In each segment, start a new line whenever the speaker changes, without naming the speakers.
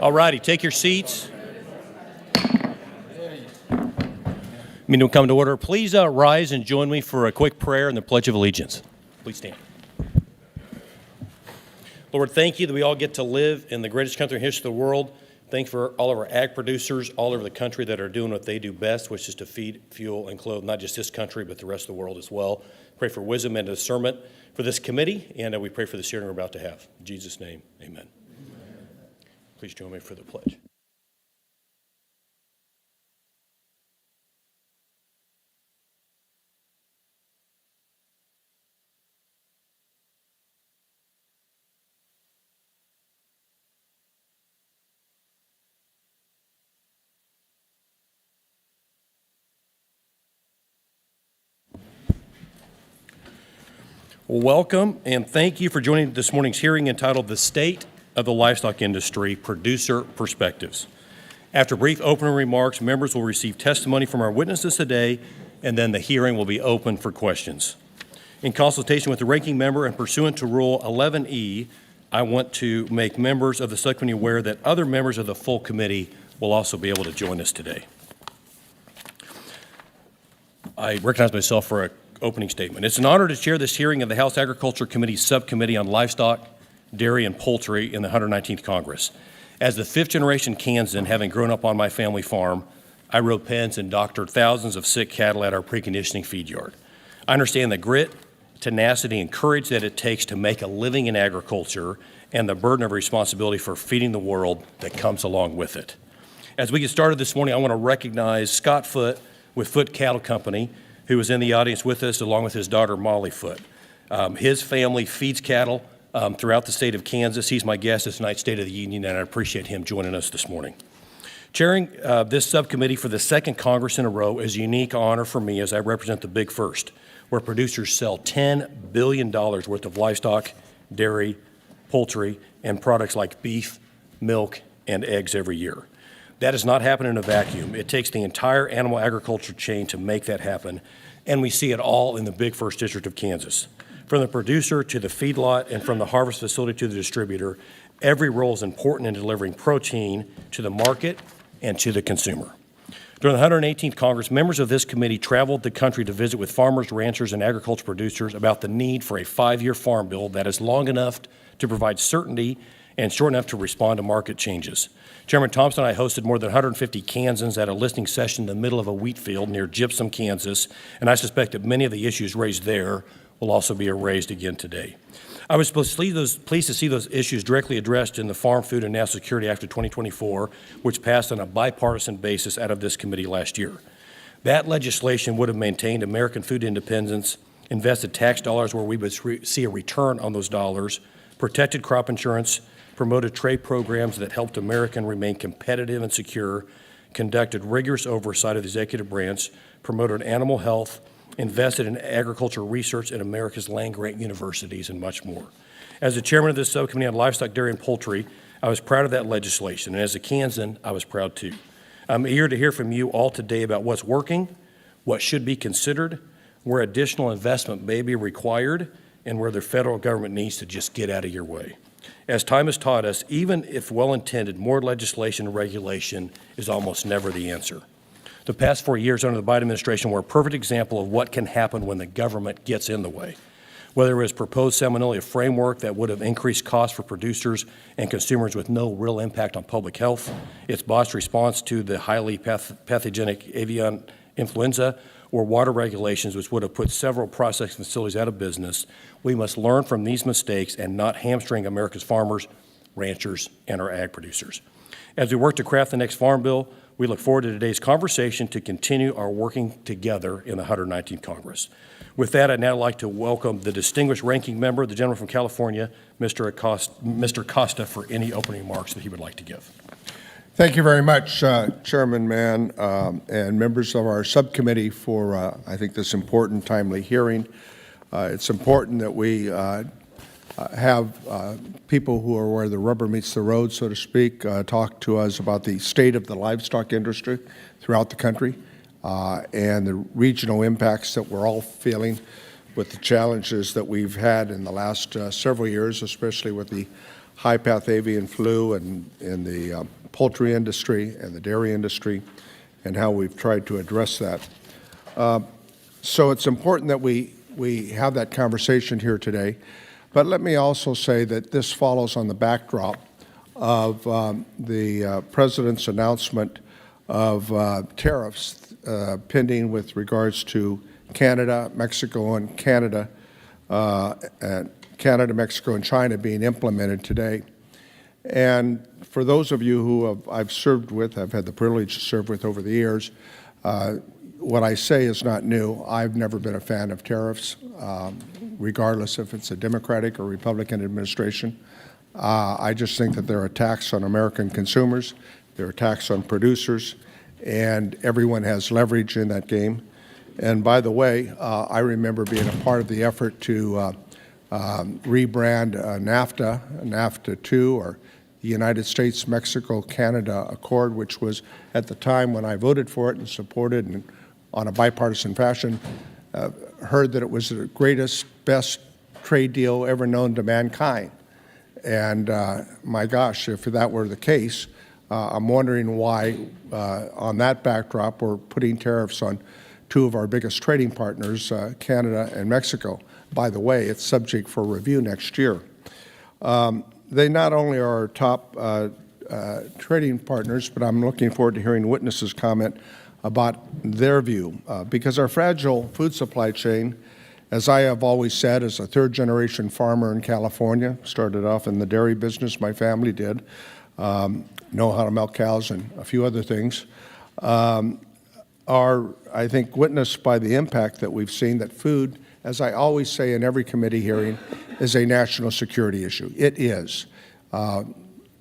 All righty, take your seats. Meeting will come to order. Please rise and join me for a quick prayer and the Pledge of Allegiance. Please stand. Lord, thank you that we all get to live in the greatest country in the history of the world. Thanks for all of our ag producers all over the country that are doing what they do best, which is to feed, fuel, and clothe not just this country, but the rest of the world as well. Pray for wisdom and discernment for this committee, and we pray for the hearing we're about to have. In Jesus' name, amen. Please join me for the pledge. Welcome, and thank you for joining this morning's hearing entitled The State of the Livestock Industry, Producer Perspectives. After brief opening remarks, members will receive testimony from our witnesses today, and then the hearing will be open for questions. In consultation with the ranking member and pursuant to Rule 11E, I want to make members of the subcommittee aware that other members of the full committee will also be able to join us today. I recognize myself for an opening statement. It's an honor to chair this hearing of the House Agriculture Committee Subcommittee on Livestock, Dairy, and Poultry in the 119th Congress. As the fifth-generation Kansan, having grown up on my family farm, I rode pens and doctored thousands of sick cattle at our preconditioning feed yard. I understand the grit, tenacity, and courage that it takes to make a living in agriculture and the burden of responsibility for feeding the world that comes along with it. As we get started this morning, I want to recognize Scott Foote with Foote Cattle Company, who is in the audience with us, along with his daughter, Molly Foote. His family feeds cattle throughout the state of Kansas. He's my guest at tonight's State of the Union, and I appreciate him joining us this morning. Chairing this subcommittee for the second Congress in a row is a unique honor for me as I represent the Big First, where producers sell $10 billion worth of livestock, dairy, poultry, and products like beef, milk, and eggs every year. That does not happen in a vacuum. It takes the entire animal agriculture chain to make that happen, and we see it all in the Big First District of Kansas. From the producer to the feedlot and from the harvest facility to the distributor, every role is important in delivering protein to the market and to the consumer. During the 118th Congress, members of this committee traveled the country to visit with farmers, ranchers, and agriculture producers about the need for a 5-year farm bill that is long enough to provide certainty and short enough to respond to market changes. Chairman Thompson and I hosted more than 150 Kansans at a listening session in the middle of a wheat field near Gypsum, Kansas, and I suspect that many of the issues raised there will also be raised again today. I was pleased to see those issues directly addressed in the Farm, Food, and National Security Act of 2024, which passed on a bipartisan basis out of this committee last year. That legislation would have maintained American food independence, invested tax dollars where we would see a return on those dollars, protected crop insurance, promoted trade programs that helped Americans remain competitive and secure, conducted rigorous oversight of the executive branch, promoted animal health, invested in agricultural research at America's land-grant universities, and much more. As the chairman of this subcommittee on livestock, dairy, and poultry, I was proud of that legislation, and as a Kansan, I was proud too. I'm eager to hear from you all today about what's working, what should be considered, where additional investment may be required, and where the federal government needs to just get out of your way. As time has taught us, even if well-intended, more legislation and regulation is almost never the answer. The past 4 years under the Biden administration were a perfect example of what can happen when the government gets in the way. Whether it was proposed seminally a framework that would have increased costs for producers and consumers with no real impact on public health, its botched response to the highly pathogenic avian influenza, or water regulations which would have put several processing facilities out of business, we must learn from these mistakes and not hamstring America's farmers, ranchers, and our ag producers. As we work to craft the next farm bill, we look forward to today's conversation to continue our working together in the 119th Congress. With that, I'd now like to welcome the distinguished ranking member, the gentleman from California, Mr. Acosta, for any opening remarks that he would like to give.
Thank you very much, Chairman Mann, and members of our subcommittee for, I think, this important, timely hearing. It's important that we have people who are where the rubber meets the road, so to speak, talk to us about the state of the livestock industry throughout the country and the regional impacts that we're all feeling with the challenges that we've had in the last several years, especially with the high-path avian flu in the poultry industry and the dairy industry, and how we've tried to address that. So it's important that we have that conversation here today. But let me also say that this follows on the backdrop of the President's announcement of tariffs pending with regards to Canada, Mexico, and Canada, Mexico, and China being implemented today. And for those of you who I've served with, I've had the privilege to serve with over the years, what I say is not new. I've never been a fan of tariffs, regardless if it's a Democratic or Republican administration. I just think that they're a tax on American consumers, they're a tax on producers, and everyone has leverage in that game. And by the way, I remember being a part of the effort to rebrand NAFTA 2, or the United States-Mexico-Canada Accord, which was at the time when I voted for it and supported and on a bipartisan fashion, heard that it was the greatest, best trade deal ever known to mankind. And my gosh, if that were the case, I'm wondering why, on that backdrop, we're putting tariffs on two of our biggest trading partners, Canada and Mexico. By the way, it's subject for review next year. They not only are our top trading partners, but I'm looking forward to hearing witnesses comment about their view, because our fragile food supply chain, as I have always said, as a third-generation farmer in California, started off in the dairy business, my family did, know how to milk cows and a few other things, are, I think, witnessed by the impact that we've seen that food, as I always say in every committee hearing, is a national security issue. It is.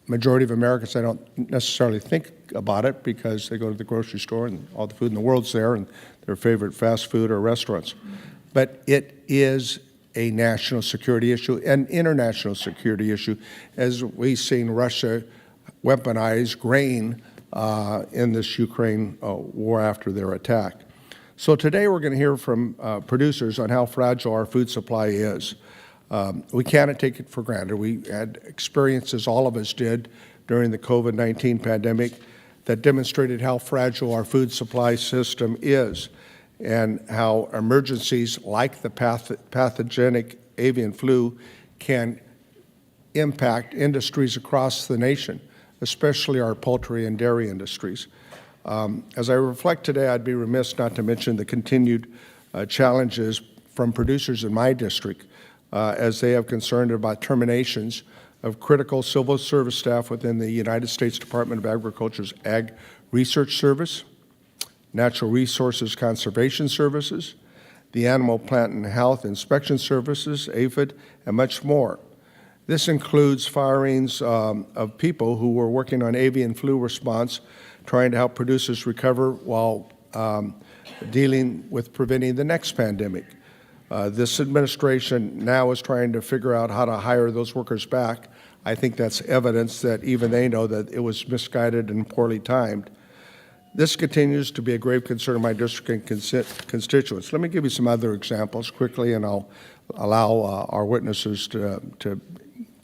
Majority of Americans, I don't necessarily think about it because they go to the grocery store and all the food in the world's there and their favorite fast food or restaurants. But it is a national security issue, an international security issue, as we've seen Russia weaponize grain in this Ukraine war after their attack. So today we're going to hear from producers on how fragile our food supply is. We cannot take it for granted. We had experiences, all of us did, during the COVID-19 pandemic that demonstrated how fragile our food supply system is and how emergencies like the pathogenic avian flu can impact industries across the nation, especially our poultry and dairy industries. As I reflect today, I'd be remiss not to mention the continued challenges from producers in my district as they have concern about terminations of critical civil service staff within the United States Department of Agriculture's Ag Research Service, Natural Resources Conservation Services, the Animal Plant and Health Inspection Services, APHID, and much more. This includes firings of people who were working on avian flu response, trying to help producers recover while dealing with preventing the next pandemic. This administration now is trying to figure out how to hire those workers back. I think that's evidence that even they know that it was misguided and poorly timed. This continues to be a grave concern of my district and constituents. Let me give you some other examples quickly, and I'll allow our witnesses to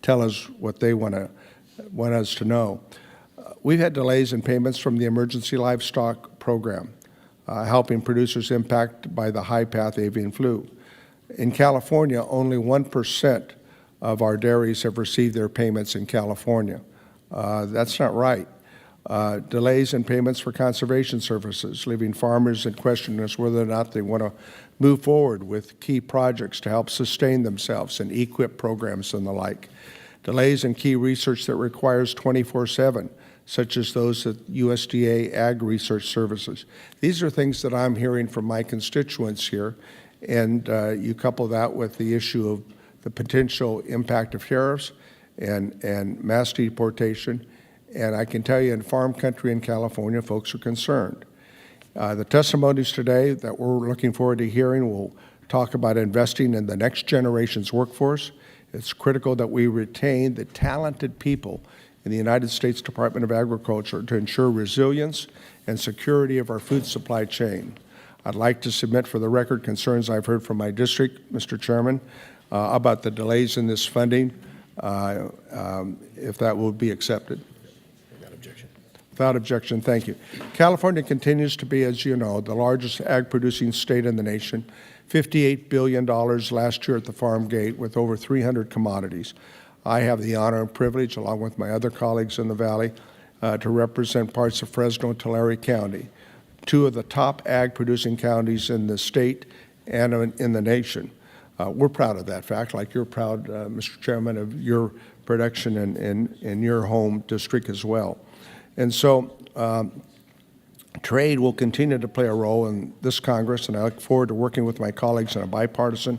tell us what they want us to know. We've had delays in payments from the Emergency Livestock Program, helping producers impacted by the high-path avian flu. In California, only 1% of our dairies have received their payments in California. That's not right. Delays in payments for conservation services, leaving farmers in question as whether or not they want to move forward with key projects to help sustain themselves and equip programs and the like. Delays in key research that requires 24/7, such as those at USDA Ag Research Services. These are things that I'm hearing from my constituents here, and you couple that with the issue of the potential impact of tariffs and mass deportation, and I can tell you in farm country in California, folks are concerned. The testimonies today that we're looking forward to hearing will talk about investing in the next generation's workforce. It's critical that we retain the talented people in the United States Department of Agriculture to ensure resilience and security of our food supply chain. I'd like to submit for the record concerns I've heard from my district, Mr. Chairman, about the delays in this funding. if that will be accepted.
Without objection.
Without objection, thank you. California continues to be, as you know, the largest ag-producing state in the nation. $58 billion last year at the farm gate with over 300 commodities. I have the honor and privilege, along with my other colleagues in the Valley, to represent parts of Fresno and Tulare County, two of the top ag-producing counties in the state and in the nation. We're proud of that fact, like you're proud, Mr. Chairman, of your production in your home district as well. And so trade will continue to play a role in this Congress, and I look forward to working with my colleagues on a bipartisan,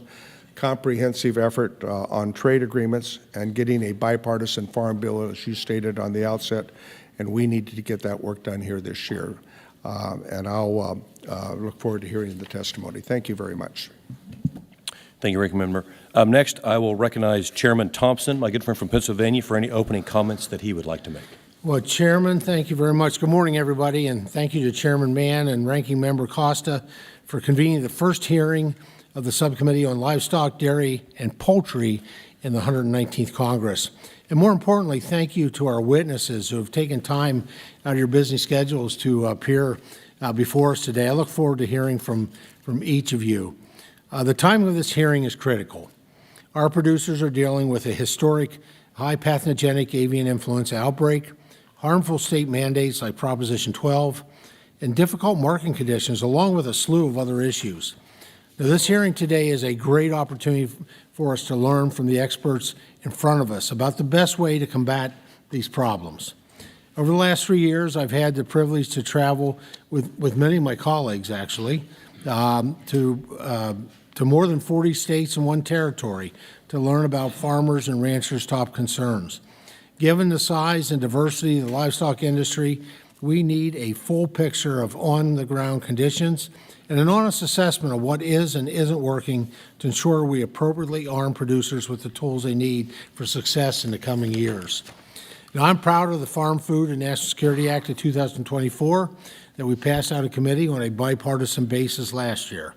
comprehensive effort on trade agreements and getting a bipartisan farm bill, as you stated on the outset, and we need to get that work done here this year. And I'll look forward to hearing the testimony. Thank you very much.
Thank you, Ranking Member. Next, I will recognize Chairman Thompson, my good friend from Pennsylvania, for any opening comments that he would like to make.
Well, Chairman, thank you very much. Good morning, everybody, and thank you to Chairman Mann and Ranking Member Costa for convening the first hearing of the Subcommittee on Livestock, Dairy, and Poultry in the 119th Congress. And more importantly, thank you to our witnesses who have taken time out of your busy schedules to appear before us today. I look forward to hearing from each of you. The timing of this hearing is critical. Our producers are dealing with a historic high pathogenic avian influenza outbreak, harmful state mandates like Proposition 12, and difficult market conditions, along with a slew of other issues. Now, this hearing today is a great opportunity for us to learn from the experts in front of us about the best way to combat these problems. Over the last 3 years, I've had the privilege to travel with many of my colleagues, actually, to more than 40 states and 1 territory to learn about farmers' and ranchers' top concerns. Given the size and diversity of the livestock industry, we need a full picture of on-the-ground conditions and an honest assessment of what is and isn't working to ensure we appropriately arm producers with the tools they need for success in the coming years. Now, I'm proud of the Farm Food and National Security Act of 2024 that we passed out of committee on a bipartisan basis last year.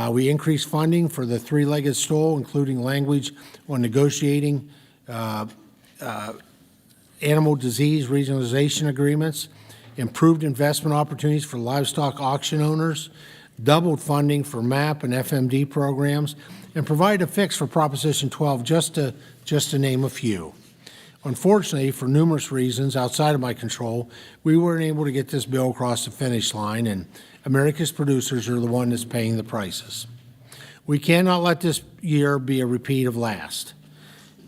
We increased funding for the three-legged stool, including language on negotiating animal disease regionalization agreements, improved investment opportunities for livestock auction owners, doubled funding for MAP and FMD programs, and provided a fix for Proposition 12, just to name a few. Unfortunately, for numerous reasons outside of my control, we weren't able to get this bill across the finish line, and America's producers are the one that's paying the prices. We cannot let this year be a repeat of last.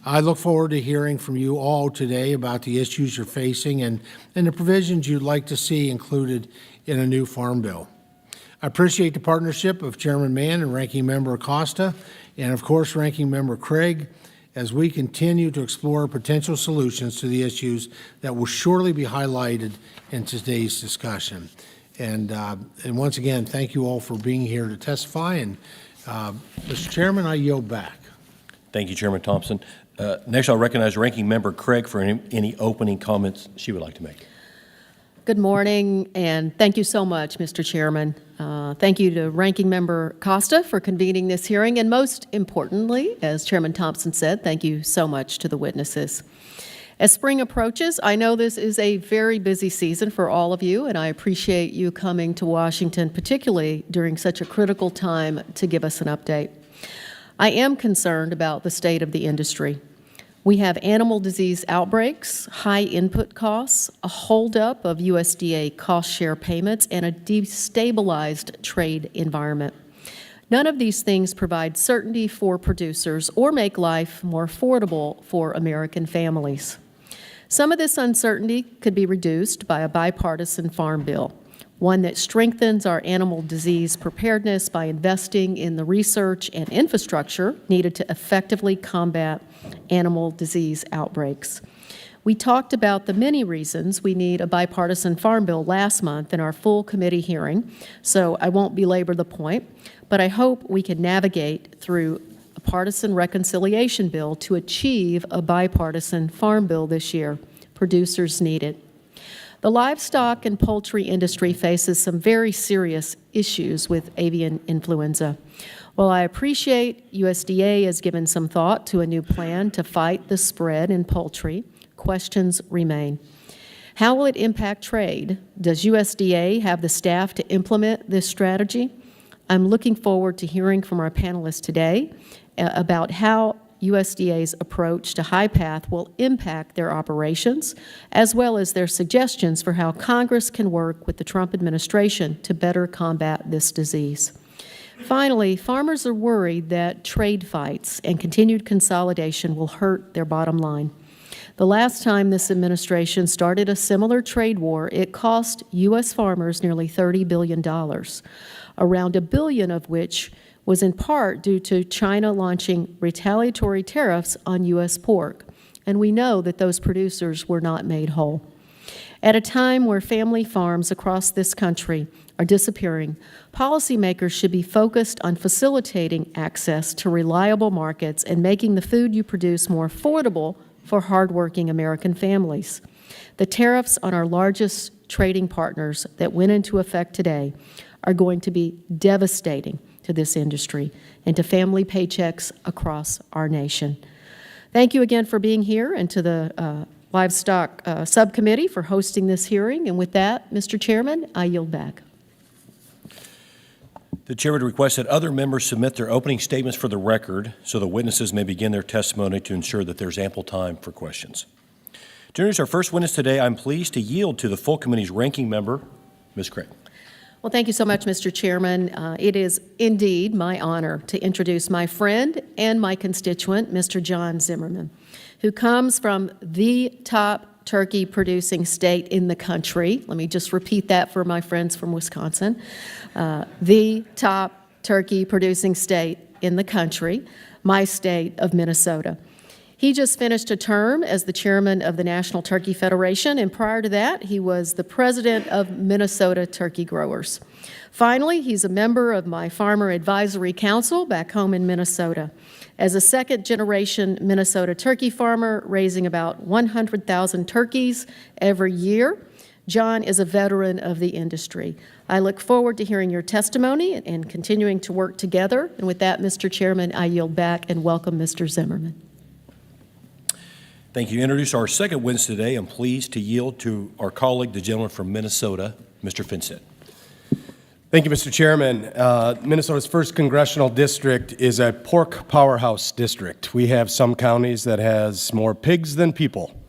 I look forward to hearing from you all today about the issues you're facing and the provisions you'd like to see included in a new farm bill. I appreciate the partnership of Chairman Mann and Ranking Member Acosta, and of course Ranking Member Craig, as we continue to explore potential solutions to the issues that will surely be highlighted in today's discussion. And once again, thank you all for being here to testify. And Mr. Chairman, I yield back.
Thank you, Chairman Thompson. Next, I'll recognize Ranking Member Craig for any opening comments she would like to make.
Good morning, and thank you so much, Mr. Chairman. Thank you to Ranking Member Costa for convening this hearing, and most importantly, as Chairman Thompson said, thank you so much to the witnesses. As spring approaches, I know this is a very busy season for all of you, and I appreciate you coming to Washington, particularly during such a critical time, to give us an update. I am concerned about the state of the industry. We have animal disease outbreaks, high input costs, a holdup of USDA cost share payments, and a destabilized trade environment. None of these things provide certainty for producers or make life more affordable for American families. Some of this uncertainty could be reduced by a bipartisan farm bill, one that strengthens our animal disease preparedness by investing in the research and infrastructure needed to effectively combat animal disease outbreaks. We talked about the many reasons we need a bipartisan farm bill last month in our full committee hearing, so I won't belabor the point, but I hope we can navigate through a partisan reconciliation bill to achieve a bipartisan farm bill this year. Producers need it. The livestock and poultry industry faces some very serious issues with avian influenza. While I appreciate USDA has given some thought to a new plan to fight the spread in poultry, questions remain. How will it impact trade? Does USDA have the staff to implement this strategy? I'm looking forward to hearing from our panelists today about how USDA's approach to high path will impact their operations, as well as their suggestions for how Congress can work with the Trump administration to better combat this disease. Finally, farmers are worried that trade fights and continued consolidation will hurt their bottom line. The last time this administration started a similar trade war, it cost U.S. farmers nearly $30 billion, around $1 billion of which was in part due to China launching retaliatory tariffs on U.S. pork, and we know that those producers were not made whole. At a time where family farms across this country are disappearing, policymakers should be focused on facilitating access to reliable markets and making the food you produce more affordable for hardworking American families. The tariffs on our largest trading partners that went into effect today are going to be devastating to this industry and to family paychecks across our nation. Thank you again for being here, and to the Livestock Subcommittee for hosting this hearing. And with that, Mr. Chairman, I yield back.
The chair would request that other members submit their opening statements for the record so the witnesses may begin their testimony to ensure that there's ample time for questions. To introduce our first witness today, I'm pleased to yield to the full committee's ranking member, Ms. Craig.
Well, thank you so much, Mr. Chairman. It is indeed my honor to introduce my friend and my constituent, Mr. John Zimmerman, who comes from the top turkey producing state in the country. Let me just repeat that for my friends from Wisconsin. The top turkey producing state in the country, my state of Minnesota. He just finished a term as the chairman of the National Turkey Federation, and prior to that, he was the president of Minnesota Turkey Growers. Finally, he's a member of my Farmer Advisory Council back home in Minnesota. As a second-generation Minnesota turkey farmer, raising about 100,000 turkeys every year, John is a veteran of the industry. I look forward to hearing your testimony and continuing to work together. And with that, Mr. Chairman, I yield back and welcome Mr. Zimmerman.
Thank you. Introduce our second witness today. I'm pleased to yield to our colleague, the gentleman from Minnesota, Mr. Finsett.
Thank you, Mr. Chairman. Minnesota's first congressional district is a pork powerhouse district. We have some counties that has more pigs than people.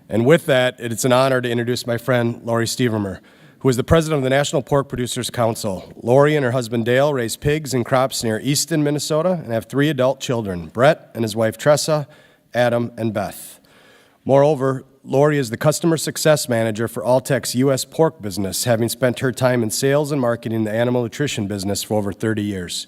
And with that, it's an honor to introduce my friend, Lori Stevermer, who is the president of the National Pork Producers Council. Lori and her husband, Dale, raise pigs and crops near Easton, Minnesota, and have 3 adult children, Brett and his wife, Tressa, Adam, and Beth. Moreover, Lori is the customer success manager for Alltech's U.S. pork business, having spent her time in sales and marketing the animal nutrition business for over 30 years.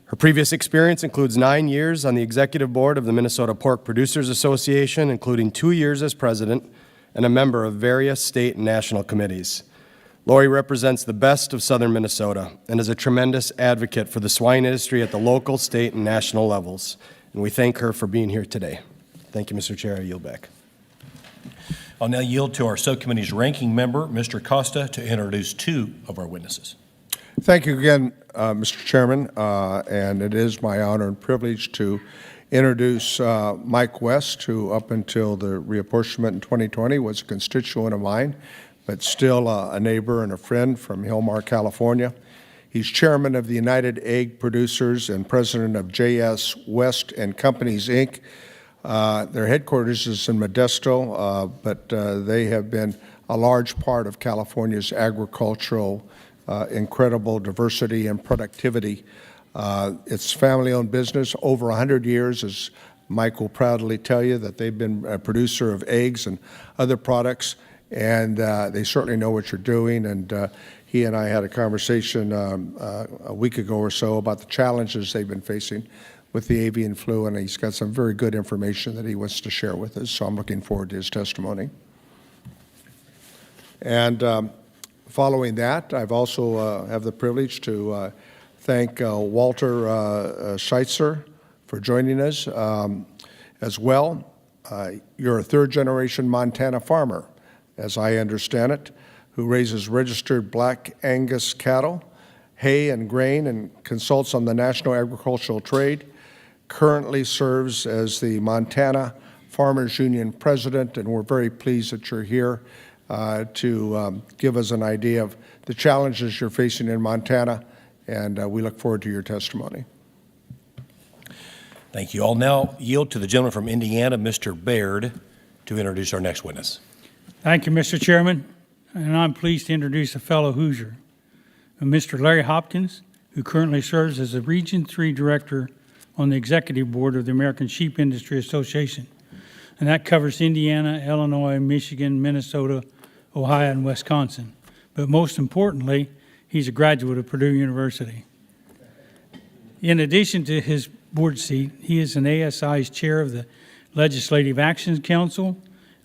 Her previous experience includes 9 years on the executive board of the Minnesota Pork Producers Association, including 2 years as president and a member of various state and national committees. Lori represents the best of southern Minnesota and is a tremendous advocate for the swine industry at the local, state, and national levels. And we thank her for being here today. Thank you, Mr. Chair. I yield back.
I'll now yield to our subcommittee's ranking member, Mr. Costa, to introduce 2 of our witnesses.
Thank you again, Mr. Chairman, and it is my honor and privilege to introduce Mike West, who up until the reapportionment in 2020 was a constituent of mine, but still a neighbor and a friend from Hillmar, California. He's chairman of the United Egg Producers and president of J.S. West and Companies, Inc. Their headquarters is in Modesto, but they have been a large part of California's agricultural incredible diversity and productivity. It's family-owned business, over 100 years, as Mike will proudly tell you, that they've been a producer of eggs and other products, and they certainly know what you're doing. And he and I had a conversation a week ago or so about the challenges they've been facing with the avian flu, and he's got some very good information that he wants to share with us, so I'm looking forward to his testimony. And following that, I've also have the privilege to thank Walter Schweitzer for joining us as well. You're a third-generation Montana farmer, as I understand it, who raises registered black Angus cattle, hay and grain, and consults on the national agricultural trade. Currently serves as the Montana Farmers Union president, and we're very pleased that you're here to give us an idea of the challenges you're facing in Montana, and we look forward to your testimony.
Thank you. I'll now yield to the gentleman from Indiana, Mr. Baird, to introduce our next witness.
Thank you, Mr. Chairman, and I'm pleased to introduce a fellow Hoosier, Mr. Larry Hopkins, who currently serves as the Region 3 Director on the Executive Board of the American Sheep Industry Association, and that covers Indiana, Illinois, Michigan, Minnesota, Ohio, and Wisconsin. But most importantly, he's a graduate of Purdue University. In addition to his board seat, he is an ASI's chair of the Legislative Action Council.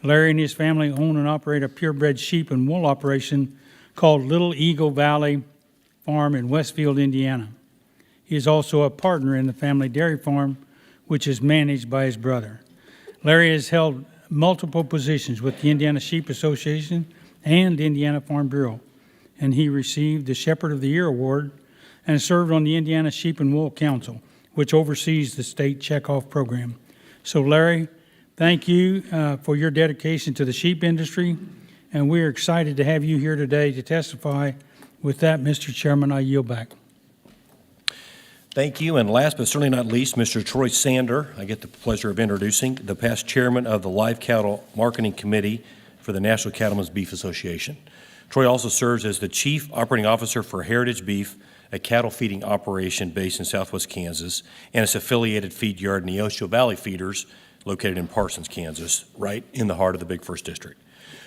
Larry and his family own and operate a purebred sheep and wool operation called Little Eagle Valley Farm in Westfield, Indiana. He is also a partner in the family dairy farm, which is managed by his brother. Larry has held multiple positions with the Indiana Sheep Association and Indiana Farm Bureau, and he received the Shepherd of the Year Award and served on the Indiana Sheep and Wool Council, which oversees the state checkoff program. So Larry, thank you for your dedication to the sheep industry, and we're excited to have you here today to testify. With that, Mr. Chairman, I yield back.
Thank you. And last but certainly not least, Mr. Troy Sander, I get the pleasure of introducing, the past chairman of the Live Cattle Marketing Committee for the National Cattlemen's Beef Association. Troy also serves as the Chief Operating Officer for Heritage Beef, a cattle feeding operation based in southwest Kansas, and its affiliated feed yard, Neosho Valley Feeders, located in Parsons, Kansas, right in the heart of the Big First District.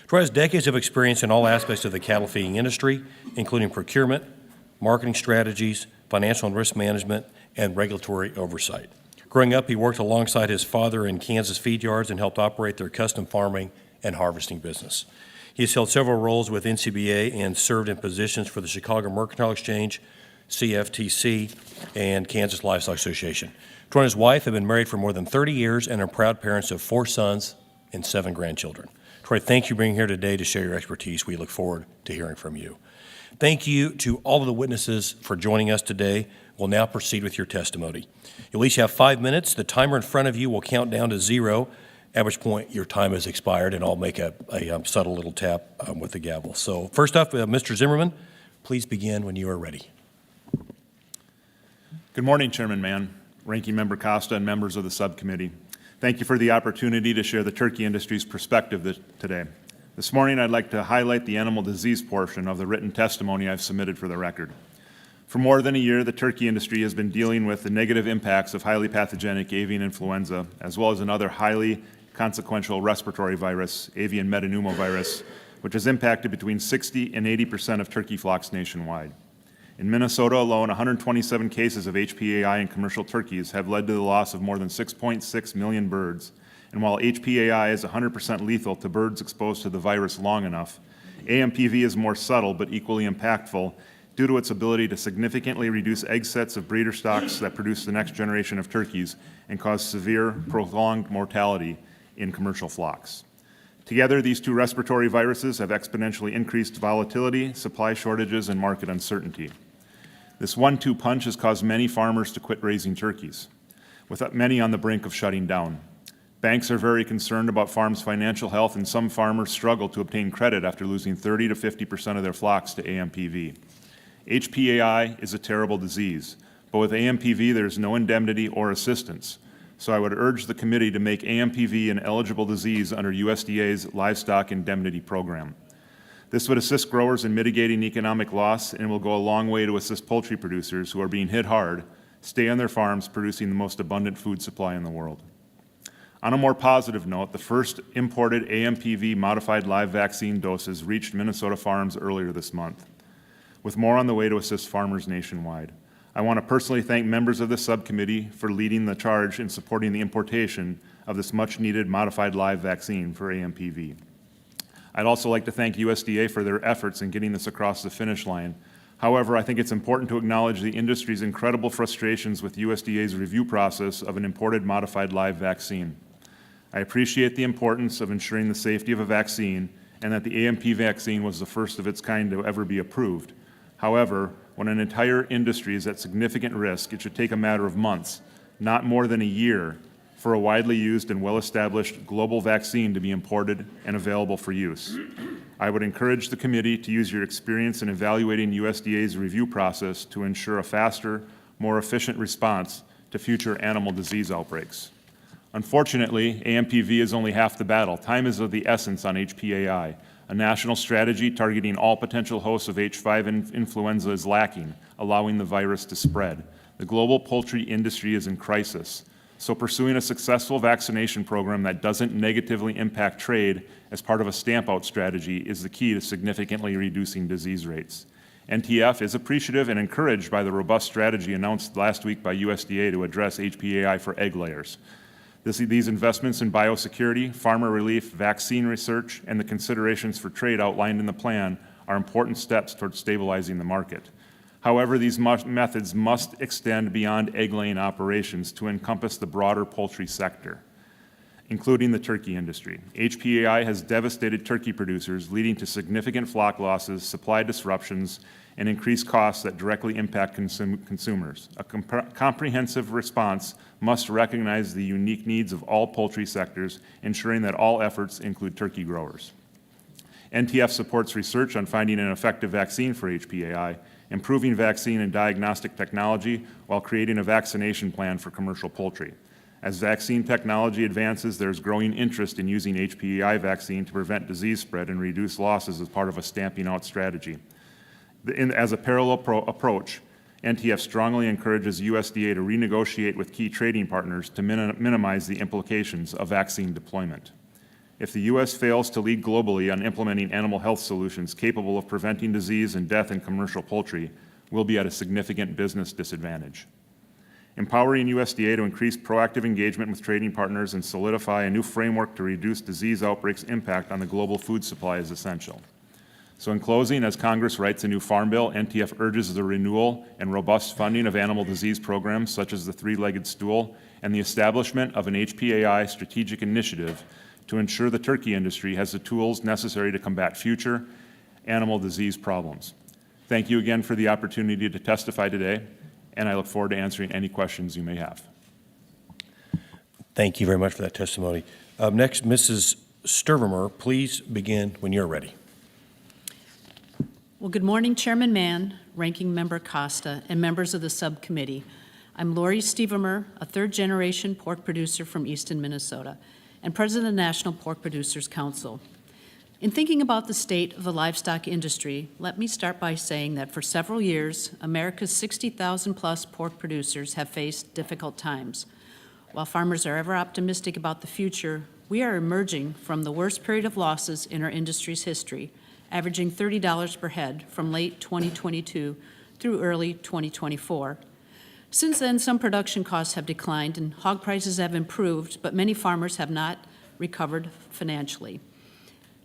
Troy has decades of experience in all aspects of the cattle feeding industry, including procurement, marketing strategies, financial and risk management, and regulatory oversight. Growing up, he worked alongside his father in Kansas feed yards and helped operate their custom farming and harvesting business. He has held several roles with NCBA and served in positions for the Chicago Mercantile Exchange, CFTC, and Kansas Livestock Association. Troy and his wife have been married for more than 30 years and are proud parents of 4 sons and 7 grandchildren. Troy, thank you for being here today to share your expertise. We look forward to hearing from you. Thank you to all of the witnesses for joining us today. We'll now proceed with your testimony. You'll each have 5 minutes. The timer in front of you will count down to 0, at which point your time has expired, and I'll make a subtle little tap with the gavel. So first up, Mr. Zimmerman, please begin when you are ready.
Good morning, Chairman Mann, Ranking Member Costa, and members of the subcommittee. Thank you for the opportunity to share the turkey industry's perspective today. This morning, I'd like to highlight the animal disease portion of the written testimony I've submitted for the record. For more than a year, the turkey industry has been dealing with the negative impacts of highly pathogenic avian influenza, as well as another highly consequential respiratory virus, avian metapneumovirus, which has impacted between 60 and 80% of turkey flocks nationwide. In Minnesota alone, 127 cases of HPAI in commercial turkeys have led to the loss of more than 6.6 million birds. And while HPAI is 100% lethal to birds exposed to the virus long enough, AMPV is more subtle but equally impactful due to its ability to significantly reduce egg sets of breeder stocks that produce the next generation of turkeys and cause severe, prolonged mortality in commercial flocks. Together, these 2 respiratory viruses have exponentially increased volatility, supply shortages, and market uncertainty. This 1-2 punch has caused many farmers to quit raising turkeys, with many on the brink of shutting down. Banks are very concerned about farms' financial health, and some farmers struggle to obtain credit after losing 30 to 50% of their flocks to AMPV. HPAI is a terrible disease, but with AMPV there is no indemnity or assistance. So I would urge the committee to make AMPV an eligible disease under USDA's Livestock Indemnity Program. This would assist growers in mitigating economic loss and will go a long way to assist poultry producers who are being hit hard stay on their farms producing the most abundant food supply in the world. On a more positive note, the first imported AMPV modified live vaccine doses reached Minnesota farms earlier this month, with more on the way to assist farmers nationwide. I want to personally thank members of the subcommittee for leading the charge in supporting the importation of this much-needed modified live vaccine for AMPV. I'd also like to thank USDA for their efforts in getting this across the finish line. However, I think it's important to acknowledge the industry's incredible frustrations with USDA's review process of an imported modified live vaccine. I appreciate the importance of ensuring the safety of a vaccine and that the AMP vaccine was the first of its kind to ever be approved. However, when an entire industry is at significant risk, it should take a matter of months, not more than a year, for a widely used and well-established global vaccine to be imported and available for use. I would encourage the committee to use your experience in evaluating USDA's review process to ensure a faster, more efficient response to future animal disease outbreaks. Unfortunately, AMPV is only half the battle. Time is of the essence on HPAI. A national strategy targeting all potential hosts of H5 influenza is lacking, allowing the virus to spread. The global poultry industry is in crisis. So pursuing a successful vaccination program that doesn't negatively impact trade as part of a stamp-out strategy is the key to significantly reducing disease rates. NTF is appreciative and encouraged by the robust strategy announced last week by USDA to address HPAI for egg layers. These investments in biosecurity, farmer relief, vaccine research, and the considerations for trade outlined in the plan are important steps towards stabilizing the market. However, these methods must extend beyond egg-laying operations to encompass the broader poultry sector, including the turkey industry. HPAI has devastated turkey producers, leading to significant flock losses, supply disruptions, and increased costs that directly impact consumers. A comprehensive response must recognize the unique needs of all poultry sectors, ensuring that all efforts include turkey growers. NTF supports research on finding an effective vaccine for HPAI, improving vaccine and diagnostic technology, while creating a vaccination plan for commercial poultry. As vaccine technology advances, there's growing interest in using HPAI vaccine to prevent disease spread and reduce losses as part of a stamping out strategy. As a parallel approach, NTF strongly encourages USDA to renegotiate with key trading partners to minimize the implications of vaccine deployment. If the U.S. fails to lead globally on implementing animal health solutions capable of preventing disease and death in commercial poultry, we'll be at a significant business disadvantage. Empowering USDA to increase proactive engagement with trading partners and solidify a new framework to reduce disease outbreaks' impact on the global food supply is essential. So in closing, as Congress writes a new farm bill, NTF urges the renewal and robust funding of animal disease programs such as the three-legged stool and the establishment of an HPAI strategic initiative to ensure the turkey industry has the tools necessary to combat future animal disease problems. Thank you again for the opportunity to testify today, and I look forward to answering any questions you may have.
Thank you very much for that testimony. Next, Mrs. Stevermer, please begin when you're ready.
Well, good morning, Chairman Mann, Ranking Member Costa, and members of the subcommittee. I'm Lori Stevermer, a third-generation pork producer from Easton, Minnesota, and president of the National Pork Producers Council. In thinking about the state of the livestock industry, let me start by saying that for several years, America's 60,000-plus pork producers have faced difficult times. While farmers are ever optimistic about the future, we are emerging from the worst period of losses in our industry's history, averaging $30 per head from late 2022 through early 2024. Since then, some production costs have declined and hog prices have improved, but many farmers have not recovered financially.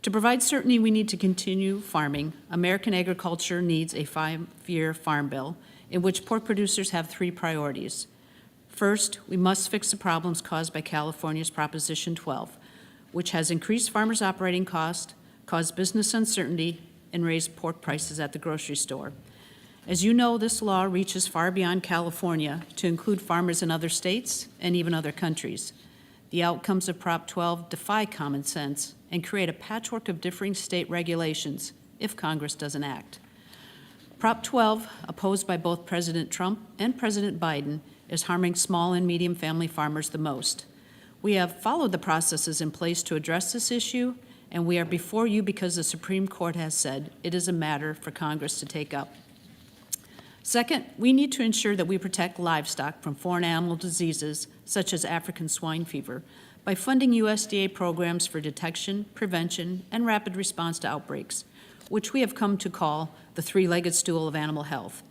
To provide certainty we need to continue farming, American agriculture needs a 5-year farm bill in which pork producers have 3 priorities. First, we must fix the problems caused by California's Proposition 12, which has increased farmers' operating costs, caused business uncertainty, and raised pork prices at the grocery store. As you know, this law reaches far beyond California to include farmers in other states and even other countries. The outcomes of Prop 12 defy common sense and create a patchwork of differing state regulations if Congress doesn't act. Prop 12, opposed by both President Trump and President Biden, is harming small and medium family farmers the most. We have followed the processes in place to address this issue, and we are before you because the Supreme Court has said it is a matter for Congress to take up. Second, we need to ensure that we protect livestock from foreign animal diseases such as African swine fever by funding USDA programs for detection, prevention, and rapid response to outbreaks, which we have come to call the three-legged stool of animal health.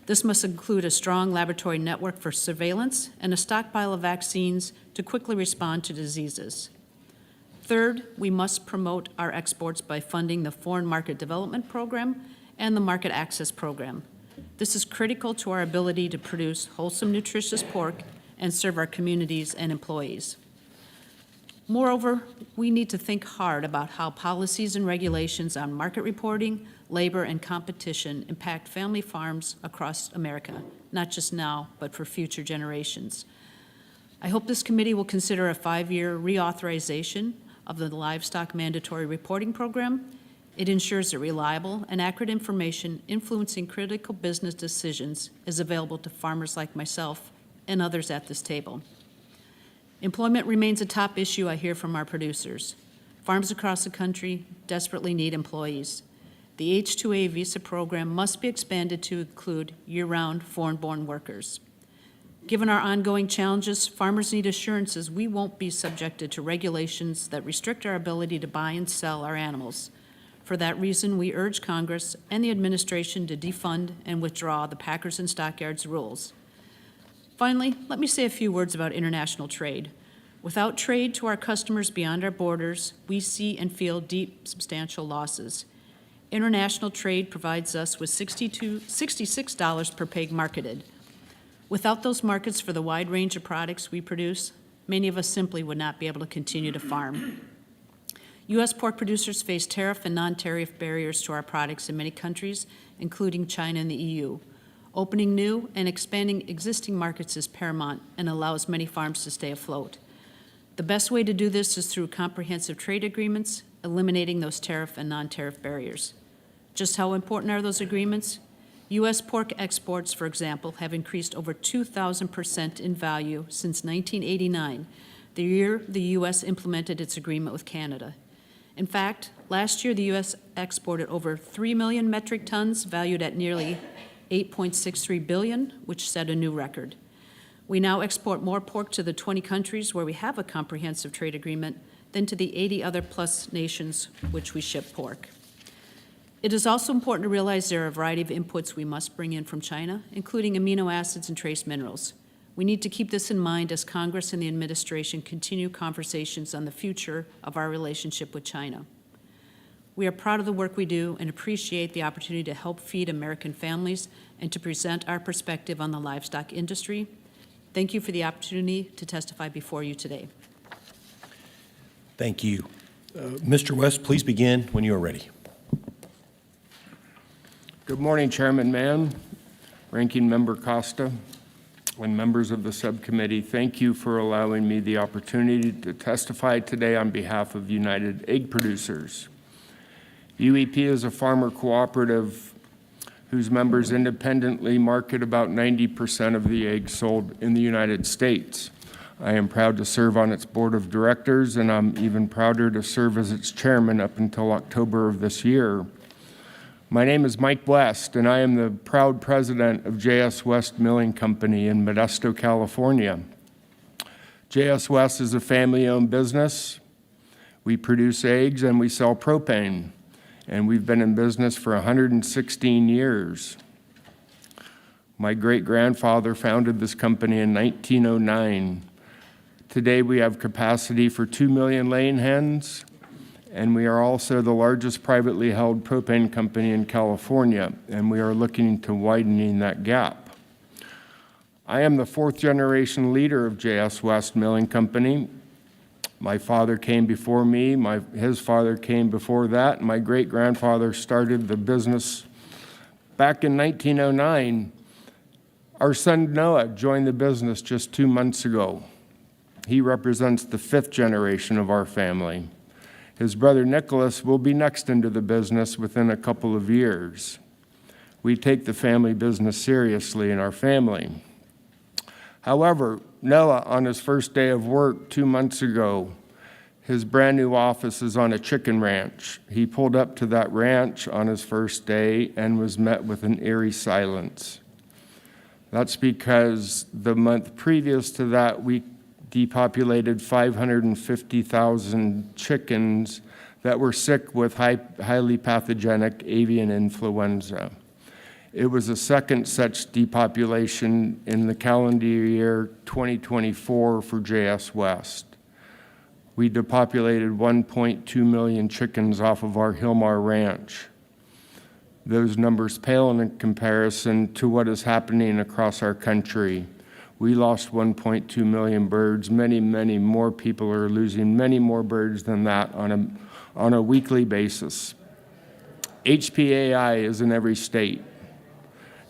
This must include a strong laboratory network for surveillance and a stockpile of vaccines to quickly respond to diseases. Third, we must promote our exports by funding the Foreign Market Development Program and the Market Access Program. This is critical to our ability to produce wholesome, nutritious pork and serve our communities and employees. Moreover, we need to think hard about how policies and regulations on market reporting, labor, and competition impact family farms across America, not just now, but for future generations. I hope this committee will consider a 5-year reauthorization of the livestock mandatory reporting program. It ensures that reliable and accurate information influencing critical business decisions is available to farmers like myself and others at this table. Employment remains a top issue I hear from our producers. Farms across the country desperately need employees. The H-2A visa program must be expanded to include year-round foreign-born workers. Given our ongoing challenges, farmers need assurances we won't be subjected to regulations that restrict our ability to buy and sell our animals. For that reason, we urge Congress and the administration to defund and withdraw the Packers and Stockyards rules. Finally, let me say a few words about international trade. Without trade to our customers beyond our borders, we see and feel deep, substantial losses. International trade provides us with $66 per pig marketed. Without those markets for the wide range of products we produce, many of us simply would not be able to continue to farm. U.S. pork producers face tariff and non-tariff barriers to our products in many countries, including China and the EU. Opening new and expanding existing markets is paramount and allows many farms to stay afloat. The best way to do this is through comprehensive trade agreements, eliminating those tariff and non-tariff barriers. Just how important are those agreements? U.S. pork exports, for example, have increased over 2,000% in value since 1989, the year the U.S. implemented its agreement with Canada. In fact, last year the U.S. exported over 3 million metric tons, valued at nearly $8.63 billion, which set a new record. We now export more pork to the 20 countries where we have a comprehensive trade agreement than to the 80 other plus nations which we ship pork. It is also important to realize there are a variety of inputs we must bring in from China, including amino acids and trace minerals. We need to keep this in mind as Congress and the administration continue conversations on the future of our relationship with China. We are proud of the work we do and appreciate the opportunity to help feed American families and to present our perspective on the livestock industry. Thank you for the opportunity to testify before you today.
Thank you. Mr. West, please begin when you are ready.
Good morning, Chairman Mann, Ranking Member Costa, and members of the subcommittee. Thank you for allowing me the opportunity to testify today on behalf of United Egg Producers. UEP is a farmer cooperative whose members independently market about 90% of the eggs sold in the United States. I am proud to serve on its board of directors, and I'm even prouder to serve as its chairman up until October of this year. My name is Mike West, and I am the proud president of J.S. West Milling Company in Modesto, California. J.S. West is a family-owned business. We produce eggs and we sell propane, and we've been in business for 116 years. My great-grandfather founded this company in 1909. Today we have capacity for 2 million laying hens, and we are also the largest privately held propane company in California, and we are looking to widening that gap. I am the fourth-generation leader of J.S. West Milling Company. My father came before me, his father came before that, and my great-grandfather started the business back in 1909. Our son Noah joined the business just 2 months ago. He represents the fifth generation of our family. His brother Nicholas will be next into the business within a couple of years. We take the family business seriously in our family. However, Noah, on his first day of work 2 months ago, his brand new office is on a chicken ranch. He pulled up to that ranch on his first day and was met with an eerie silence. That's because the month previous to that, we depopulated 550,000 chickens that were sick with highly pathogenic avian influenza. It was the second such depopulation in the calendar year 2024 for J.S. West. We depopulated 1.2 million chickens off of our Hillmar Ranch. Those numbers pale in comparison to what is happening across our country, We lost 1.2 million birds. Many, many more people are losing many more birds than that on a weekly basis. HPAI is in every state.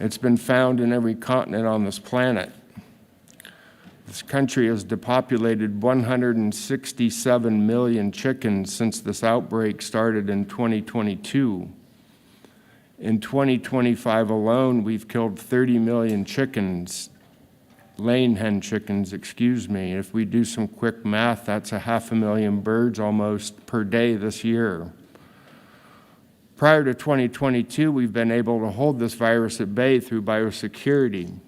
It's been found in every continent on this planet. This country has depopulated 167 million chickens since this outbreak started in 2022. In 2025 alone, we've killed 30 million chickens, laying hen chickens, excuse me. If we do some quick math, that's 500,000 birds almost per day this year. Prior to 2022, we've been able to hold this virus at bay through biosecurity.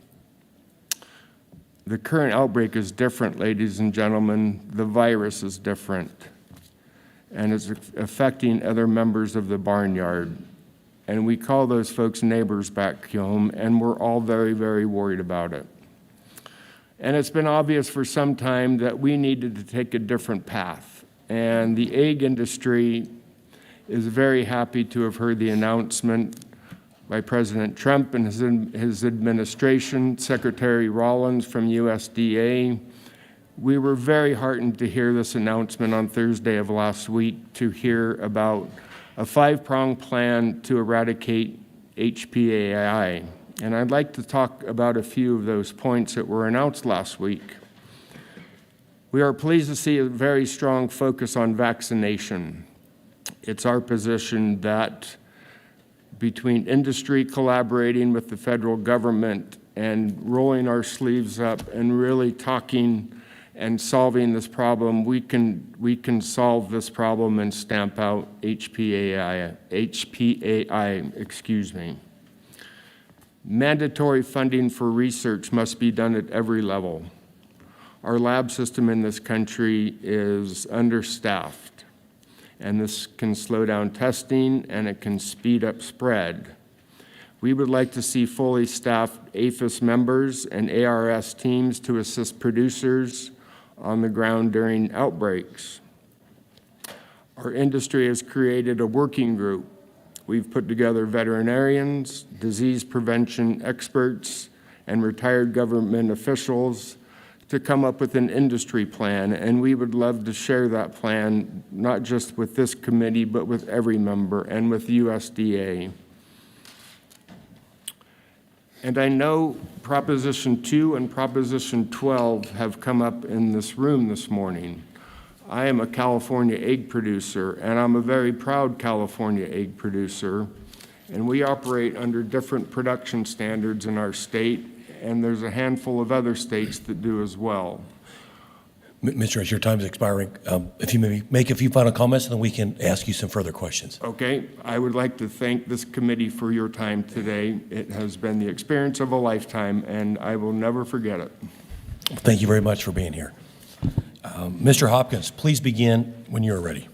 The current outbreak is different, ladies and gentlemen. The virus is different, and it's affecting other members of the barnyard. And we call those folks neighbors back home, and we're all very, very worried about it. And it's been obvious for some time that we needed to take a different path. And the egg industry is very happy to have heard the announcement by President Trump and his administration, Secretary Rollins from USDA. We were very heartened to hear this announcement on Thursday of last week, to hear about a 5-pronged plan to eradicate HPAI. And I'd like to talk about a few of those points that were announced last week. We are pleased to see a very strong focus on vaccination. It's our position that between industry collaborating with the federal government and rolling our sleeves up and really talking and solving this problem, we can solve this problem and stamp out HPAI, excuse me. Mandatory funding for research must be done at every level. Our lab system in this country is understaffed, and this can slow down testing and it can speed up spread. We would like to see fully staffed APHIS members and ARS teams to assist producers on the ground during outbreaks. Our industry has created a working group. We've put together veterinarians, disease prevention experts, and retired government officials to come up with an industry plan, and we would love to share that plan, not just with this committee, but with every member and with USDA. And I know Proposition 2 and Proposition 12 have come up in this room this morning. I am a California egg producer, and I'm a very proud California egg producer, and we operate under different production standards in our state, and there's a handful of other states that do as well.
Mr. Rice, your time is expiring. If you maybe make a few final comments, and then we can ask you some further questions.
Okay, I would like to thank this committee for your time today. It has been the experience of a lifetime, and I will never forget it.
Thank you very much for being here. Mr. Hopkins, please begin when you're ready.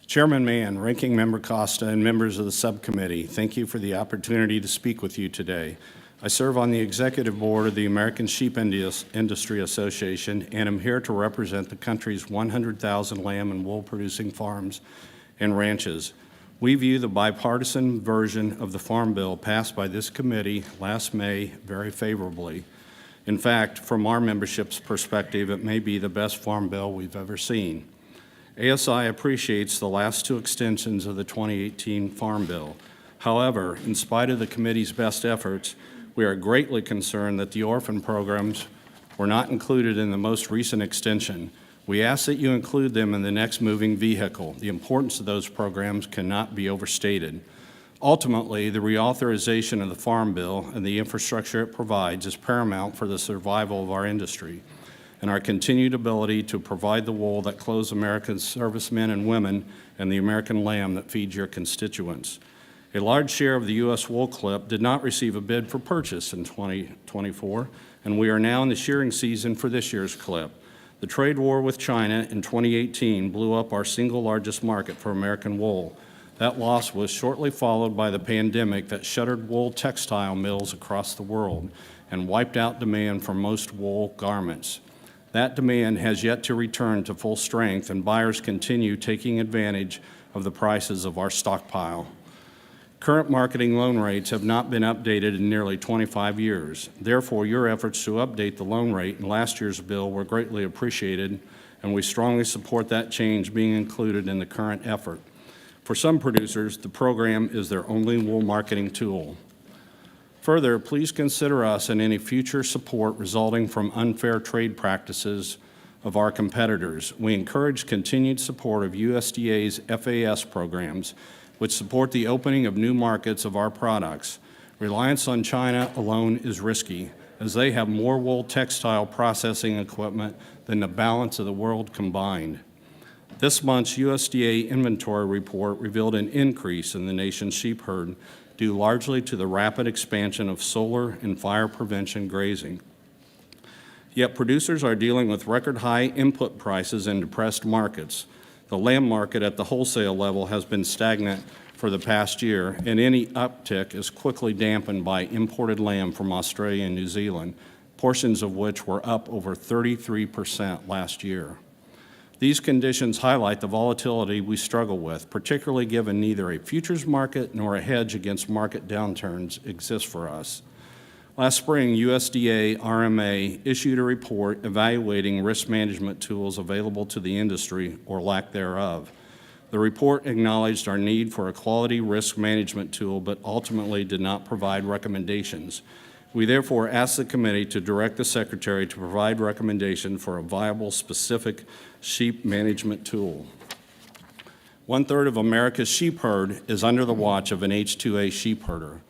Chairman Mann, Ranking Member Costa, and members of the subcommittee, thank you for the opportunity to speak with you today. I serve on the executive board of the American Sheep Industry Association, and am here to represent the country's 100,000 lamb and wool producing farms and ranches. We view the bipartisan version of the Farm Bill passed by this committee last May very favorably. In fact, from our membership's perspective, it may be the best farm bill we've ever seen. ASI appreciates the last 2 extensions of the 2018 Farm Bill. However, in spite of the committee's best efforts, we are greatly concerned that the orphan programs were not included in the most recent extension. We ask that you include them in the next moving vehicle. The importance of those programs cannot be overstated. Ultimately, the reauthorization of the Farm Bill and the infrastructure it provides is paramount for the survival of our industry and our continued ability to provide the wool that clothes America's servicemen and women and the American lamb that feeds your constituents. A large share of the U.S. wool clip did not receive a bid for purchase in 2024, and we are now in the shearing season for this year's clip. The trade war with China in 2018 blew up our single largest market for American wool. That loss was shortly followed by the pandemic that shuttered wool textile mills across the world and wiped out demand for most wool garments. That demand has yet to return to full strength, and buyers continue taking advantage of the prices of our stockpile. Current marketing loan rates have not been updated in nearly 25 years. Therefore, your efforts to update the loan rate in last year's bill were greatly appreciated, and we strongly support that change being included in the current effort. For some producers, the program is their only wool marketing tool. Further, please consider us in any future support resulting from unfair trade practices of our competitors. We encourage continued support of USDA's FAS programs, which support the opening of new markets of our products. Reliance on China alone is risky, as they have more wool textile processing equipment than the balance of the world combined. This month's USDA inventory report revealed an increase in the nation's sheep herd, due largely to the rapid expansion of solar and fire prevention grazing. Yet producers are dealing with record high input prices and depressed markets. The lamb market at the wholesale level has been stagnant for the past year, and any uptick is quickly dampened by imported lamb from Australia and New Zealand, portions of which were up over 33% last year. These conditions highlight the volatility we struggle with, particularly given neither a futures market nor a hedge against market downturns exists for us. Last spring, USDA RMA issued a report evaluating risk management tools available to the industry, or lack thereof. The report acknowledged our need for a quality risk management tool, but ultimately did not provide recommendations. We therefore asked the committee to direct the Secretary to provide recommendation for a viable, specific sheep management tool. 1/3 of America's sheep herd is under the watch of an H-2A sheep herder.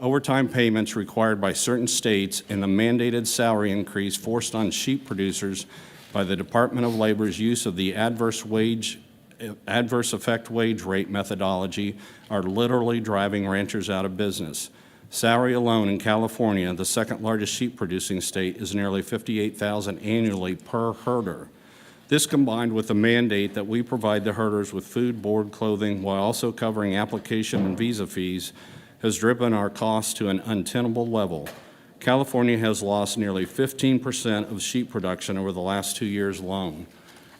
Overtime payments required by certain states and the mandated salary increase forced on sheep producers by the Department of Labor's use of the adverse effect wage rate methodology are literally driving ranchers out of business. Salary alone in California, the second largest sheep producing state, is nearly $58,000 annually per herder. This, combined with the mandate that we provide the herders with food, board, clothing, while also covering application and visa fees, has driven our costs to an untenable level. California has lost nearly 15% of sheep production over the last 2 years alone.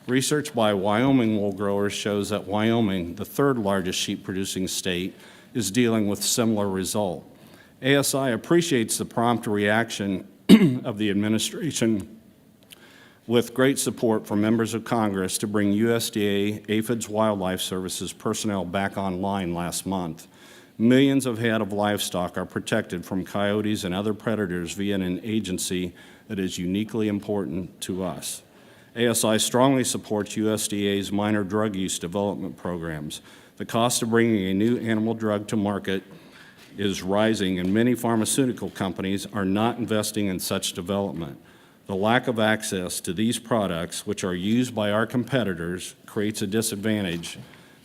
Research by Wyoming wool growers shows that Wyoming, the third largest sheep producing state, is dealing with similar result. ASI appreciates the prompt reaction of the administration with great support from members of Congress to bring USDA Aphids Wildlife Services personnel back online last month. Millions of head of livestock are protected from coyotes and other predators via an agency that is uniquely important to us. ASI strongly supports USDA's minor drug use development programs. The cost of bringing a new animal drug to market is rising, and many pharmaceutical companies are not investing in such development. The lack of access to these products, which are used by our competitors, creates a disadvantage.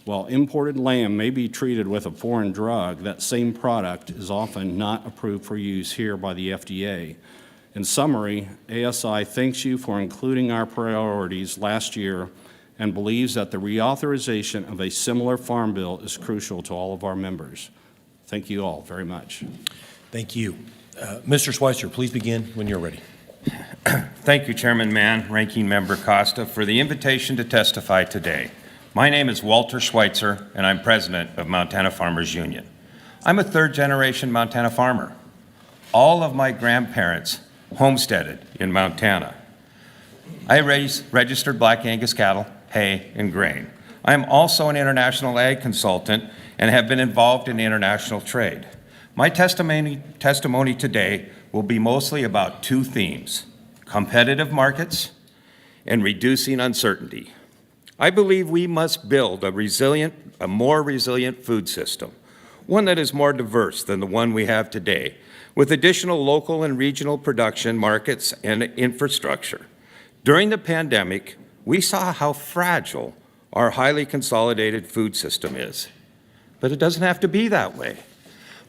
While imported lamb may be treated with a foreign drug, that same product is often not approved for use here by the FDA. In summary, ASI thanks you for including our priorities last year and believes that the reauthorization of a similar farm bill is crucial to all of our members. Thank you all very much.
Thank you. Mr. Schweitzer, please begin when you're ready.
Thank you, Chairman Mann, Ranking Member Costa, for the invitation to testify today. My name is Walter Schweitzer, and I'm president of Montana Farmers Union. I'm a third-generation Montana farmer. All of my grandparents homesteaded in Montana. I raise registered black Angus cattle, hay, and grain. I am also an international ag consultant and have been involved in international trade. My testimony today will be mostly about two themes: competitive markets and reducing uncertainty. I believe we must build a more resilient food system, one that is more diverse than the one we have today, with additional local and regional production markets and infrastructure. During the pandemic, we saw how fragile our highly consolidated food system is. But it doesn't have to be that way.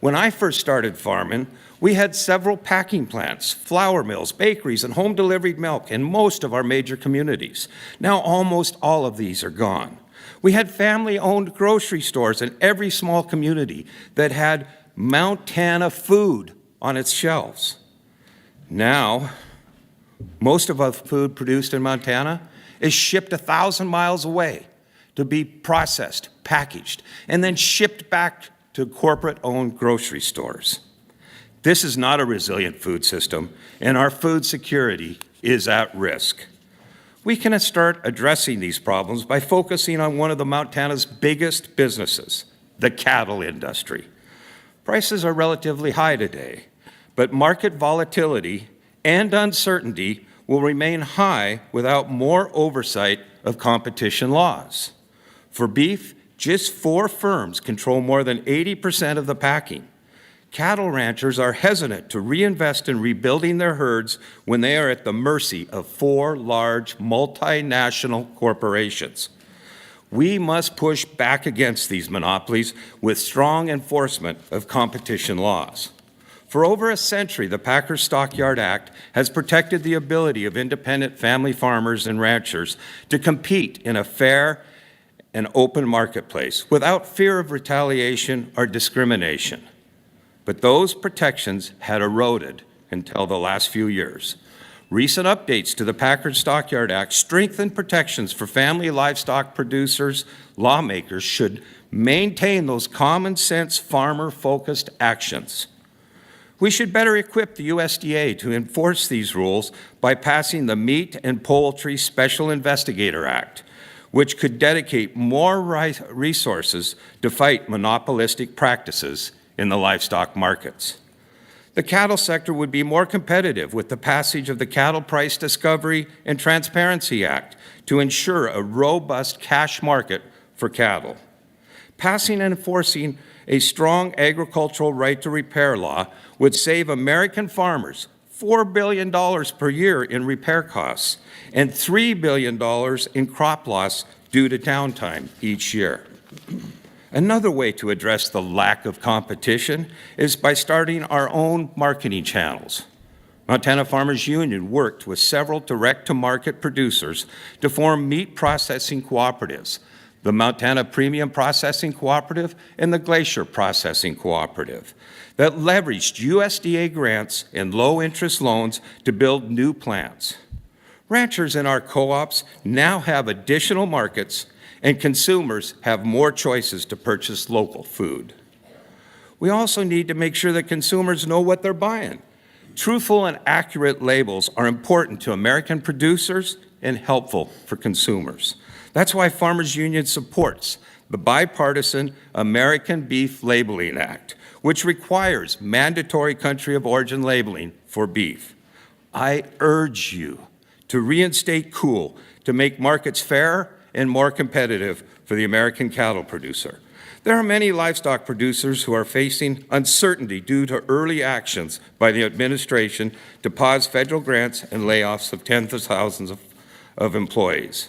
When I first started farming, we had several packing plants, flour mills, bakeries, and home-delivered milk in most of our major communities. Now almost all of these are gone. We had family-owned grocery stores in every small community that had Montana food on its shelves. Now, most of our food produced in Montana is shipped 1,000 miles away to be processed, packaged, and then shipped back to corporate-owned grocery stores. This is not a resilient food system, and our food security is at risk. We can start addressing these problems by focusing on one of the Montana's biggest businesses, the cattle industry. Prices are relatively high today, but market volatility and uncertainty will remain high without more oversight of competition laws. For beef, just 4 firms control more than 80% of the packing. Cattle ranchers are hesitant to reinvest in rebuilding their herds when they are at the mercy of 4 large multinational corporations. We must push back against these monopolies with strong enforcement of competition laws. For over a century, the Packers Stockyard Act has protected the ability of independent family farmers and ranchers to compete in a fair and open marketplace without fear of retaliation or discrimination. But those protections had eroded until the last few years. Recent updates to the Packard Stockyard Act strengthen protections for family livestock producers. Lawmakers should maintain those common sense farmer-focused actions. We should better equip the USDA to enforce these rules by passing the Meat and Poultry Special Investigator Act, which could dedicate more resources to fight monopolistic practices in the livestock markets. The cattle sector would be more competitive with the passage of the Cattle Price Discovery and Transparency Act to ensure a robust cash market for cattle. Passing and enforcing a strong agricultural right to repair law would save American farmers $4 billion per year in repair costs and $3 billion in crop loss due to downtime each year. Another way to address the lack of competition is by starting our own marketing channels. Montana Farmers Union worked with several direct-to-market producers to form meat processing cooperatives, the Montana Premium Processing Cooperative and the Glacier Processing Cooperative, that leveraged USDA grants and low-interest loans to build new plants. Ranchers in our co-ops now have additional markets, and consumers have more choices to purchase local food. We also need to make sure that consumers know what they're buying. Truthful and accurate labels are important to American producers and helpful for consumers. That's why Farmers Union supports the bipartisan American Beef Labeling Act, which requires mandatory country of origin labeling for beef. I urge you to reinstate COOL to make markets fair and more competitive for the American cattle producer. There are many livestock producers who are facing uncertainty due to early actions by the administration to pause federal grants and layoffs of tens of thousands of employees.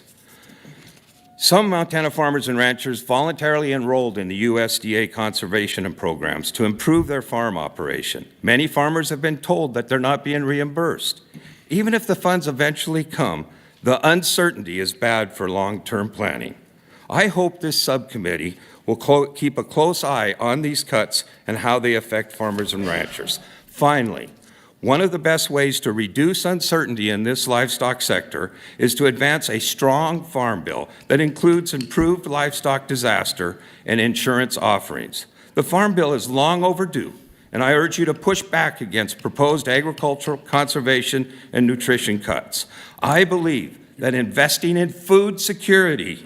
Some Montana farmers and ranchers voluntarily enrolled in the USDA conservation and programs to improve their farm operation. Many farmers have been told that they're not being reimbursed. Even if the funds eventually come, the uncertainty is bad for long-term planning. I hope this subcommittee will keep a close eye on these cuts and how they affect farmers and ranchers. Finally, one of the best ways to reduce uncertainty in this livestock sector is to advance a strong farm bill that includes improved livestock disaster and insurance offerings. The farm bill is long overdue, and I urge you to push back against proposed agricultural, conservation, and nutrition cuts. I believe that investing in food security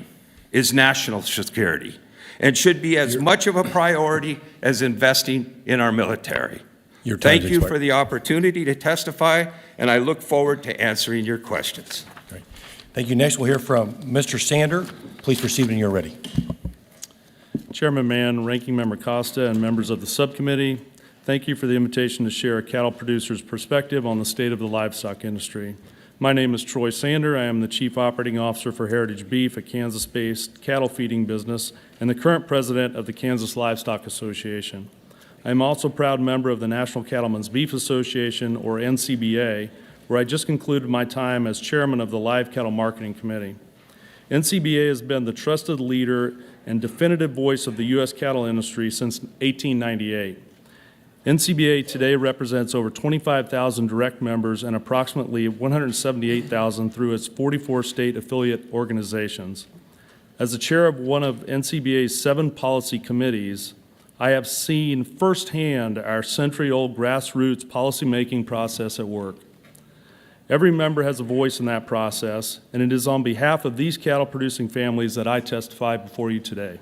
is national security and should be as much of a priority as investing in our military. Thank you for the opportunity to testify, and I look forward to answering your questions.
Great. Thank you. Next, we'll hear from Mr. Sander. Please proceed when you're ready.
Chairman Mann, Ranking Member Costa, and members of the subcommittee, thank you for the invitation to share a cattle producer's perspective on the state of the livestock industry. My name is Troy Sander. I am the Chief Operating Officer for Heritage Beef, a Kansas-based cattle feeding business, and the current president of the Kansas Livestock Association. I am also a proud member of the National Cattlemen's Beef Association, or NCBA, where I just concluded my time as chairman of the Live Cattle Marketing Committee. NCBA has been the trusted leader and definitive voice of the U.S. cattle industry since 1898. NCBA today represents over 25,000 direct members and approximately 178,000 through its 44 state affiliate organizations. As the chair of one of NCBA's 7 policy committees, I have seen firsthand our century-old grassroots policymaking process at work. Every member has a voice in that process, and it is on behalf of these cattle-producing families that I testify before you today.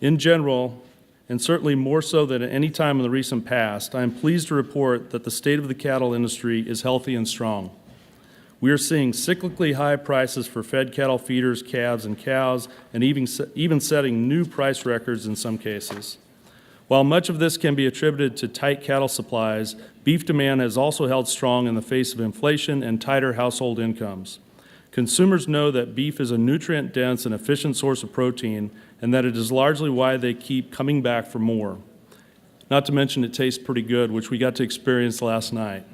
In general, and certainly more so than at any time in the recent past, I am pleased to report that the state of the cattle industry is healthy and strong. We are seeing cyclically high prices for fed cattle feeders, calves, and cows, and even setting new price records in some cases. While much of this can be attributed to tight cattle supplies, beef demand has also held strong in the face of inflation and tighter household incomes. Consumers know that beef is a nutrient-dense and efficient source of protein, and that it is largely why they keep coming back for more. Not to mention it tastes pretty good, which we got to experience last night.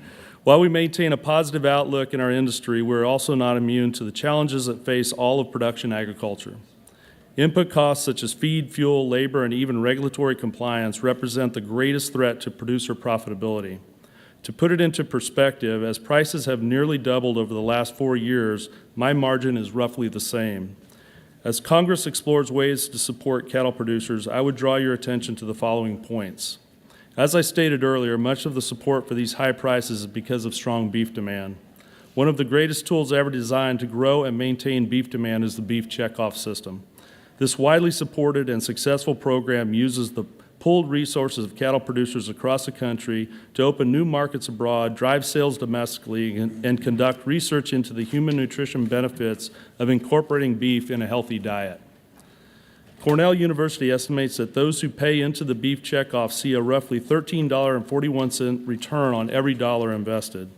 While we maintain a positive outlook in our industry, we're also not immune to the challenges that face all of production agriculture. Input costs such as feed, fuel, labor, and even regulatory compliance represent the greatest threat to producer profitability. To put it into perspective, as prices have nearly doubled over the last 4 years, my margin is roughly the same. As Congress explores ways to support cattle producers, I would draw your attention to the following points. As I stated earlier, much of the support for these high prices is because of strong beef demand. One of the greatest tools ever designed to grow and maintain beef demand is the beef checkoff system. This widely supported and successful program uses the pooled resources of cattle producers across the country to open new markets abroad, drive sales domestically, and conduct research into the human nutrition benefits of incorporating beef in a healthy diet. Cornell University estimates that those who pay into the beef checkoff see a roughly $13.41 return on every dollar invested.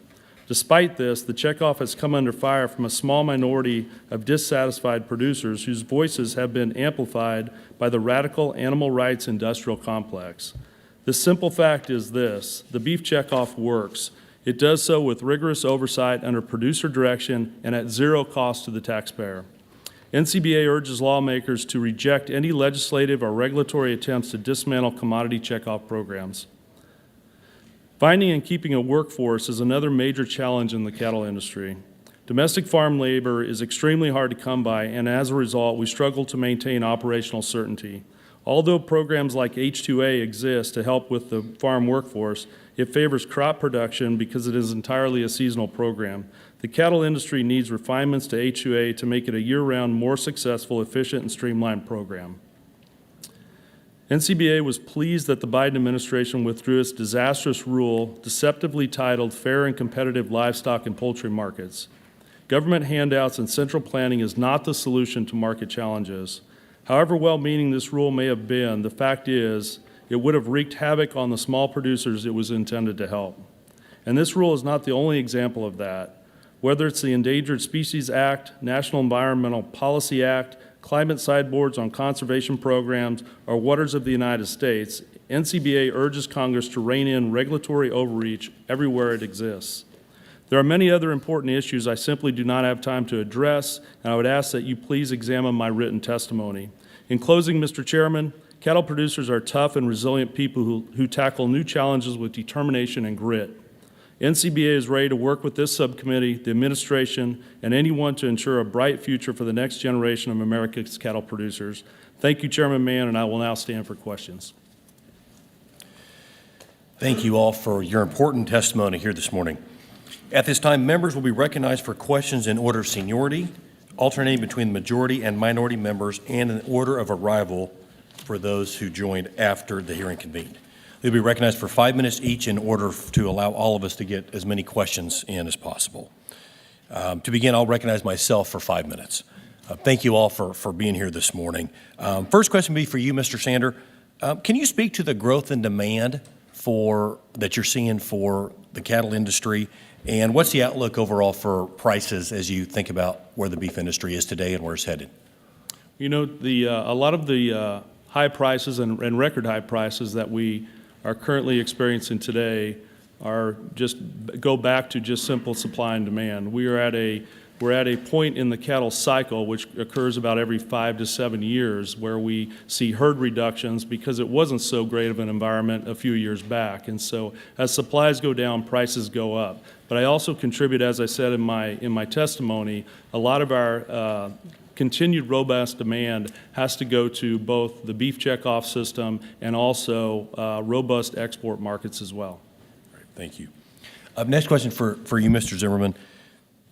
Despite this, the checkoff has come under fire from a small minority of dissatisfied producers whose voices have been amplified by the radical animal rights industrial complex. The simple fact is this: the beef checkoff works. It does so with rigorous oversight under producer direction and at zero cost to the taxpayer. NCBA urges lawmakers to reject any legislative or regulatory attempts to dismantle commodity checkoff programs. Finding and keeping a workforce is another major challenge in the cattle industry. Domestic farm labor is extremely hard to come by, and as a result, we struggle to maintain operational certainty. Although programs like H-2A exist to help with the farm workforce, it favors crop production because it is entirely a seasonal program. The cattle industry needs refinements to H-2A to make it a year-round, more successful, efficient, and streamlined program. NCBA was pleased that the Biden administration withdrew its disastrous rule, deceptively titled Fair and Competitive Livestock and Poultry Markets. Government handouts and central planning is not the solution to market challenges. However well-meaning this rule may have been, the fact is it would have wreaked havoc on the small producers it was intended to help. And this rule is not the only example of that. Whether it's the Endangered Species Act, National Environmental Policy Act, climate sideboards on conservation programs, or waters of the United States, NCBA urges Congress to rein in regulatory overreach everywhere it exists. There are many other important issues I simply do not have time to address, and I would ask that you please examine my written testimony. In closing, Mr. Chairman, cattle producers are tough and resilient people who tackle new challenges with determination and grit. NCBA is ready to work with this subcommittee, the administration, and anyone to ensure a bright future for the next generation of America's cattle producers. Thank you, Chairman Mann, and I will now stand for questions.
Thank you all for your important testimony here this morning. At this time, members will be recognized for questions in order of seniority, alternating between the majority and minority members, and in order of arrival for those who joined after the hearing convened. They'll be recognized for 5 minutes each in order to allow all of us to get as many questions in as possible. To begin, I'll recognize myself for 5 minutes. Thank you all for being here this morning. First question will be for you, Mr. Sander. Can you speak to the growth in demand that you're seeing for the cattle industry, and what's the outlook overall for prices as you think about where the beef industry is today and where it's headed?
You know, a lot of the high prices and record high prices that we are currently experiencing today go back to just simple supply and demand. We are at a we're at a point in the cattle cycle, which occurs about every 5 to 7 years, where we see herd reductions because it wasn't so great of an environment a few years back. And so as supplies go down, prices go up. But I also contribute, as I said in my testimony, a lot of our continued robust demand has to go to both the beef checkoff system and also robust export markets as well.
Great, thank you. Next question for you, Mr. Zimmerman.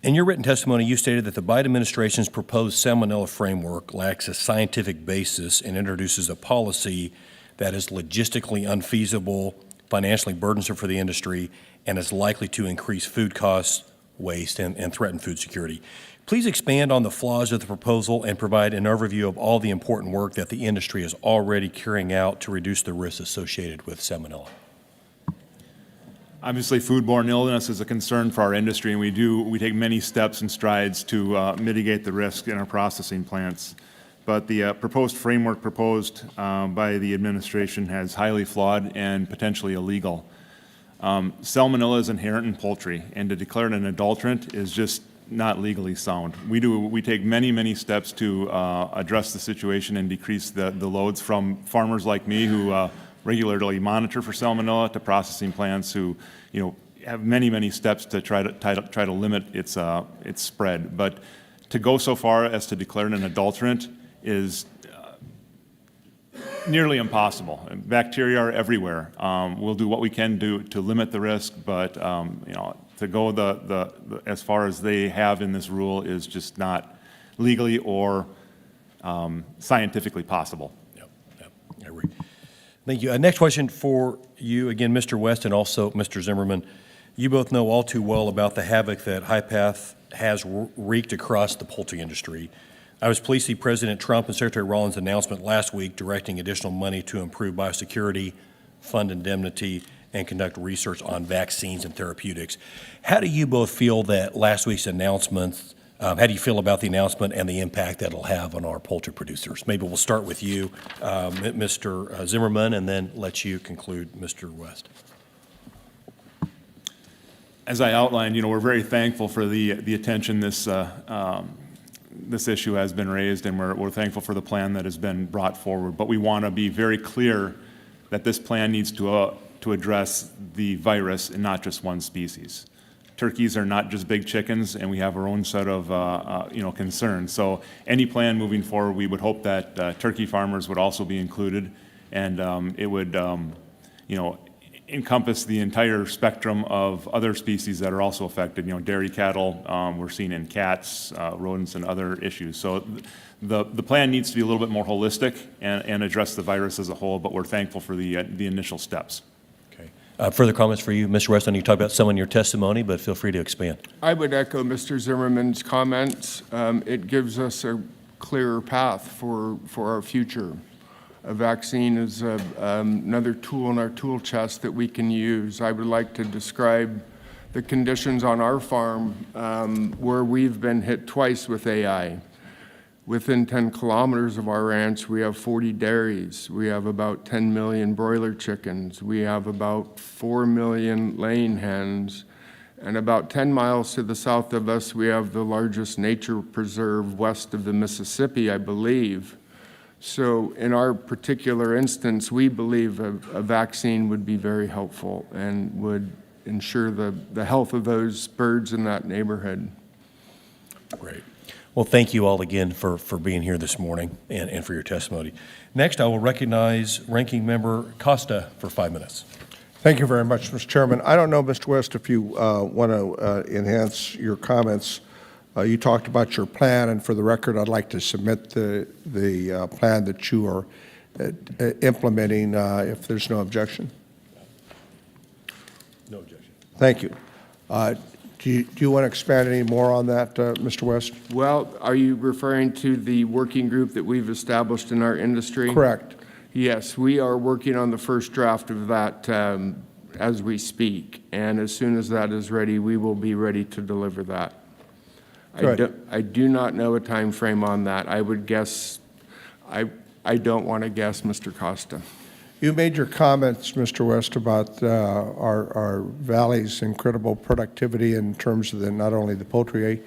In your written testimony, you stated that the Biden administration's proposed salmonella framework lacks a scientific basis and introduces a policy that is logistically unfeasible, financially burdensome for the industry, and is likely to increase food costs, waste, and threaten food security. Please expand on the flaws of the proposal and provide an overview of all the important work that the industry is already carrying out to reduce the risks associated with salmonella.
Obviously, foodborne illness is a concern for our industry, and we take many steps and strides to mitigate the risk in our processing plants. But the proposed framework proposed by the administration has highly flawed and potentially illegal. Salmonella is inherent in poultry, and to declare it an adulterant is just not legally sound. We take many steps to address the situation and decrease the loads from farmers like me who regularly monitor for salmonella to processing plants who, have many steps to try to limit its spread. But to go so far as to declare it an adulterant is nearly impossible. Bacteria are everywhere. We'll do what we can do to limit the risk, but to go the as far as they have in this rule is just not legally or scientifically possible.
Yep. I agree. Thank you. Next question for you, again, Mr. West and also Mr. Zimmerman. You both know all too well about the havoc that HIPATH has wreaked across the poultry industry. I was pleased to see President Trump and Secretary Rollins' announcement last week directing additional money to improve biosecurity, fund indemnity, and conduct research on vaccines and therapeutics. How do you both feel that last week's announcement, how do you feel about the announcement and the impact that it'll have on our poultry producers? Maybe we'll start with you, Mr. Zimmerman, and then let you conclude, Mr. West.
As I outlined, we're very thankful for the attention this issue has been raised, and we're thankful for the plan that has been brought forward. But we want to be very clear that this plan needs to address the virus and not just one species. Turkeys are not just big chickens, and we have our own set of concerns. So any plan moving forward, we would hope that turkey farmers would also be included, and it would encompass the entire spectrum of other species that are also affected. Dairy cattle, we're seeing in cats, rodents, and other issues. So the plan needs to be a little bit more holistic and address the virus as a whole, but we're thankful for the initial steps.
Okay. Further comments for you, Mr. West? I know you talked about some in your testimony, but feel free to expand.
I would echo Mr. Zimmerman's comments. It gives us a clearer path for our future. A vaccine is another tool in our tool chest that we can use. I would like to describe the conditions on our farm where we've been hit twice with AI. Within 10 kilometers of our ranch, we have 40 dairies. We have about 10 million broiler chickens. We have about 4 million laying hens. And about 10 miles to the south of us, we have the largest nature preserve west of the Mississippi, I believe. So in our particular instance, we believe a vaccine would be very helpful and would ensure the health of those birds in that neighborhood.
Great. Well, thank you all again for being here this morning and for your testimony. Next, I will recognize Ranking Member Costa for 5 minutes.
Thank you very much, Mr. Chairman. I don't know, Mr. West, if you want to enhance your comments. You talked about your plan, and for the record, I'd like to submit the plan that you are implementing if there's no objection.
No objection.
Thank you. Do you want to expand any more on that, Mr. West?
Well, are you referring to the working group that we've established in our industry?
Correct.
Yes, we are working on the first draft of that as we speak, and as soon as that is ready, we will be ready to deliver that. I do not know a time frame on that. I would guess, I don't want to guess, Mr. Costa.
You made your comments, Mr. West, about our valley's incredible productivity in terms of not only the poultry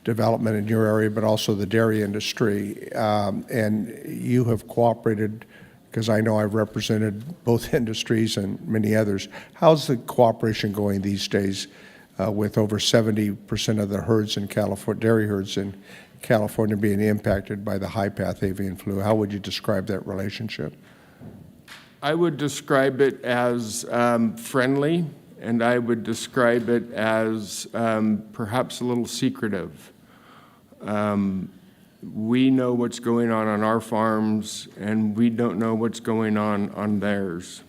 development in your area, but also the dairy industry. And you have cooperated, because I know I've represented both industries and many others. How's the cooperation going these days with over 70% of the herds in California, dairy herds in California being impacted by the high-path avian flu? How would you describe that relationship?
I would describe it as friendly, and I would describe it as perhaps a little secretive. We know what's going on our farms, and we don't know what's going on theirs.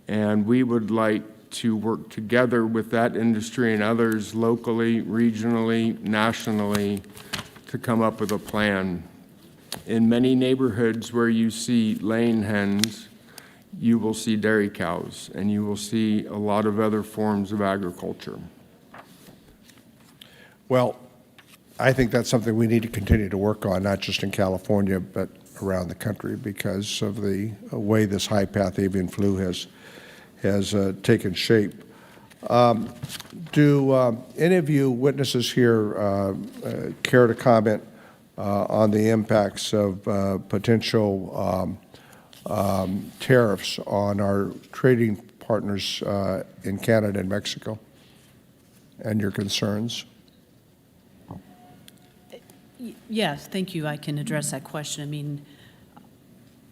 And we would like to work together with that industry and others locally, regionally, nationally, to come up with a plan. In many neighborhoods where you see laying hens, you will see dairy cows, and you will see a lot of other forms of agriculture.
Well, I think that's something we need to continue to work on, not just in California, but around the country, because of the way this high-path avian flu has taken shape. Do any of you witnesses here care to comment on the impacts of potential tariffs on our trading partners in Canada and Mexico, and your concerns?
Yes, thank you. I can address that question. I mean,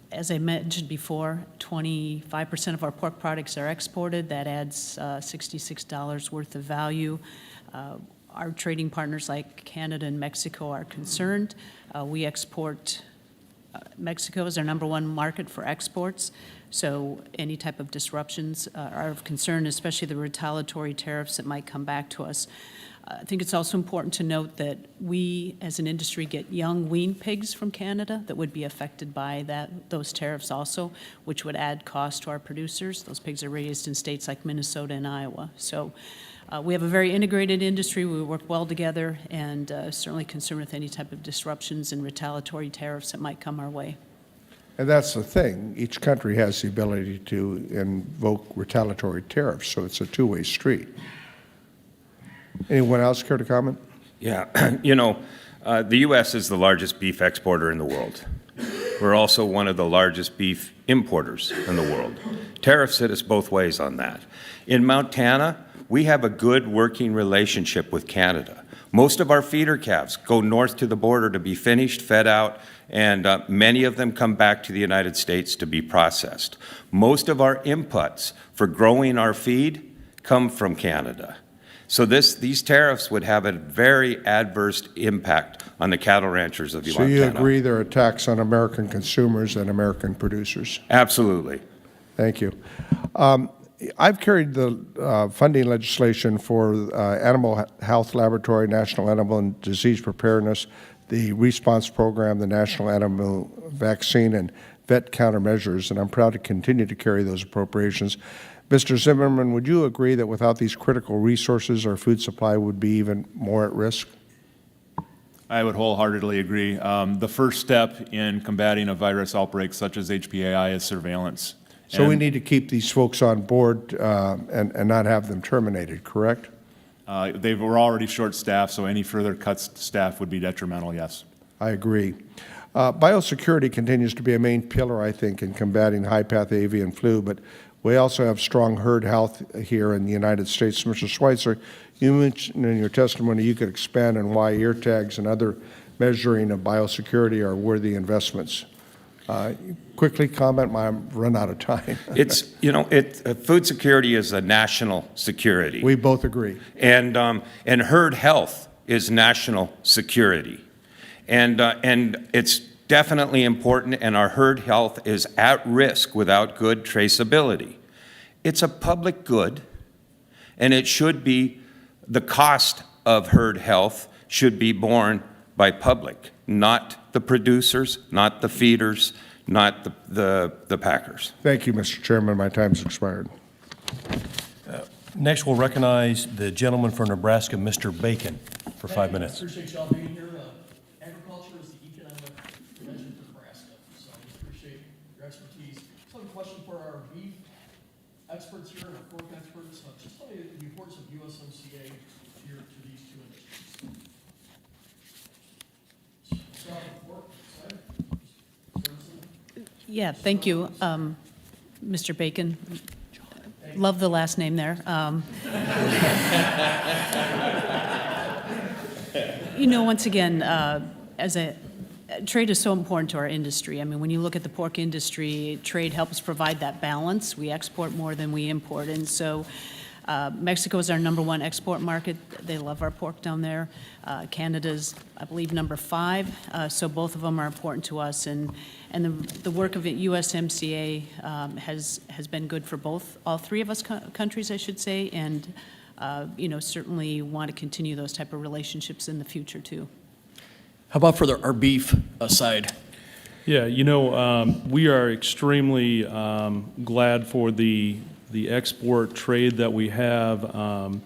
as I mentioned before, 25% of our pork products are exported. That adds $66 worth of value. Our trading partners like Canada and Mexico are concerned. We export, Mexico is our #1 market for exports, so any type of disruptions are of concern, especially the retaliatory tariffs that might come back to us. I think it's also important to note that we, as an industry, get young weaned pigs from Canada that would be affected by those tariffs also, which would add cost to our producers. Those pigs are raised in states like Minnesota and Iowa. So we have a very integrated industry. We work well together, and certainly concerned with any type of disruptions and retaliatory tariffs that might come our way.
And that's the thing. Each country has the ability to invoke retaliatory tariffs, so it's a two-way street. Anyone else care to comment?
Yeah, you know, the U.S. is the largest beef exporter in the world. We're also one of the largest beef importers in the world. Tariffs hit us both ways on that. In Montana, we have a good working relationship with Canada. Most of our feeder calves go north to the border to be finished, fed out, and many of them come back to the United States to be processed. Most of our inputs for growing our feed come from Canada. So these tariffs would have a very adverse impact on the cattle ranchers of Montana.
So you agree they're a tax on American consumers and American producers?
Absolutely.
Thank you. I've carried the funding legislation for Animal Health Laboratory, National Animal and Disease Preparedness, the Response Program, the National Animal Vaccine, and vet countermeasures, and I'm proud to continue to carry those appropriations. Mr. Zimmerman, would you agree that without these critical resources, our food supply would be even more at risk?
I would wholeheartedly agree. The first step in combating a virus outbreak such as HPAI is surveillance.
So we need to keep these folks on board and not have them terminated, correct?
They were already short-staffed, so any further cuts to staff would be detrimental, yes.
I agree. Biosecurity continues to be a main pillar, I think, in combating high-path avian flu, but we also have strong herd health here in the United States. Mr. Schweitzer, you mentioned in your testimony you could expand on why ear tags and other measuring of biosecurity are worthy investments. Quickly comment, I've run out of time.
It's, you know, food security is a national security.
We both agree.
And herd health is national security. And it's definitely important, and our herd health is at risk without good traceability. It's a public good, and it should be, the cost of herd health should be borne by public, not the producers, not the feeders, not the packers.
Thank you, Mr. Chairman. My time's expired.
Next, we'll recognize the gentleman from Nebraska, Mr. Bacon, for 5 minutes.
Appreciate y'all being here. Agriculture is the economic engine for Nebraska, so I just appreciate your expertise. So I have a question for our beef experts here and our pork experts. Just tell me the importance of USMCA here to these two industries.
Yeah, thank you, Mr. Bacon. Love the last name there. Once again, trade is so important to our industry. I mean, when you look at the pork industry, trade helps provide that balance. We export more than we import, and so Mexico is our #1 export market. They love our pork down there. Canada's, I believe, #5. So both of them are important to us, and the work of USMCA has been good for all three of us countries, I should say, and certainly want to continue those type of relationships in the future too.
How about for our beef side?
Yeah, we are extremely glad for the export trade that we have.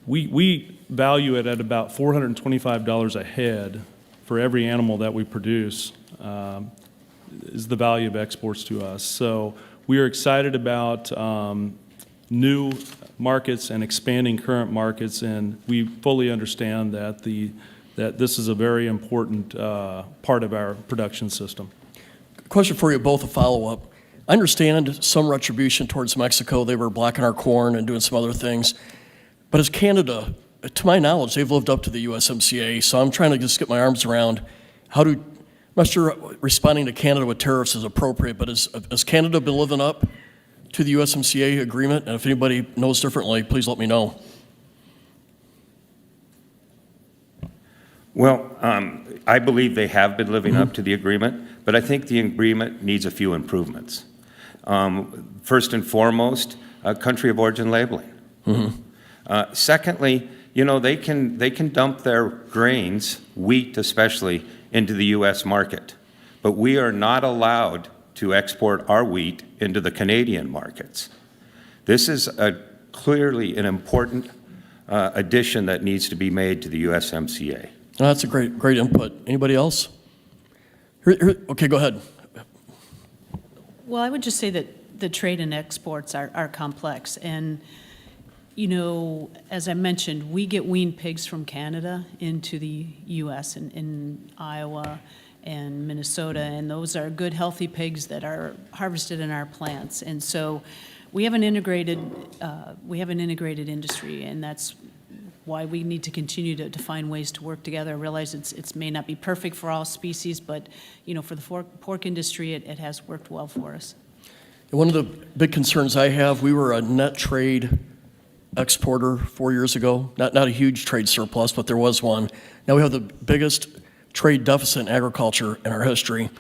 We value it at about $425 a head for every animal that we produce, is the value of exports to us. So we are excited about new markets and expanding current markets, and we fully understand that this is a very important part of our production system.
Question for you both, a follow-up. I understand some retribution towards Mexico. They were blocking our corn and doing some other things. But as Canada, to my knowledge, they've lived up to the USMCA. So I'm trying to just get my arms around I'm not sure responding to Canada with tariffs is appropriate, but has Canada been living up to the USMCA agreement? And if anybody knows differently, please let me know.
Well, I believe they have been living up to the agreement, but I think the agreement needs a few improvements. First and foremost, country of origin labeling. Secondly, they can dump their grains, wheat especially, into the U.S. market, but we are not allowed to export our wheat into the Canadian markets. This is clearly an important addition that needs to be made to the USMCA.
That's a great input. Anybody else? Okay, go ahead.
Well, I would just say that the trade and exports are complex. And, as I mentioned, we get weaned pigs from Canada into the U.S. in Iowa and Minnesota, and those are good, healthy pigs that are harvested in our plants. And so we have an integrated industry, and that's why we need to continue to find ways to work together. I realize it may not be perfect for all species, but for the pork industry, it has worked well for us.
One of the big concerns I have, we were a net trade exporter 4 years ago. Not a huge trade surplus, but there was one. Now we have the biggest trade deficit in agriculture in our history,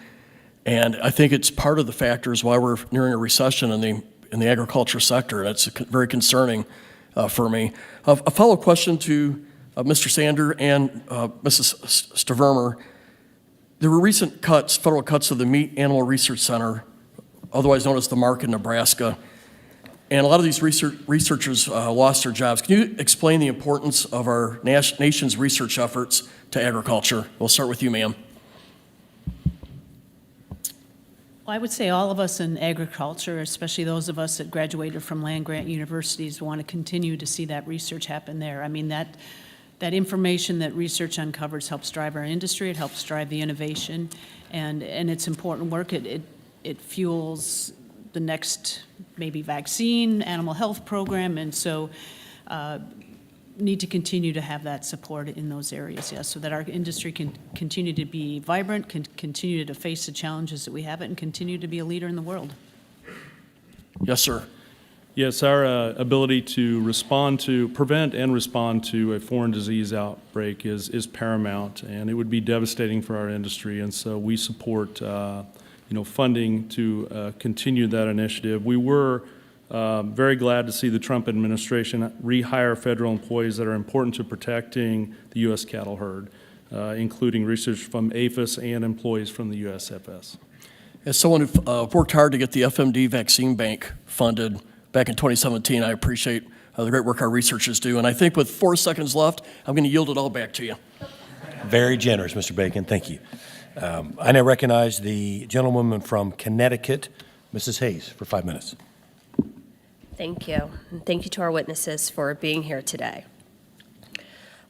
and I think it's part of the factors why we're nearing a recession in the agriculture sector. That's very concerning for me. A follow-up question to Mr. Sander and Mrs. Stevermer. There were recent federal cuts to the Meat Animal Research Center, otherwise known as the MARC in Nebraska, and a lot of these researchers lost their jobs. Can you explain the importance of our nation's research efforts to agriculture? We'll start with you, ma'am.
Well, I would say all of us in agriculture, especially those of us that graduated from land-grant universities, want to continue to see that research happen there. I mean, that information that research uncovers helps drive our industry, it helps drive the innovation, and it's important work. It fuels the next maybe vaccine, animal health program, and so need to continue to have that support in those areas, yes, so that our industry can continue to be vibrant, can continue to face the challenges that we have, and continue to be a leader in the world.
Yes, sir.
Yes, our ability to prevent and respond to a foreign disease outbreak is paramount, and it would be devastating for our industry, and so we support funding to continue that initiative. We were very glad to see the Trump administration rehire federal employees that are important to protecting the U.S. cattle herd, including research from APHIS and employees from the USFS.
As someone who worked hard to get the FMD vaccine bank funded back in 2017, I appreciate the great work our researchers do. And I think with 4 seconds left, I'm going to yield it all back to you.
Very generous, Mr. Bacon. Thank you. I now recognize the gentlewoman from Connecticut, Mrs. Hayes, for 5 minutes.
Thank you. And thank you to our witnesses for being here today.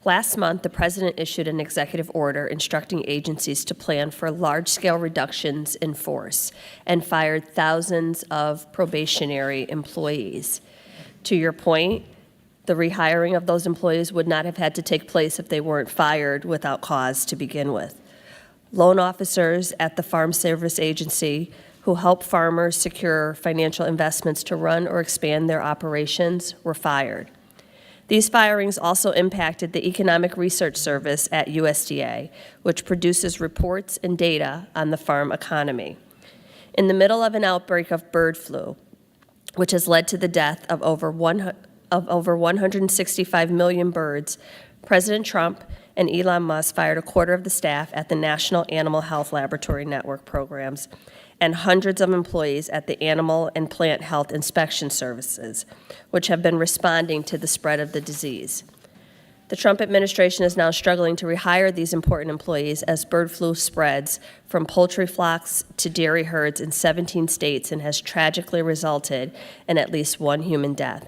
Last month, the President issued an executive order instructing agencies to plan for large-scale reductions in force and fired thousands of probationary employees. To your point, the rehiring of those employees would not have had to take place if they weren't fired without cause to begin with. Loan officers at the Farm Service Agency who help farmers secure financial investments to run or expand their operations were fired. These firings also impacted the Economic Research Service at USDA, which produces reports and data on the farm economy. In the middle of an outbreak of bird flu, which has led to the death of over 165 million birds, President Trump and Elon Musk fired a quarter of the staff at the National Animal Health Laboratory Network programs and hundreds of employees at the Animal and Plant Health Inspection Services, which have been responding to the spread of the disease. The Trump administration is now struggling to rehire these important employees as bird flu spreads from poultry flocks to dairy herds in 17 states and has tragically resulted in at least one human death.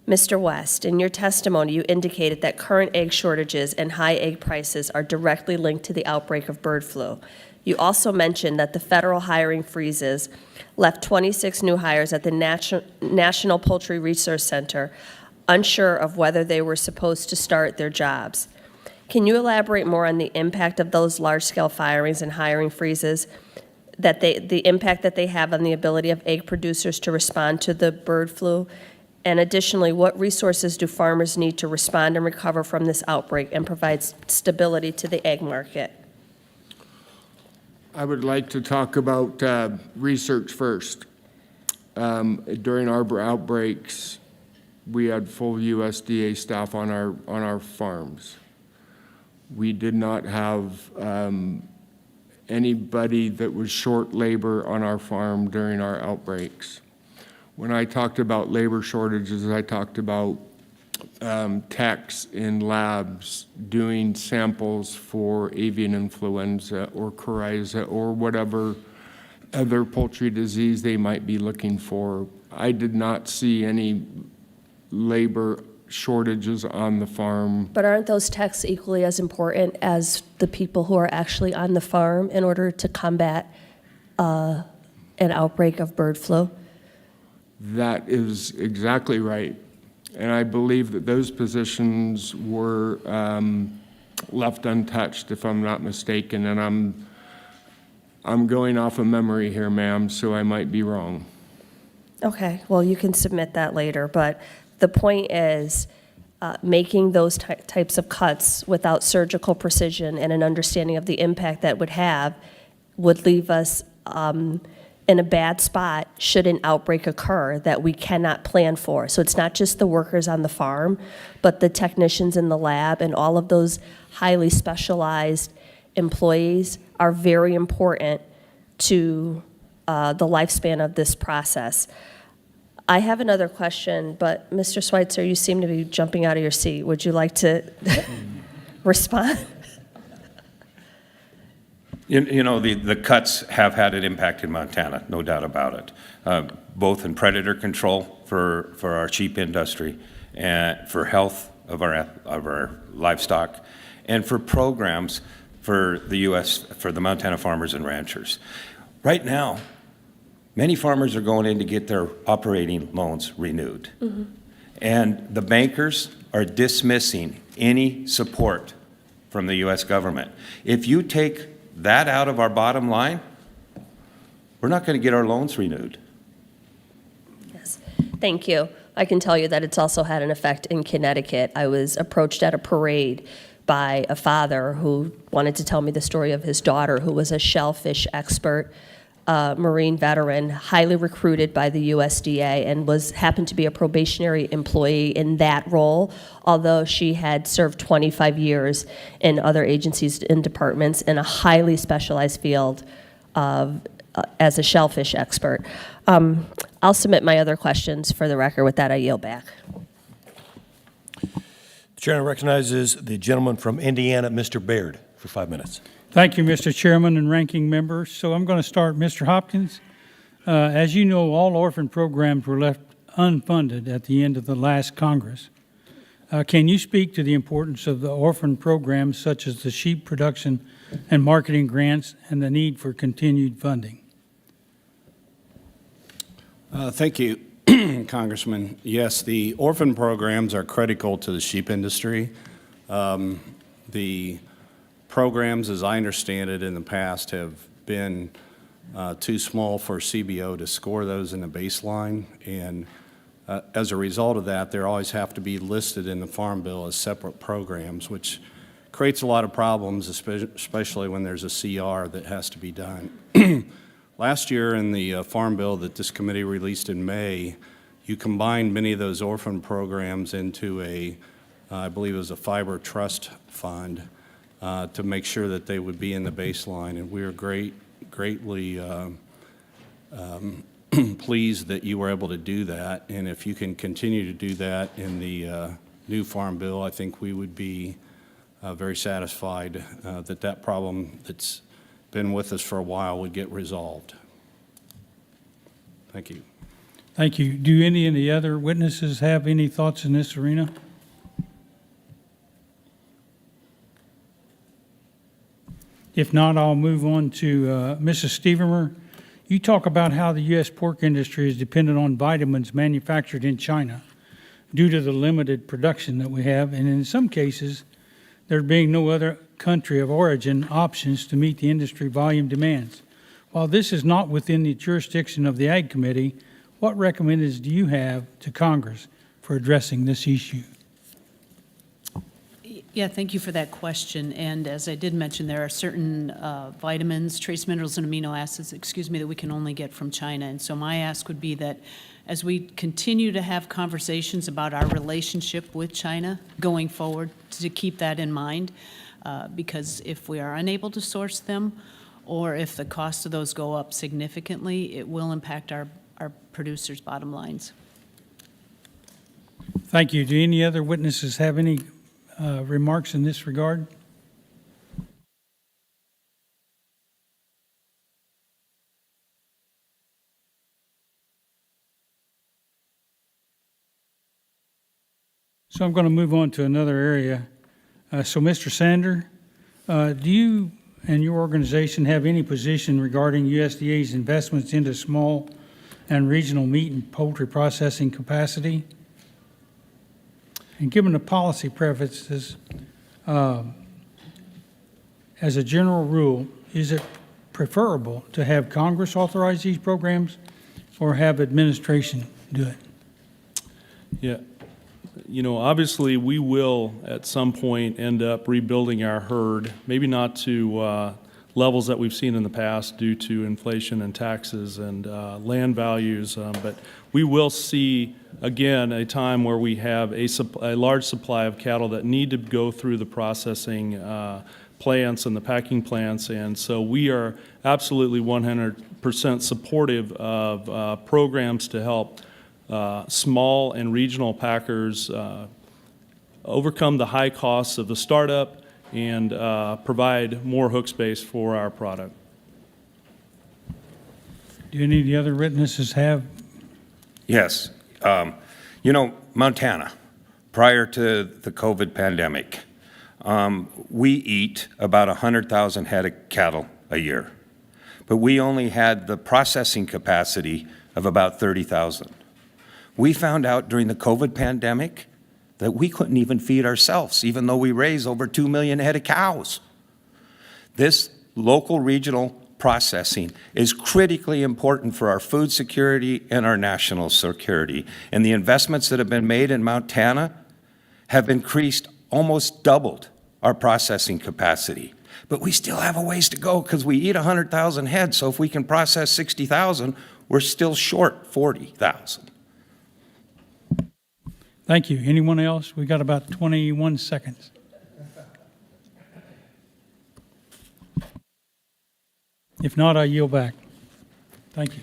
Mr. West, in your testimony, you indicated that current egg shortages and high egg prices are directly linked to the outbreak of bird flu. You also mentioned that the federal hiring freezes left 26 new hires at the National Poultry Research Center unsure of whether they were supposed to start their jobs. Can you elaborate more on the impact of those large-scale firings and hiring freezes, the impact that they have on the ability of egg producers to respond to the bird flu? And additionally, what resources do farmers need to respond and recover from this outbreak and provide stability to the egg market?
I would like to talk about research first. During our outbreaks, we had full USDA staff on our farms. We did not have anybody that was short labor on our farm during our outbreaks. When I talked about labor shortages, I talked about techs in labs doing samples for avian influenza or coryza or whatever other poultry disease they might be looking for. I did not see any labor shortages on the farm.
But aren't those techs equally as important as the people who are actually on the farm in order to combat an outbreak of bird flu?
That is exactly right. And I believe that those positions were left untouched, if I'm not mistaken. And I'm going off of memory here, ma'am, so I might be wrong.
Okay, well, you can submit that later. But the point is making those types of cuts without surgical precision and an understanding of the impact that would leave us in a bad spot should an outbreak occur that we cannot plan for. So it's not just the workers on the farm, but the technicians in the lab and all of those highly specialized employees are very important to the lifespan of this process. I have another question, but Mr. Schweitzer, you seem to be jumping out of your seat. Would you like to respond?
You know, the cuts have had an impact in Montana, no doubt about it, both in predator control for our sheep industry and for health of our livestock and for programs for the U.S., for the Montana farmers and ranchers. Right now, many farmers are going in to get their operating loans renewed. Mm-hmm. And the bankers are dismissing any support from the U.S. government. If you take that out of our bottom line, we're not going to get our loans renewed.
Yes, thank you. I can tell you that it's also had an effect in Connecticut. I was approached at a parade by a father who wanted to tell me the story of his daughter, who was a shellfish expert, Marine veteran, highly recruited by the USDA, and happened to be a probationary employee in that role, although she had served 25 years in other agencies and departments in a highly specialized field as a shellfish expert. I'll submit my other questions for the record. With that, I yield back.
The chair recognizes the gentleman from Indiana, Mr. Baird, for 5 minutes.
Thank you, Mr. Chairman and ranking members. So I'm going to start, Mr. Hopkins. As you know, all orphan programs were left unfunded at the end of the last Congress. Can you speak to the importance of the orphan programs such as the sheep production and marketing grants and the need for continued funding?
Thank you, Congressman. Yes, the orphan programs are critical to the sheep industry. The programs, as I understand it, in the past have been too small for CBO to score those in the baseline, and as a result of that, they always have to be listed in the Farm Bill as separate programs, which creates a lot of problems, especially when there's a CR that has to be done. Last year in the Farm Bill that this committee released in May, you combined many of those orphan programs into I believe it was a fiber trust fund to make sure that they would be in the baseline, and we are greatly pleased that you were able to do that, and if you can continue to do that in the new Farm Bill, I think we would be very satisfied that that problem that's been with us for a while would get resolved. Thank you.
Thank you. Do any of the other witnesses have any thoughts in this arena? If not, I'll move on to Mrs. Stevermer. You talk about how the U.S. pork industry is dependent on vitamins manufactured in China due to the limited production that we have, and in some cases, there being no other country of origin options to meet the industry volume demands. While this is not within the jurisdiction of the Ag Committee, what recommendations do you have to Congress for addressing this issue?
Yeah, thank you for that question. And as I did mention, there are certain vitamins, trace minerals, and amino acids, that we can only get from China. And so my ask would be that as we continue to have conversations about our relationship with China going forward, to keep that in mind, because if we are unable to source them, or if the cost of those go up significantly, it will impact our producers' bottom lines.
Thank you. Do any other witnesses have any remarks in this regard? So I'm going to move on to another area. So Mr. Sander, do you and your organization have any position regarding USDA's investments into small and regional meat and poultry processing capacity? And given the policy preferences, as a general rule, is it preferable to have Congress authorize these programs or have administration do it?
Yeah. You know, obviously, we will at some point end up rebuilding our herd, maybe not to levels that we've seen in the past due to inflation and taxes and land values, but we will see, again, a time where we have a large supply of cattle that need to go through the processing plants and the packing plants, and so we are absolutely 100% supportive of programs to help small and regional packers overcome the high costs of the startup and provide more hook space for our product.
Do any of the other witnesses have?
Yes. You know, Montana, prior to the COVID pandemic, we eat about 100,000 head of cattle a year, but we only had the processing capacity of about 30,000. We found out during the COVID pandemic that we couldn't even feed ourselves, even though we raise over 2 million head of cows. This local regional processing is critically important for our food security and our national security. And the investments that have been made in Montana have increased, almost doubled our processing capacity. But we still have a ways to go because we eat 100,000 head. So if we can process 60,000, we're still short 40,000.
Thank you. Anyone else? We got about 21 seconds. If not, I yield back. Thank you.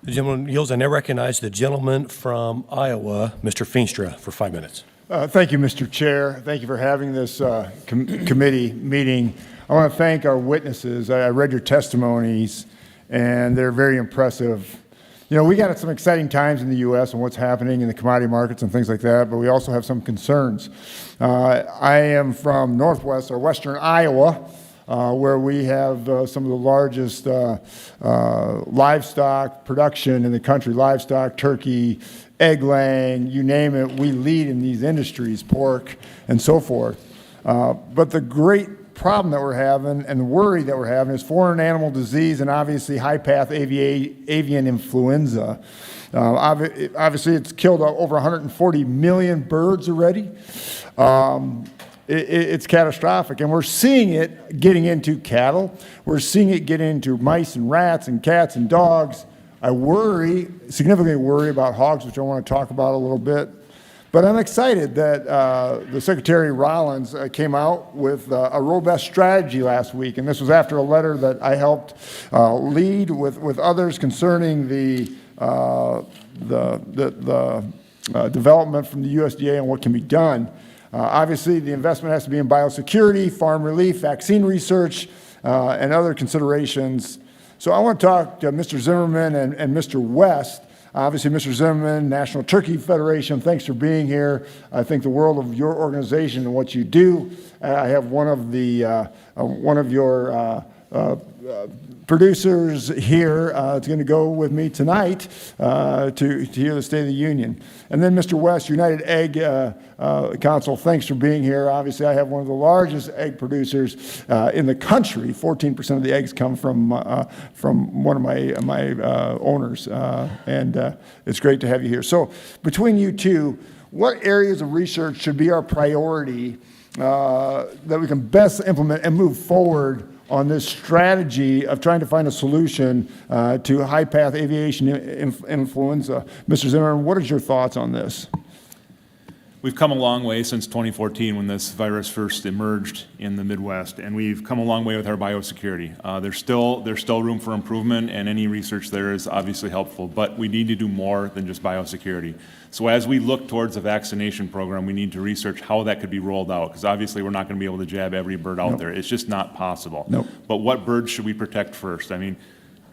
The gentleman yields. I now recognize the gentleman from Iowa, Mr. Feenstra, for 5 minutes.
Thank you, Mr. Chair. Thank you for having this committee meeting. I want to thank our witnesses. I read your testimonies, and they're very impressive. You know, we got some exciting times in the U.S. and what's happening in the commodity markets and things like that, but we also have some concerns. I am from Northwest or Western Iowa, where we have some of the largest livestock production in the country, livestock, turkey, egg laying, you name it, we lead in these industries, pork and so forth. But the great problem that we're having and the worry that we're having is foreign animal disease and obviously high-path avian influenza. Obviously, it's killed over 140 million birds already. It's catastrophic, and we're seeing it getting into cattle. We're seeing it get into mice and rats and cats and dogs. I significantly worry about hogs, which I want to talk about a little bit. But I'm excited that the Secretary Rollins came out with a robust strategy last week, and this was after a letter that I helped lead with others concerning the development from the USDA and what can be done. Obviously, the investment has to be in biosecurity, farm relief, vaccine research, and other considerations. So I want to talk to Mr. Zimmerman and Mr. West. Obviously, Mr. Zimmerman, National Turkey Federation, thanks for being here. I think the world of your organization and what you do. I have one of your producers here is going to go with me tonight to hear the State of the Union. And then Mr. West, United Egg Council, thanks for being here. Obviously, I have one of the largest egg producers in the country. 14% of the eggs come from one of my owners, and it's great to have you here. So between you two, what areas of research should be our priority that we can best implement and move forward on this strategy of trying to find a solution to high-path aviation influenza? Mr. Zimmerman, what is your thoughts on this?
We've come a long way since 2014 when this virus first emerged in the Midwest, and we've come a long way with our biosecurity. There's still room for improvement, and any research there is obviously helpful, but we need to do more than just biosecurity. So as we look towards a vaccination program, we need to research how that could be rolled out, because obviously we're not going to be able to jab every bird out there. It's just not possible. But what birds should we protect first? I mean,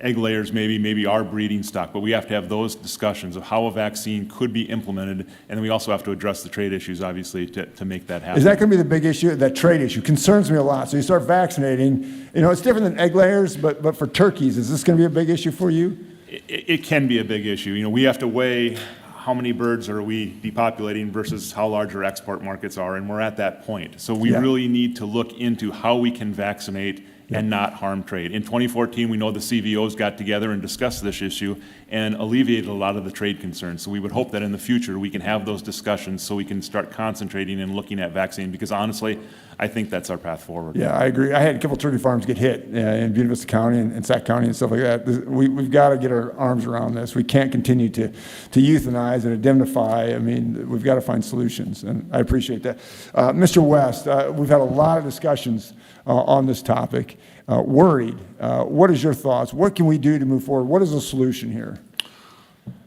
egg layers maybe our breeding stock, but we have to have those discussions of how a vaccine could be implemented, and then we also have to address the trade issues, obviously, to make that happen.
Is that going to be the big issue? That trade issue concerns me a lot. So you start vaccinating, you know, it's different than egg layers, but for turkeys, is this going to be a big issue for you?
It can be a big issue. You know, we have to weigh how many birds are we depopulating versus how large our export markets are, and we're at that point. So we really need to look into how we can vaccinate and not harm trade. In 2014, we know the CVOs got together and discussed this issue and alleviated a lot of the trade concerns. So we would hope that in the future we can have those discussions so we can start concentrating and looking at vaccine, because honestly, I think that's our path forward.
Yeah, I agree. I had a couple turkey farms get hit in Buena Vista County and Sac County and stuff like that. We've got to get our arms around this. We can't continue to euthanize and indemnify. I mean, we've got to find solutions, and I appreciate that. Mr. West, we've had a lot of discussions on this topic. Worried. What is your thoughts? What can we do to move forward? What is the solution here?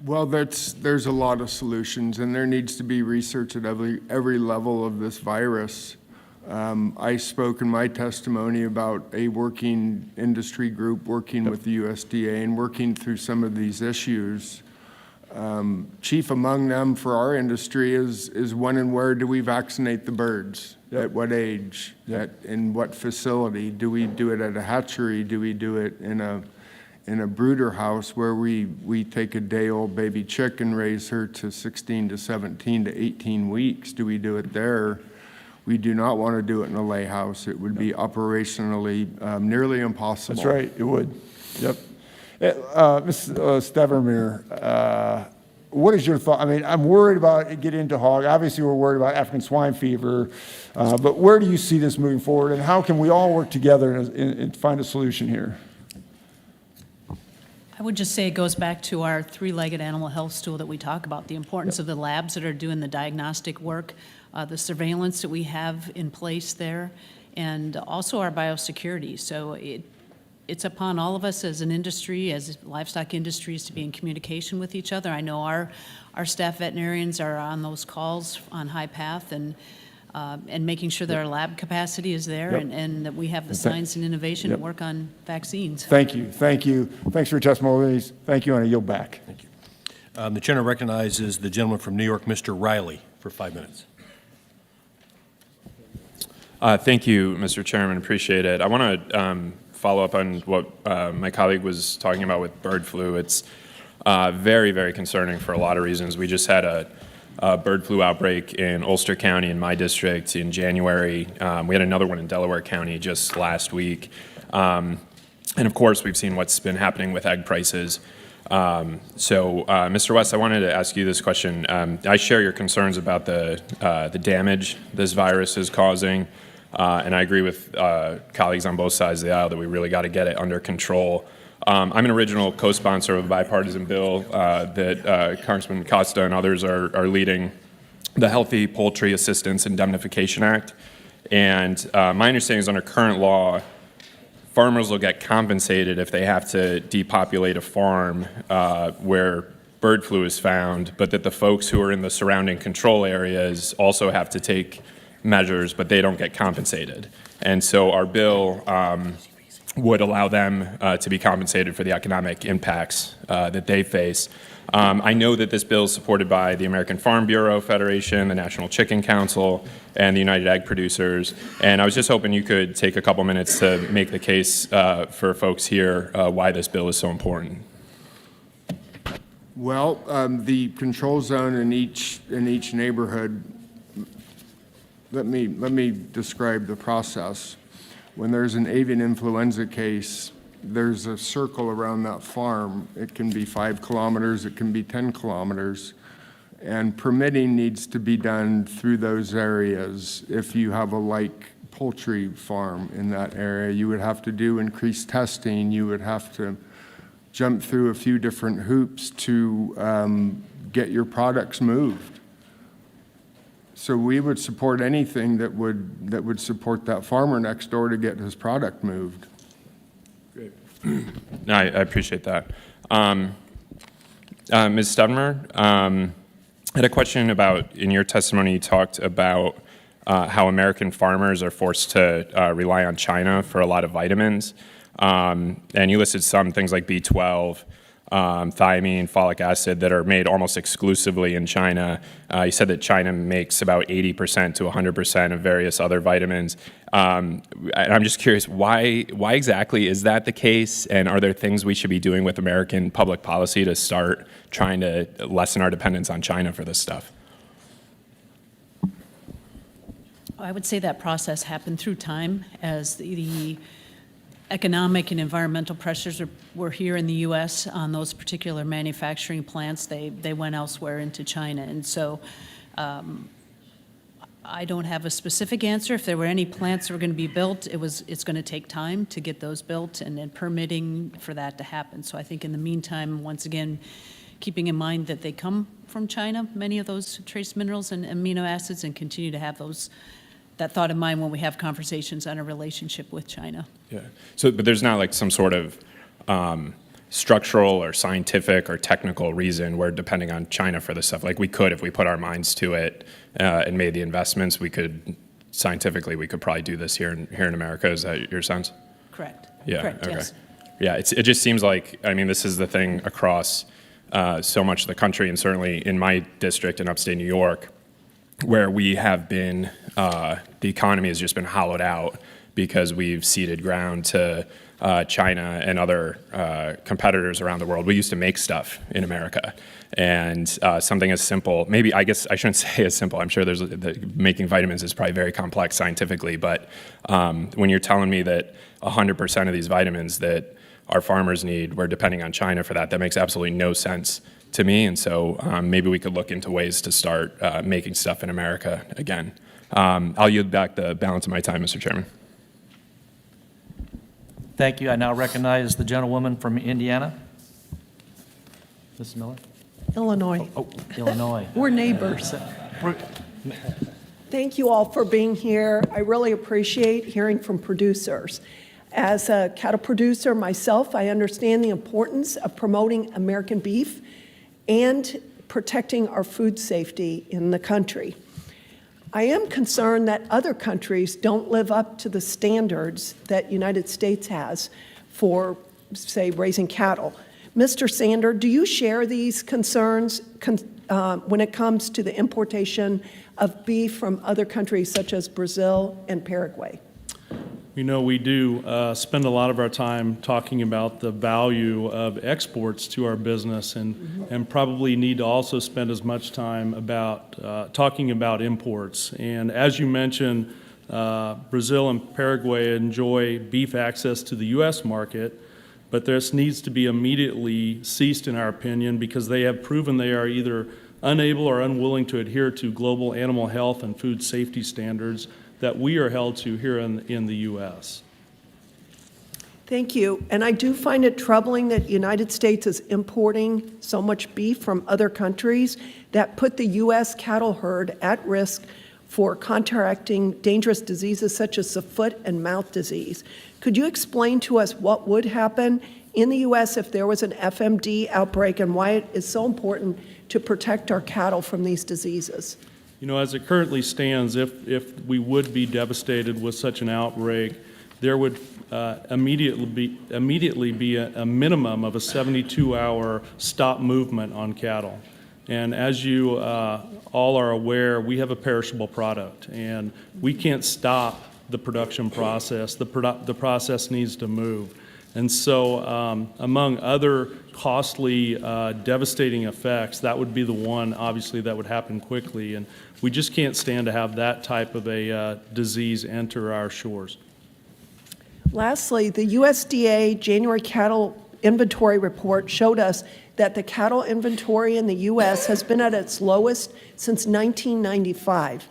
Well, there's a lot of solutions, and there needs to be research at every level of this virus. I spoke in my testimony about a working industry group working with the USDA and working through some of these issues. Chief among them for our industry is when and where do we vaccinate the birds? At what age? In what facility? Do we do it at a hatchery? Do we do it in a brooder house where we take a day-old baby chick and raise her to 16 to 17 to 18 weeks? Do we do it there? We do not want to do it in a lay house. It would be operationally nearly impossible.
That's right, it would. Yep. Ms. Stevermer, what is your thought? I mean, I'm worried about it getting into hog. Obviously, we're worried about African swine fever. But where do you see this moving forward, and how can we all work together and find a solution here?
I would just say it goes back to our three-legged animal health stool that we talk about, the importance of the labs that are doing the diagnostic work, the surveillance that we have in place there, and also our biosecurity. So it's upon all of us as an industry, as livestock industries, to be in communication with each other. I know our staff veterinarians are on those calls on high path, and and making sure that our lab capacity is there
Yep.
and that we have the science and innovation
Yep.
to work on vaccines.
Thank you. Thank you. Thanks for your testimony. Thank you, and I yield back. Thank you.
The chairman recognizes the gentleman from New York, Mr. Riley, for 5 minutes.
Thank you, Mr. Chairman. Appreciate it. I want to follow up on what my colleague was talking about with bird flu. It's very, very concerning for a lot of reasons. We just had a bird flu outbreak in Ulster County in my district in January. We had another one in Delaware County just last week. And of course, we've seen what's been happening with egg prices. Mr. West, I wanted to ask you this question. I share your concerns about the damage this virus is causing, and I agree with colleagues on both sides of the aisle that we really got to get it under control. I'm an original co-sponsor of a bipartisan bill that Congressman Costa and others are leading, the Healthy Poultry Assistance Indemnification Act. And my understanding is under current law, farmers will get compensated if they have to depopulate a farm where bird flu is found, but that the folks who are in the surrounding control areas also have to take measures, but they don't get compensated. And so our bill would allow them to be compensated for the economic impacts that they face. I know that this bill is supported by the American Farm Bureau Federation, the National Chicken Council, and the United Egg Producers. And I was just hoping you could take a couple minutes to make the case for folks here why this bill is so important.
Well, the control zone in each neighborhood, let me describe the process. When there's an avian influenza case, there's a circle around that farm. It can be 5 kilometers, it can be 10 kilometers, and permitting needs to be done through those areas. If you have a like poultry farm in that area, you would have to do increased testing. You would have to jump through a few different hoops to get your products moved. So we would support anything that would support that farmer next door to get his product moved.
Great. No, I appreciate that. Ms. Stevermer, I had a question about, in your testimony, you talked about how American farmers are forced to rely on China for a lot of vitamins. And you listed some things like B12, thiamine, folic acid that are made almost exclusively in China. You said that China makes about 80% to 100% of various other vitamins. And I'm just curious, why exactly is that the case? And are there things we should be doing with American public policy to start trying to lessen our dependence on China for this stuff?
I would say that process happened through time as the economic and environmental pressures were here in the U.S. on those particular manufacturing plants. They went elsewhere into China. And so I don't have a specific answer. If there were any plants that were going to be built, it's going to take time to get those built and permitting for that to happen. So I think in the meantime, once again, keeping in mind that they come from China, many of those trace minerals and amino acids, and continue to have that thought in mind when we have conversations on a relationship with China.
Yeah. So, but there's not like some sort of structural or scientific or technical reason we're depending on China for this stuff. Like we could, if we put our minds to it and made the investments, we could probably do this here in America. Is that your sense?
Correct.
Yeah.
Correct,
okay.
yes.
Yeah. It just seems like, I mean, this is the thing across so much of the country, and certainly in my district in upstate New York, where we have been, the economy has just been hollowed out because we've ceded ground to China and other competitors around the world. We used to make stuff in America, and something as simple, maybe, I guess I shouldn't say as simple, I'm sure making vitamins is probably very complex scientifically, but when you're telling me that 100% of these vitamins that our farmers need, we're depending on China for that makes absolutely no sense to me, and so maybe we could look into ways to start making stuff in America again. I'll yield back the balance of my time, Mr. Chairman.
Thank you. I now recognize the gentlewoman from Indiana. Mrs. Miller?
Illinois.
Oh, Illinois.
We're neighbors. Thank you all for being here. I really appreciate hearing from producers. As a cattle producer myself, I understand the importance of promoting American beef and protecting our food safety in the country. I am concerned that other countries don't live up to the standards that United States has for, say, raising cattle. Mr. Sander, do you share these concerns when it comes to the importation of beef from other countries such as Brazil and Paraguay?
You know, we do spend a lot of our time talking about the value of exports to our business, and probably need to also spend as much time about talking about imports. And as you mentioned, Brazil and Paraguay enjoy beef access to the U.S. market, but this needs to be immediately ceased, in our opinion, because they have proven they are either unable or unwilling to adhere to global animal health and food safety standards that we are held to here in the U.S.
Thank you. And I do find it troubling that the United States is importing so much beef from other countries that put the U.S. cattle herd at risk for contracting dangerous diseases such as the foot and mouth disease. Could you explain to us what would happen in the U.S. if there was an FMD outbreak and why it is so important to protect our cattle from these diseases?
You know, as it currently stands, if we would be devastated with such an outbreak, there would immediately be a minimum of a 72-hour stop movement on cattle. And as you all are aware, we have a perishable product, and we can't stop the production process. The process needs to move. And so among other costly, devastating effects, that would be the one, obviously, that would happen quickly. And we just can't stand to have that type of a disease enter our shores.
Lastly, the USDA January cattle inventory report showed us that the cattle inventory in the U.S. has been at its lowest since 1995.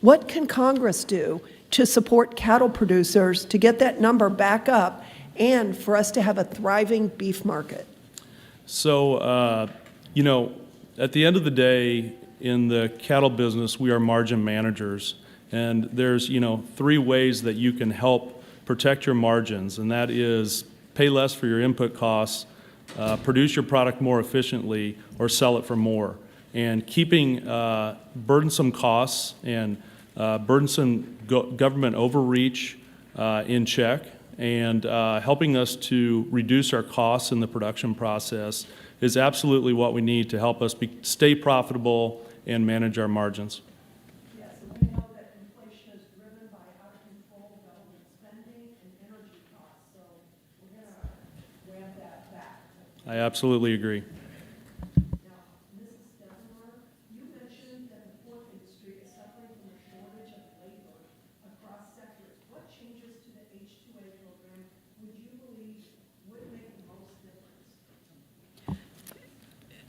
What can Congress do to support cattle producers to get that number back up and for us to have a thriving beef market?
So, you know, at the end of the day, in the cattle business, we are margin managers. And there's, you know, 3 ways that you can help protect your margins, and that is pay less for your input costs, produce your product more efficiently, or sell it for more. And keeping burdensome costs and burdensome government overreach in check, and helping us to reduce our costs in the production process is absolutely what we need to help us stay profitable and manage our margins.
Yes, and we know that inflation is driven by out-of-control government spending and energy costs, so we're going to ramp that back.
I absolutely agree.
Now, Mrs. Stevermer, you mentioned that the pork industry is suffering from a shortage of labor across sectors. What changes to the H-2A program would you believe would make the most difference?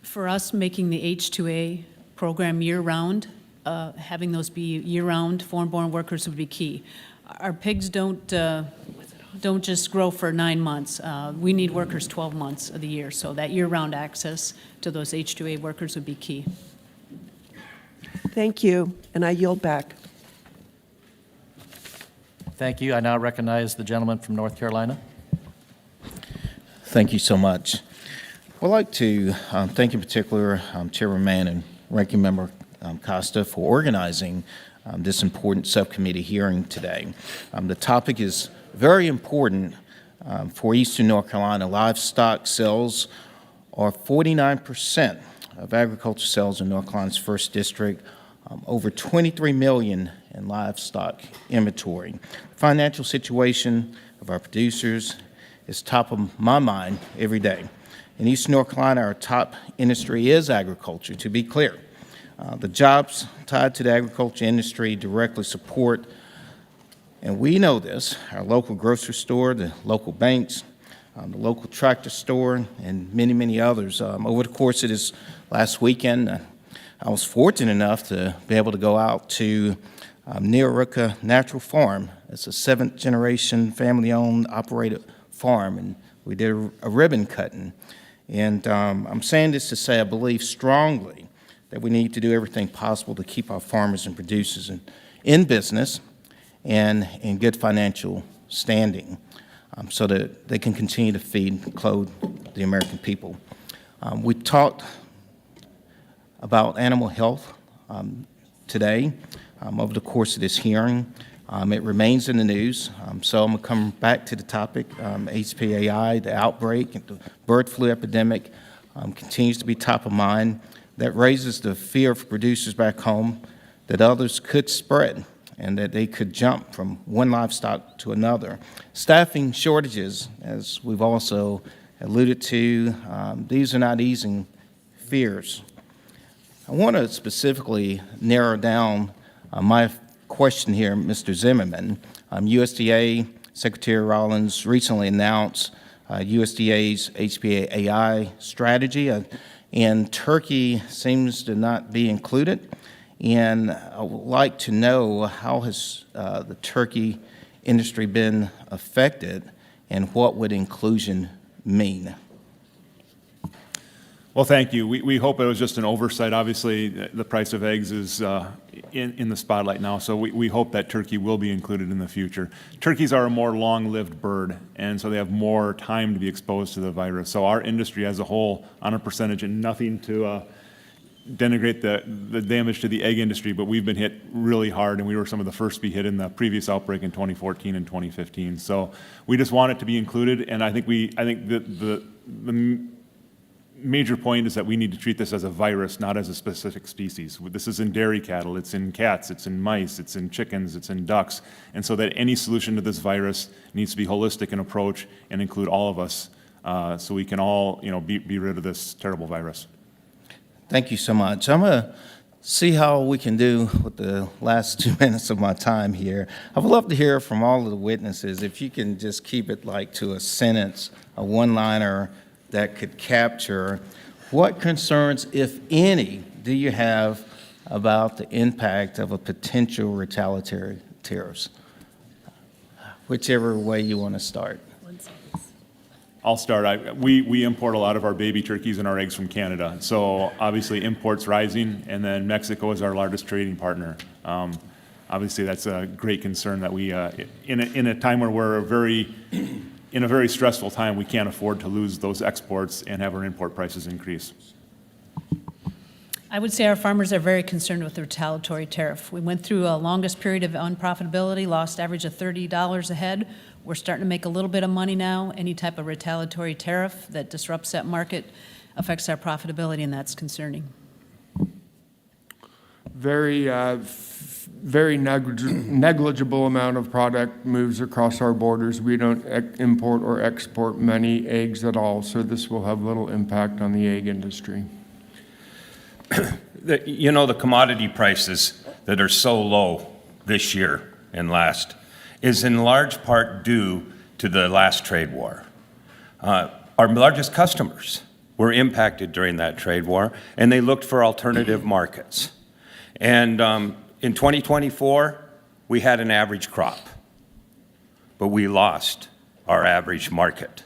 For us, making the H-2A program year-round, having those be year-round foreign-born workers would be key. Our pigs don't just grow for 9 months. We need workers 12 months of the year, so that year-round access to those H-2A workers would be key.
Thank you, and I yield back.
Thank you. I now recognize the gentleman from North Carolina.
Thank you so much. I'd like to thank in particular Chairman Mann and Ranking Member Costa for organizing this important subcommittee hearing today. The topic is very important for Eastern North Carolina. Livestock sales are 49% of agriculture sales in North Carolina's 1st District, over 23 million in livestock inventory. The financial situation of our producers is top of my mind every day. In Eastern North Carolina, our top industry is agriculture, to be clear. The jobs tied to the agriculture industry directly support, and we know this, our local grocery store, the local banks, the local tractor store, and many, many others. Over the course of this last weekend, I was fortunate enough to be able to go out to Near Rooka Natural Farm. It's a 7th-generation family-owned, operated farm, and we did a ribbon cutting. And I'm saying this to say I believe strongly that we need to do everything possible to keep our farmers and producers in business and in good financial standing so that they can continue to feed and clothe the American people. We talked about animal health. today over the course of this hearing. It remains in the news, so I'm going to come back to the topic. HPAI, the outbreak, the bird flu epidemic continues to be top of mind. That raises the fear for producers back home that others could spread and that they could jump from one livestock to another. Staffing shortages, as we've also alluded to, these are not easing fears. I want to specifically narrow down my question here, Mr. Zimmerman. USDA Secretary Rollins recently announced USDA's HPAI strategy, and turkey seems to not be included. And I would like to know, how has the turkey industry been affected, and what would inclusion mean?
Well, thank you. We hope it was just an oversight. Obviously, the price of eggs is in the spotlight now, so we hope that turkey will be included in the future. Turkeys are a more long-lived bird, and so they have more time to be exposed to the virus. So our industry as a whole, on a percentage, and nothing to denigrate the damage to the egg industry, but we've been hit really hard, and we were some of the first to be hit in the previous outbreak in 2014 and 2015. So we just want it to be included, and I think the major point is that we need to treat this as a virus, not as a specific species. This is in dairy cattle, it's in cats, it's in mice, it's in chickens, it's in ducks, and so that any solution to this virus needs to be holistic in approach and include all of us, so we can all, be rid of this terrible virus.
Thank you so much. I'm going to see how we can do with the last 2 minutes of my time here. I would love to hear from all of the witnesses, if you can just keep it like to a sentence, a one-liner that could capture what concerns, if any, do you have about the impact of a potential retaliatory tariffs? Whichever way you want to start.
I'll start. We import a lot of our baby turkeys and our eggs from Canada. So obviously imports rising, and then Mexico is our largest trading partner. Obviously that's a great concern that we, in a time where we're in a very stressful time, we can't afford to lose those exports and have our import prices increase.
I would say our farmers are very concerned with the retaliatory tariff. We went through a longest period of unprofitability, lost average of $30 a head. We're starting to make a little bit of money now. Any type of retaliatory tariff that disrupts that market affects our profitability, and that's concerning.
Very negligible amount of product moves across our borders. We don't import or export many eggs at all, so this will have little impact on the egg industry.
The commodity prices that are so low this year and last is in large part due to the last trade war. Our largest customers were impacted during that trade war, and they looked for alternative markets. And in 2024, we had an average crop, but we lost our average market.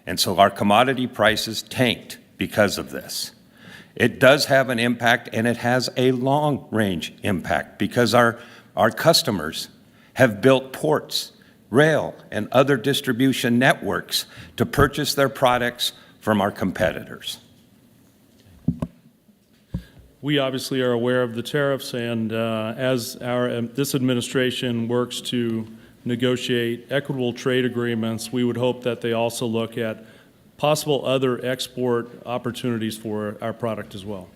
And so our commodity prices tanked because of this. It does have an impact, and it has a long-range impact because our customers have built ports, rail, and other distribution networks to purchase their products from our competitors.
We obviously are aware of the tariffs, and as this administration works to negotiate equitable trade agreements, we would hope that they also look at possible other export opportunities for our product as well.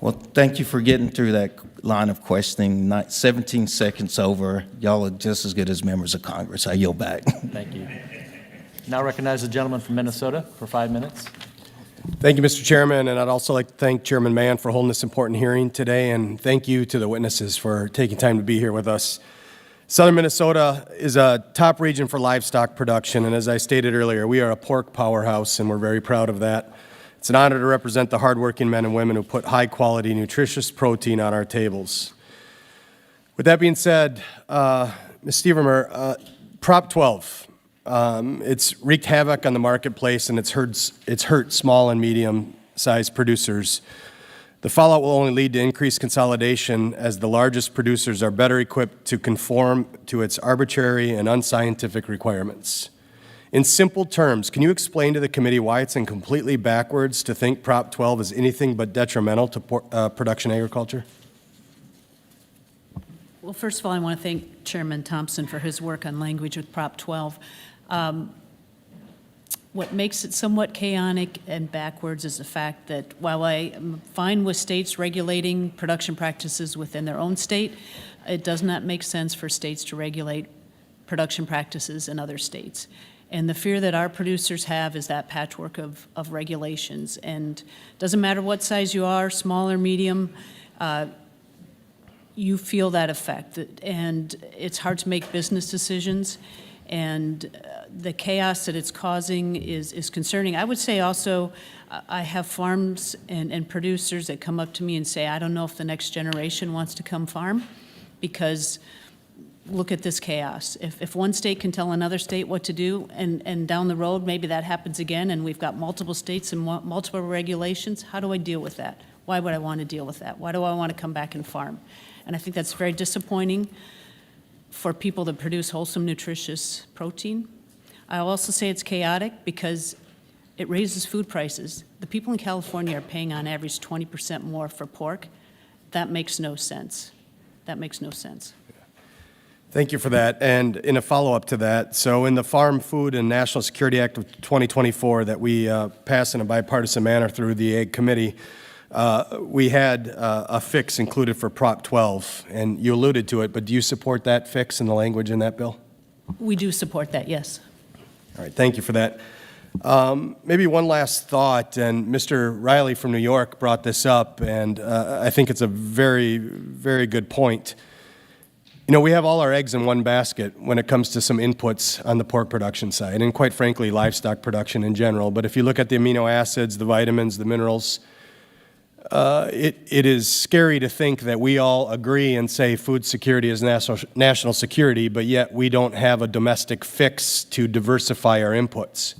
Well, thank you for getting through that line of questioning. 17 seconds over. Y'all are just as good as members of Congress. I yield back.
Thank you. Now recognize the gentleman from Minnesota for 5 minutes.
Thank you, Mr. Chairman, and I'd also like to thank Chairman Mann for holding this important hearing today, and thank you to the witnesses for taking time to be here with us. Southern Minnesota is a top region for livestock production, and as I stated earlier, we are a pork powerhouse, and we're very proud of that. It's an honor to represent the hardworking men and women who put high-quality, nutritious protein on our tables. With that being said, Ms. Stevermer, Prop 12, it's wreaked havoc on the marketplace, and it's hurt small and medium-sized producers. The fallout will only lead to increased consolidation as the largest producers are better equipped to conform to its arbitrary and unscientific requirements. In simple terms, can you explain to the committee why it's completely backwards to think Prop 12 is anything but detrimental to production agriculture?
Well, first of all, I want to thank Chairman Thompson for his work on language with Prop 12. What makes it somewhat chaotic and backwards is the fact that while I am fine with states regulating production practices within their own state, it does not make sense for states to regulate production practices in other states. And the fear that our producers have is that patchwork of regulations. And it doesn't matter what size you are, small or medium, you feel that effect. And it's hard to make business decisions. And the chaos that it's causing is concerning. I would say also, I have farms and producers that come up to me and say, I don't know if the next generation wants to come farm, because look at this chaos. If one state can tell another state what to do, and down the road, maybe that happens again, and we've got multiple states and multiple regulations, how do I deal with that? Why would I want to deal with that? Why do I want to come back and farm? And I think that's very disappointing for people that produce wholesome, nutritious protein. I'll also say it's chaotic because it raises food prices. The people in California are paying on average 20% more for pork. That makes no sense. That makes no sense.
Thank you for that. And in a follow-up to that, so in the Farm, Food, and National Security Act of 2024 that we passed in a bipartisan manner through the Ag Committee, we had a fix included for Prop 12, and you alluded to it, but do you support that fix in the language in that bill?
We do support that, yes.
All right, thank you for that. Maybe one last thought, and Mr. Riley from New York brought this up, and I think it's a very, very good point. You know, we have all our eggs in one basket when it comes to some inputs on the pork production side, and quite frankly, livestock production in general. But if you look at the amino acids, the vitamins, the minerals, it is scary to think that we all agree and say food security is national security, but yet we don't have a domestic fix to diversify our inputs.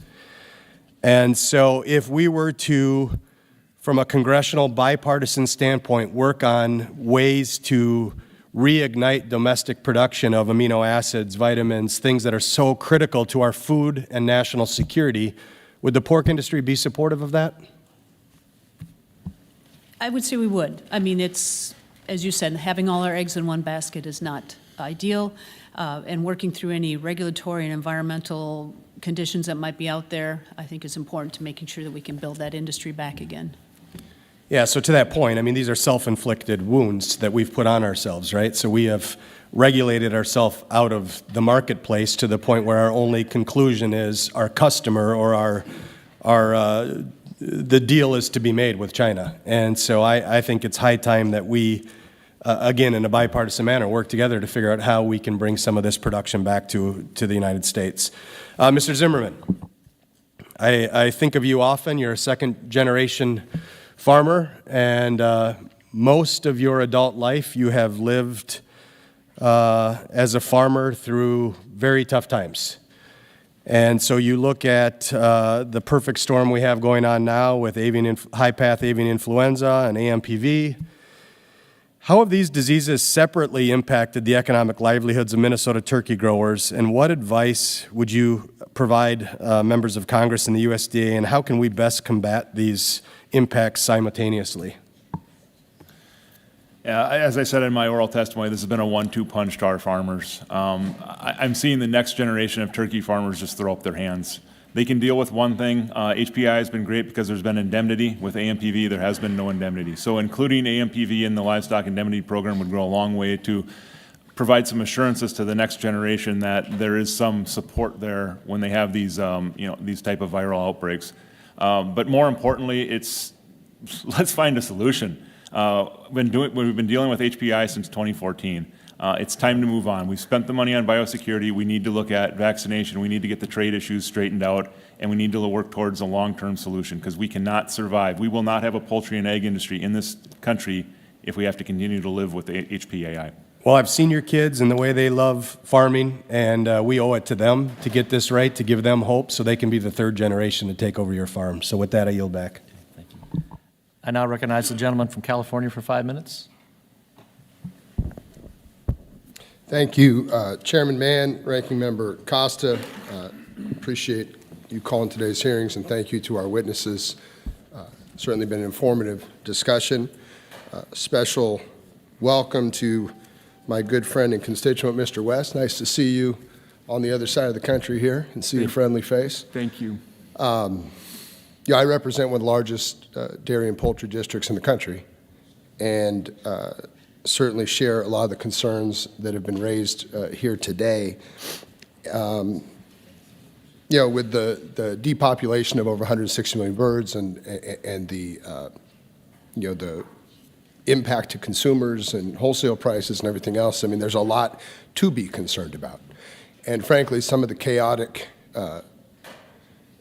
And so if we were to, from a congressional bipartisan standpoint, work on ways to reignite domestic production of amino acids, vitamins, things that are so critical to our food and national security, would the pork industry be supportive of that?
I would say we would. I mean, it's, as you said, having all our eggs in one basket is not ideal, and working through any regulatory and environmental conditions that might be out there, I think is important to making sure that we can build that industry back again.
Yeah, so to that point, I mean, these are self-inflicted wounds that we've put on ourselves, right? So we have regulated ourselves out of the marketplace to the point where our only conclusion is our customer or the deal is to be made with China. And so I think it's high time that we, again, in a bipartisan manner, work together to figure out how we can bring some of this production back to the United States. Mr. Zimmerman, I think of you often. You're a second-generation farmer, and most of your adult life you have lived as a farmer through very tough times. And so you look at the perfect storm we have going on now with high-path avian influenza and AMPV. How have these diseases separately impacted the economic livelihoods of Minnesota turkey growers, and what advice would you provide members of Congress and the USDA, and how can we best combat these impacts simultaneously?
Yeah, as I said in my oral testimony, this has been a 1-2 punch to our farmers. I'm seeing the next generation of turkey farmers just throw up their hands. They can deal with one thing. HPI has been great because there's been indemnity. With AMPV, there has been no indemnity. So including AMPV in the livestock indemnity program would go a long way to provide some assurances to the next generation that there is some support there when they have these, these type of viral outbreaks. But more importantly, let's find a solution. We've been dealing with HPI since 2014. It's time to move on. We've spent the money on biosecurity. We need to look at vaccination. We need to get the trade issues straightened out, and we need to work towards a long-term solution because we cannot survive. We will not have a poultry and egg industry in this country if we have to continue to live with the HPAI.
Well, I've seen your kids and the way they love farming, and we owe it to them to get this right, to give them hope so they can be the third generation to take over your farm. So with that, I yield back.
Thank you. I now recognize the gentleman from California for 5 minutes.
Thank you, Chairman Mann, Ranking Member Costa. Appreciate you calling today's hearings, and thank you to our witnesses. Certainly been an informative discussion. Special welcome to my good friend and constituent, Mr. West. Nice to see you on the other side of the country here and see your friendly face.
Thank you.
Yeah, I represent one of the largest dairy and poultry districts in the country, and certainly share a lot of the concerns that have been raised here today. You know, with the depopulation of over 160 million birds and the you know, the impact to consumers and wholesale prices and everything else, I mean, there's a lot to be concerned about. And frankly, some of the chaotic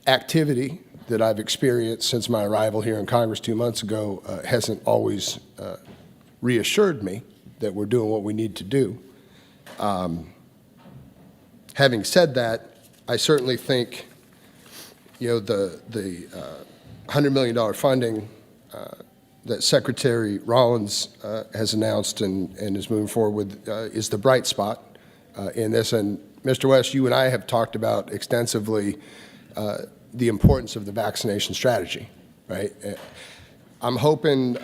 activity that I've experienced since my arrival here in Congress 2 months ago hasn't always reassured me that we're doing what we need to do. Having said that, I certainly think, you know, the $100 million funding that Secretary Rollins has announced and is moving forward with is the bright spot in this. And Mr. West, you and I have talked about extensively the importance of the vaccination strategy, right? I'm hoping,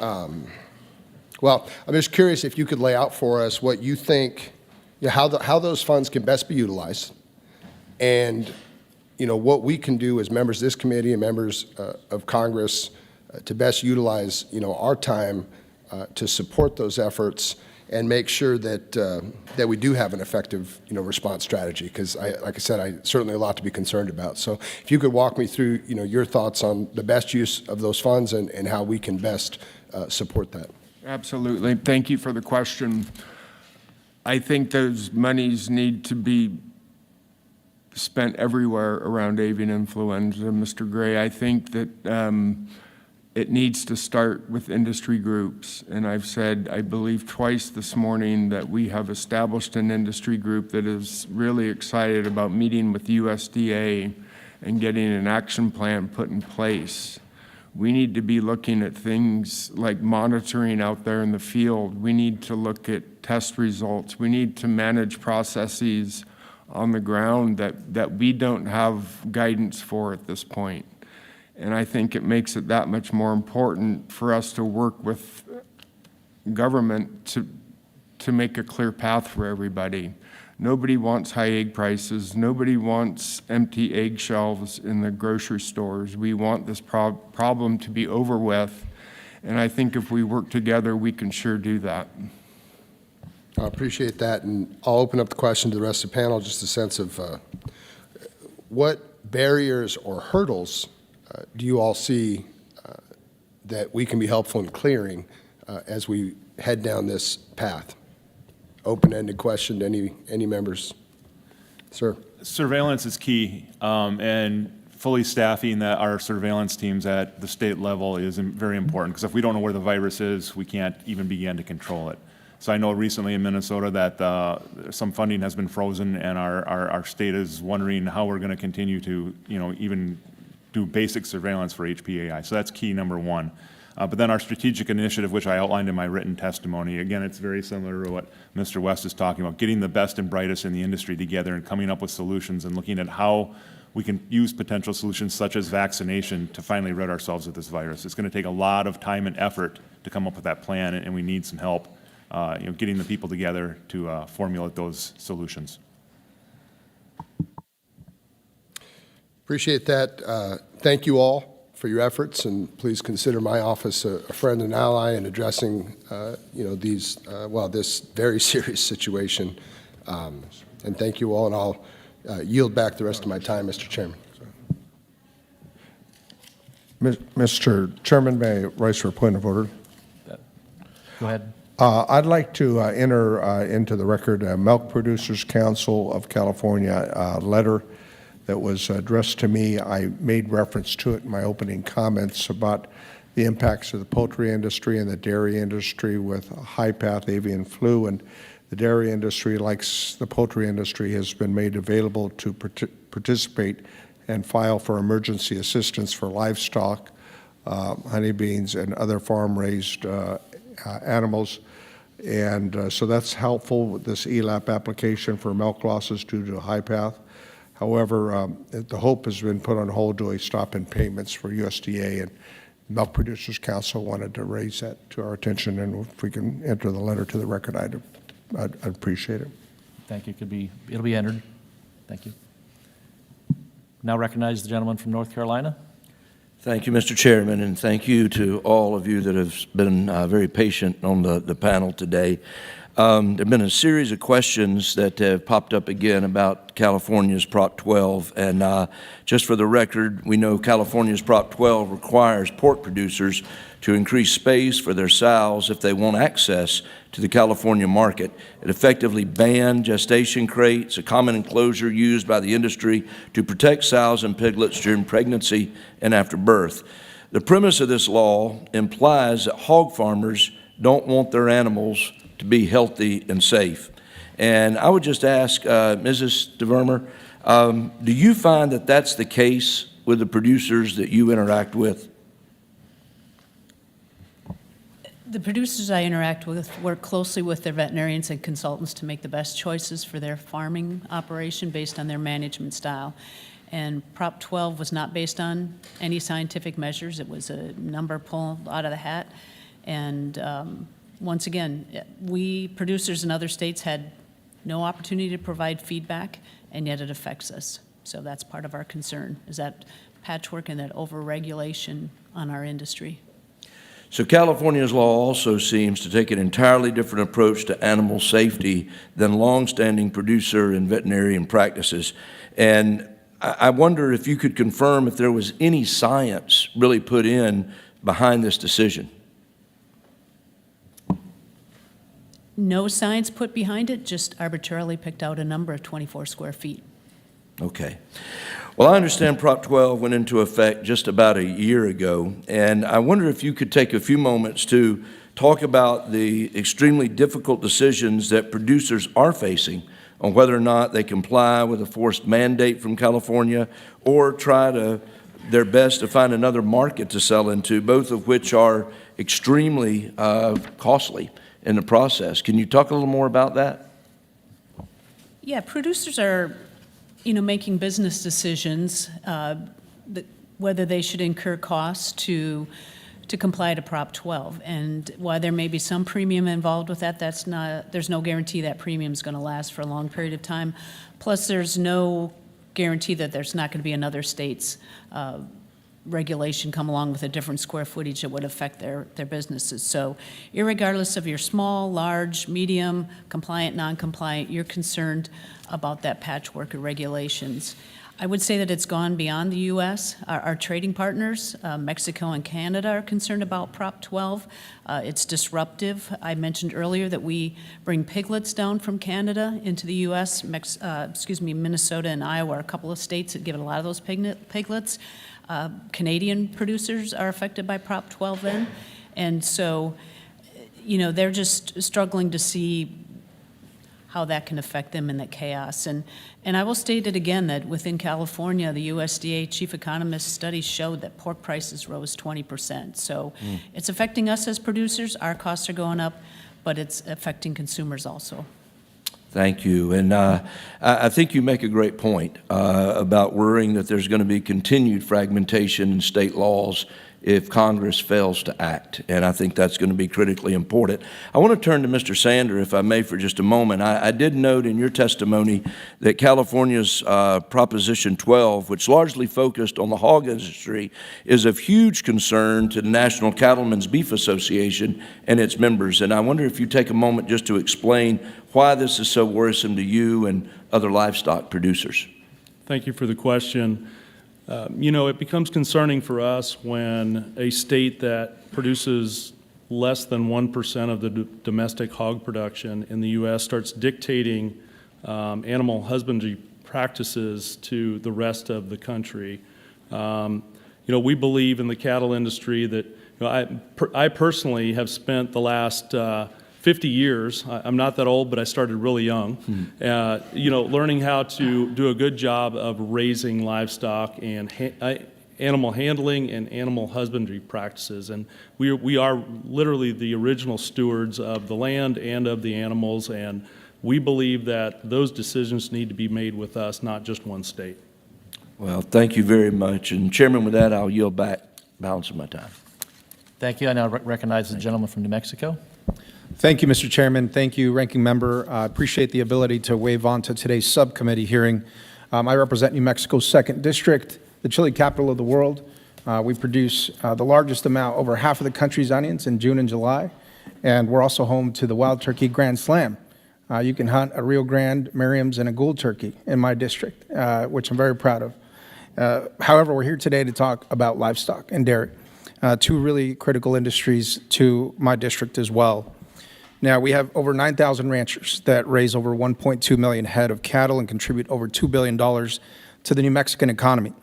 well, I'm just curious if you could lay out for us what you think, you know, how those funds can best be utilized, and, you know, what we can do as members of this committee and members of Congress to best utilize, you know, our time to support those efforts and make sure that that we do have an effective, you know, response strategy. Because, like I said, certainly a lot to be concerned about. So, if you could walk me through, you know, your thoughts on the best use of those funds and how we can best support that.
Absolutely. Thank you for the question. I think those monies need to be spent everywhere around avian influenza, Mr. Gray. I think that it needs to start with industry groups. And I've said, I believe twice this morning, that we have established an industry group that is really excited about meeting with USDA and getting an action plan put in place. We need to be looking at things like monitoring out there in the field. We need to look at test results. We need to manage processes on the ground that we don't have guidance for at this point. And I think it makes it that much more important for us to work with government to make a clear path for everybody. Nobody wants high egg prices. Nobody wants empty egg shelves in the grocery stores. We want this problem to be over with. And I think if we work together, we can sure do that.
I appreciate that. And I'll open up the question to the rest of the panel, just a sense of what barriers or hurdles do you all see that we can be helpful in clearing as we head down this path? Open-ended question to any members. Sir.
Surveillance is key, and fully staffing our surveillance teams at the state level is very important, because if we don't know where the virus is, we can't even begin to control it. So I know recently in Minnesota that some funding has been frozen, and our state is wondering how we're going to continue to, you know, even do basic surveillance for HPAI. So that's key number one. But then our strategic initiative, which I outlined in my written testimony, again, it's very similar to what Mr. West is talking about, getting the best and brightest in the industry together and coming up with solutions and looking at how we can use potential solutions such as vaccination to finally rid ourselves of this virus. It's going to take a lot of time and effort to come up with that plan, and we need some help, you know, getting the people together to formulate those solutions.
Appreciate that. Thank you all for your efforts, and please consider my office a friend and ally in addressing, you know, these, well, this very serious situation. And thank you all, and I'll yield back the rest of my time, Mr. Chairman.
Mr. Chairman, may I rise for a point of order?
Go ahead.
I'd like to enter into the record Milk Producers Council of California letter that was addressed to me. I made reference to it in my opening comments about the impacts of the poultry industry and the dairy industry with high-path avian flu. And the dairy industry, like the poultry industry, has been made available to participate and file for emergency assistance for livestock, honeybees, and other farm-raised animals. And so that's helpful with this ELAP application for milk losses due to high-path. However, the hope has been put on hold to a stop in payments for USDA, and Milk Producers Council wanted to raise that to our attention, and if we can enter the letter to the record item. I'd appreciate it.
Thank you. It'll be entered. Thank you. Now recognize the gentleman from North Carolina.
Thank you, Mr. Chairman, and thank you to all of you that have been very patient on the panel today. There have been a series of questions that have popped up again about California's Prop 12, and just for the record, we know California's Prop 12 requires pork producers to increase space for their sows if they want access to the California market. It effectively banned gestation crates, a common enclosure used by the industry to protect sows and piglets during pregnancy and after birth. The premise of this law implies that hog farmers don't want their animals to be healthy and safe. And I would just ask, Mrs. Stevermer, do you find that that's the case with the producers that you interact with?
The producers I interact with work closely with their veterinarians and consultants to make the best choices for their farming operation based on their management style. And Prop 12 was not based on any scientific measures. It was a number pulled out of the hat. And once again, we producers in other states had no opportunity to provide feedback, and yet it affects us. So that's part of our concern, is that patchwork and that over-regulation on our industry.
So California's law also seems to take an entirely different approach to animal safety than longstanding producer and veterinarian practices. And I wonder if you could confirm if there was any science really put in behind this decision.
No science put behind it, just arbitrarily picked out a number of 24 square feet.
Okay. Well, I understand Prop 12 went into effect just about a year ago, and I wonder if you could take a few moments to talk about the extremely difficult decisions that producers are facing on whether or not they comply with a forced mandate from California or try their best to find another market to sell into, both of which are extremely costly in the process. Can you talk a little more about that?
Yeah, producers are, making business decisions whether they should incur costs to comply to Prop 12. And while there may be some premium involved with that, there's no guarantee that premium is going to last for a long period of time. Plus, there's no guarantee that there's not going to be another state's regulation come along with a different square footage that would affect their businesses. So irregardless of your small, large, medium, compliant, non-compliant, you're concerned about that patchwork of regulations. I would say that it's gone beyond the U.S. Our trading partners, Mexico and Canada, are concerned about Prop 12. It's disruptive. I mentioned earlier that we bring piglets down from Canada into the U.S. Minnesota and Iowa are a couple of states that give a lot of those piglets. Canadian producers are affected by Prop 12 then. And so, they're just struggling to see how that can affect them in that chaos. And I will state it again that within California, the USDA chief economist study showed that pork prices rose 20%. So it's affecting us as producers. Our costs are going up, but it's affecting consumers also.
Thank you. And I think you make a great point about worrying that there's going to be continued fragmentation in state laws if Congress fails to act. And I think that's going to be critically important. I want to turn to Mr. Sander, if I may, for just a moment. I did note in your testimony that California's Proposition 12, which largely focused on the hog industry, is of huge concern to the National Cattlemen's Beef Association and its members. And I wonder if you take a moment just to explain why this is so worrisome to you and other livestock producers.
Thank you for the question. It becomes concerning for us when a state that produces less than 1% of the domestic hog production in the U.S. starts dictating animal husbandry practices to the rest of the country. We believe in the cattle industry that, I personally have spent the last 50 years, I'm not that old, but I started really young, learning how to do a good job of raising livestock and animal handling and animal husbandry practices. And we are literally the original stewards of the land and of the animals, and we believe that those decisions need to be made with us, not just one state.
Well, thank you very much. And Chairman, with that, I'll yield back balance of my time.
Thank you. I now recognize the gentleman from New Mexico.
Thank you, Mr. Chairman. Thank you, Ranking Member. I appreciate the ability to wave on to today's subcommittee hearing. I represent New Mexico's 2nd District, the chili capital of the world. We produce the largest amount, over half of the country's onions in June and July, and we're also home to the Wild Turkey Grand Slam. You can hunt a Rio Grande, Merriam's, and a Gould turkey in my district, which I'm very proud of. However, we're here today to talk about livestock and dairy, two really critical industries to my district as well. Now, we have over 9,000 ranchers that raise over 1.2 million head of cattle and contribute over $2 billion to the New Mexican economy.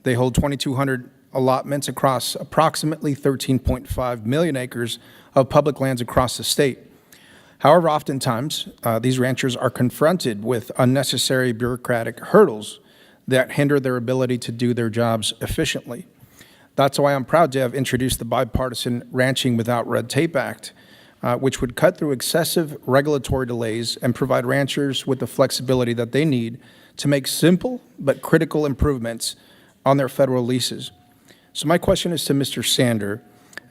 They hold 2,200 allotments across approximately 13.5 million acres of public lands across the state. However, oftentimes, these ranchers are confronted with unnecessary bureaucratic hurdles that hinder their ability to do their jobs efficiently. That's why I'm proud to have introduced the bipartisan Ranching Without Red Tape Act, which would cut through excessive regulatory delays and provide ranchers with the flexibility that they need to make simple but critical improvements on their federal leases. So my question is to Mr. Sander.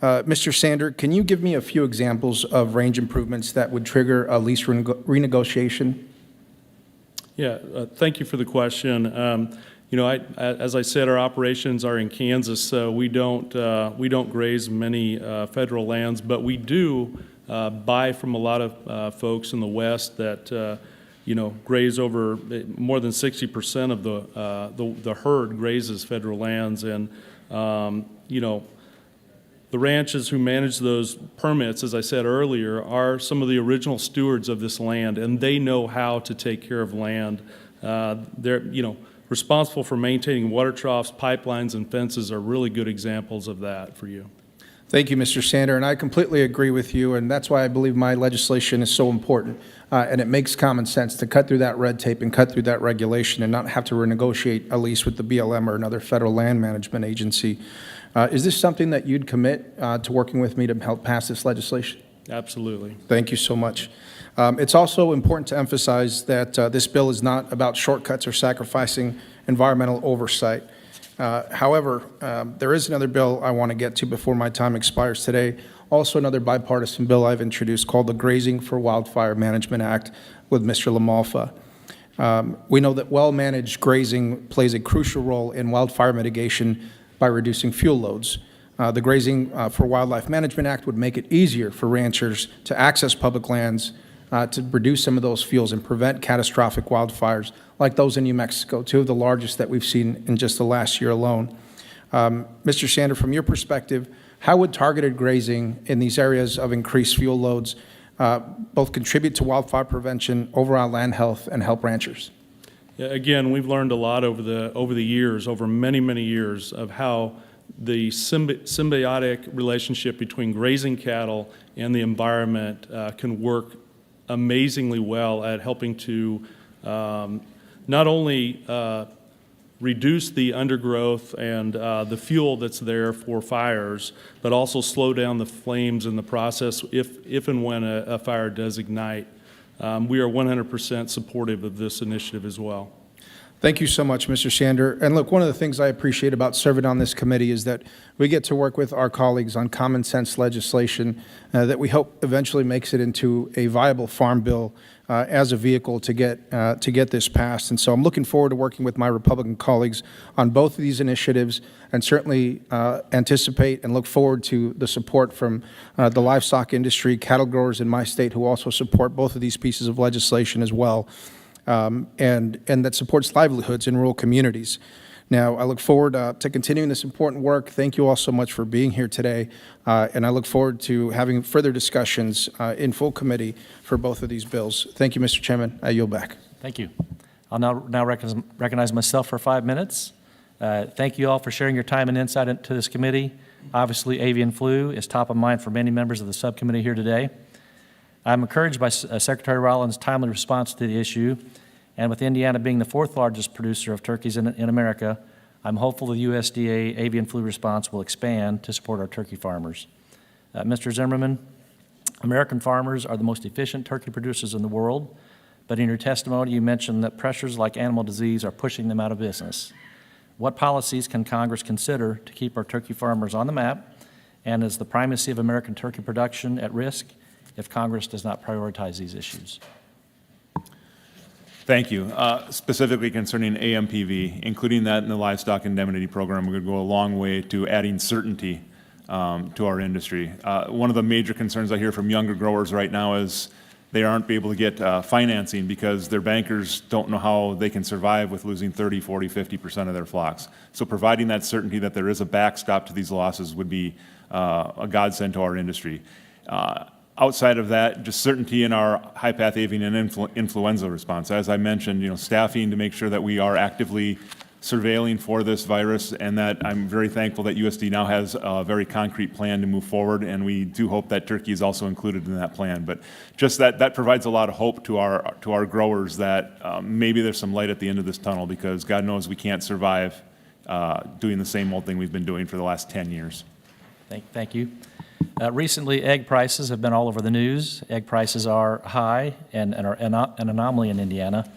Mr. Sander, can you give me a few examples of range improvements that would trigger a lease renegotiation?
Yeah, thank you for the question. As I said, our operations are in Kansas, so we don't graze many federal lands, but we do buy from a lot of folks in the West that graze over more than 60% of the herd grazes federal lands, and the ranches who manage those permits, as I said earlier, are some of the original stewards of this land, and they know how to take care of land. They're responsible for maintaining water troughs, pipelines, and fences are really good examples of that for you.
Thank you, Mr. Sander, and I completely agree with you, and that's why I believe my legislation is so important, and it makes common sense to cut through that red tape and cut through that regulation and not have to renegotiate a lease with the BLM or another federal land management agency. Is this something that you'd commit to working with me to help pass this legislation?
Absolutely.
Thank you so much. It's also important to emphasize that this bill is not about shortcuts or sacrificing environmental oversight. However, there is another bill I want to get to before my time expires today, also another bipartisan bill I've introduced called the Grazing for Wildfire Management Act with Mr. LaMalfa. We know that well-managed grazing plays a crucial role in wildfire mitigation by reducing fuel loads. The Grazing for Wildlife Management Act would make it easier for ranchers to access public lands to reduce some of those fuels and prevent catastrophic wildfires like those in New Mexico, two of the largest that we've seen in just the last year alone. Mr. Sander, from your perspective, how would targeted grazing in these areas of increased fuel loads both contribute to wildfire prevention, overall land health, and help ranchers?
Yeah, again, we've learned a lot over the years, over many, many years, of how the symbiotic relationship between grazing cattle and the environment can work amazingly well at helping to not only reduce the undergrowth and the fuel that's there for fires, but also slow down the flames in the process if and when a fire does ignite. We are 100% supportive of this initiative as well.
Thank you so much, Mr. Sander. And look, one of the things I appreciate about serving on this committee is that we get to work with our colleagues on common sense legislation that we hope eventually makes it into a viable farm bill as a vehicle to get this passed. And so I'm looking forward to working with my Republican colleagues on both of these initiatives, and certainly anticipate and look forward to the support from the livestock industry, cattle growers in my state who also support both of these pieces of legislation as well. And that supports livelihoods in rural communities. Now, I look forward to continuing this important work. Thank you all so much for being here today, and I look forward to having further discussions in full committee for both of these bills. Thank you, Mr. Chairman. I yield back.
Thank you. I'll now recognize myself for 5 minutes. Thank you all for sharing your time and insight into this committee. Obviously, avian flu is top of mind for many members of the subcommittee here today. I'm encouraged by Secretary Rollins' timely response to the issue, and with Indiana being the 4th largest producer of turkeys in America, I'm hopeful the USDA avian flu response will expand to support our turkey farmers. Mr. Zimmerman, American farmers are the most efficient turkey producers in the world, but in your testimony you mentioned that pressures like animal disease are pushing them out of business. What policies can Congress consider to keep our turkey farmers on the map, and is the primacy of American turkey production at risk if Congress does not prioritize these issues.
Thank you. Specifically concerning AMPV, including that in the livestock indemnity program would go a long way to adding certainty to our industry. One of the major concerns I hear from younger growers right now is they aren't able to get financing because their bankers don't know how they can survive with losing 30, 40, 50% of their flocks. So providing that certainty that there is a backstop to these losses would be a godsend to our industry. Outside of that, just certainty in our high-path avian and influenza response. As I mentioned, staffing to make sure that we are actively surveilling for this virus, and that I'm very thankful that USD now has a very concrete plan to move forward, and we do hope that turkey is also included in that plan. But just that provides a lot of hope to our growers that maybe there's some light at the end of this tunnel, because God knows we can't survive doing the same old thing we've been doing for the last 10 years.
Thank you. Recently, egg prices have been all over the news. Egg prices are high and are an anomaly in Indiana.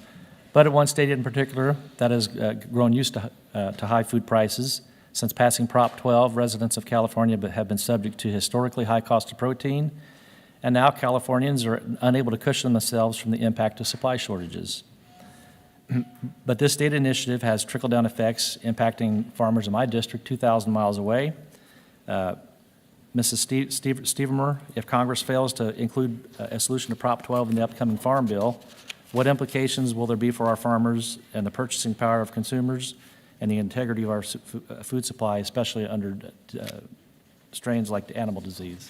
But at one state in particular that has grown used to high food prices. Since passing Prop 12, residents of California have been subject to historically high cost of protein, and now Californians are unable to cushion themselves from the impact of supply shortages. But this state initiative has trickle-down effects impacting farmers in my district 2,000 miles away. Mrs. Stevermer, if Congress fails to include a solution to Prop 12 in the upcoming Farm Bill, what implications will there be for our farmers and the purchasing power of consumers and the integrity of our food supply, especially under strains like animal disease?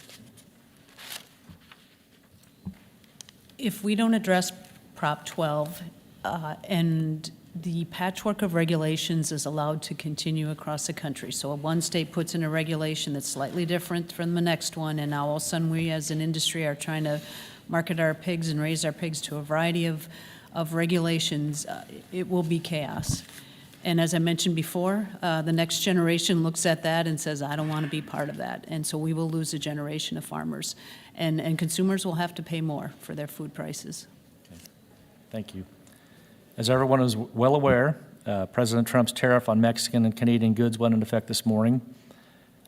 If we don't address Prop 12 and the patchwork of regulations is allowed to continue across the country. So one state puts in a regulation that's slightly different from the next one, and now all of a sudden we as an industry are trying to market our pigs and raise our pigs to a variety of regulations. It will be chaos. And as I mentioned before, the next generation looks at that and says, I don't want to be part of that. And so we will lose a generation of farmers. And consumers will have to pay more for their food prices.
Okay. Thank you. As everyone is well aware, President Trump's tariff on Mexican and Canadian goods went into effect this morning.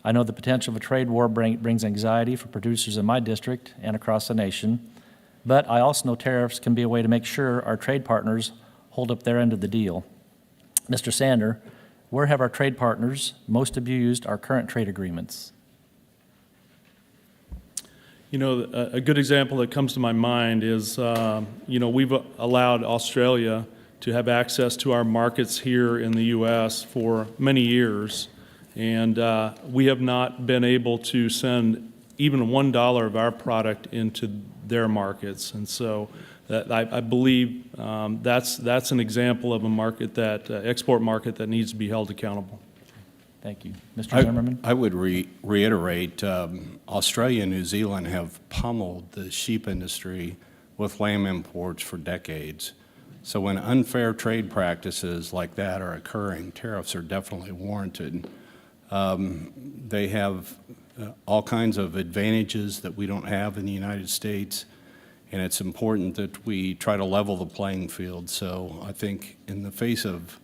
I know the potential of a trade war brings anxiety for producers in my district and across the nation, but I also know tariffs can be a way to make sure our trade partners hold up their end of the deal. Mr. Sander, where have our trade partners most abused our current trade agreements?
A good example that comes to my mind is, we've allowed Australia to have access to our markets here in the U.S. for many years, and we have not been able to send even $1 of our product into their markets. And so I believe that's an example of a market export market that needs to be held accountable.
Thank you. Mr. Zimmerman?
I would reiterate, Australia and New Zealand have pummeled the sheep industry with lamb imports for decades. So when unfair trade practices like that are occurring, tariffs are definitely warranted. They have all kinds of advantages that we don't have in the United States, and it's important that we try to level the playing field. So I think in the face of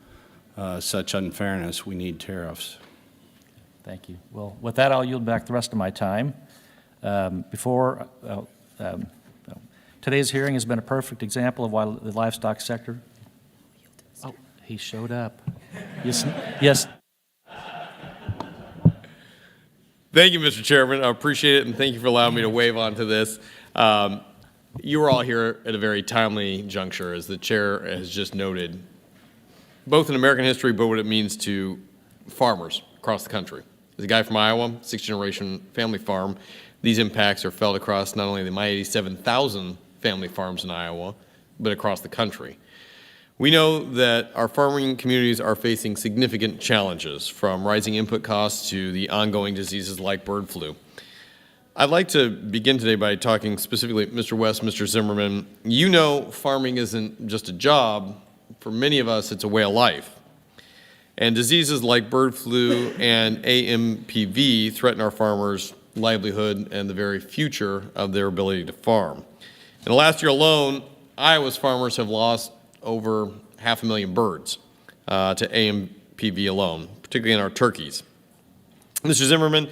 such unfairness, we need tariffs.
Thank you. Well, with that, I'll yield back the rest of my time. Today's hearing has been a perfect example of why the livestock sector. Oh, he showed up. Yes.
Thank you, Mr. Chairman. I appreciate it, and thank you for allowing me to wave onto this. You are all here at a very timely juncture, as the chair has just noted, both in American history, but what it means to farmers across the country. As a guy from Iowa, sixth-generation family farm, these impacts are felt across not only my 87,000 family farms in Iowa, but across the country. We know that our farming communities are facing significant challenges, from rising input costs to the ongoing diseases like bird flu. I'd like to begin today by talking specifically, Mr. West, Mr. Zimmerman. You know farming isn't just a job. For many of us, it's a way of life. And diseases like bird flu and AMPV threaten our farmers' livelihood and the very future of their ability to farm. In the last year alone, Iowa's farmers have lost over 500,000 birds to AMPV alone, particularly in our turkeys. Mr. Zimmerman,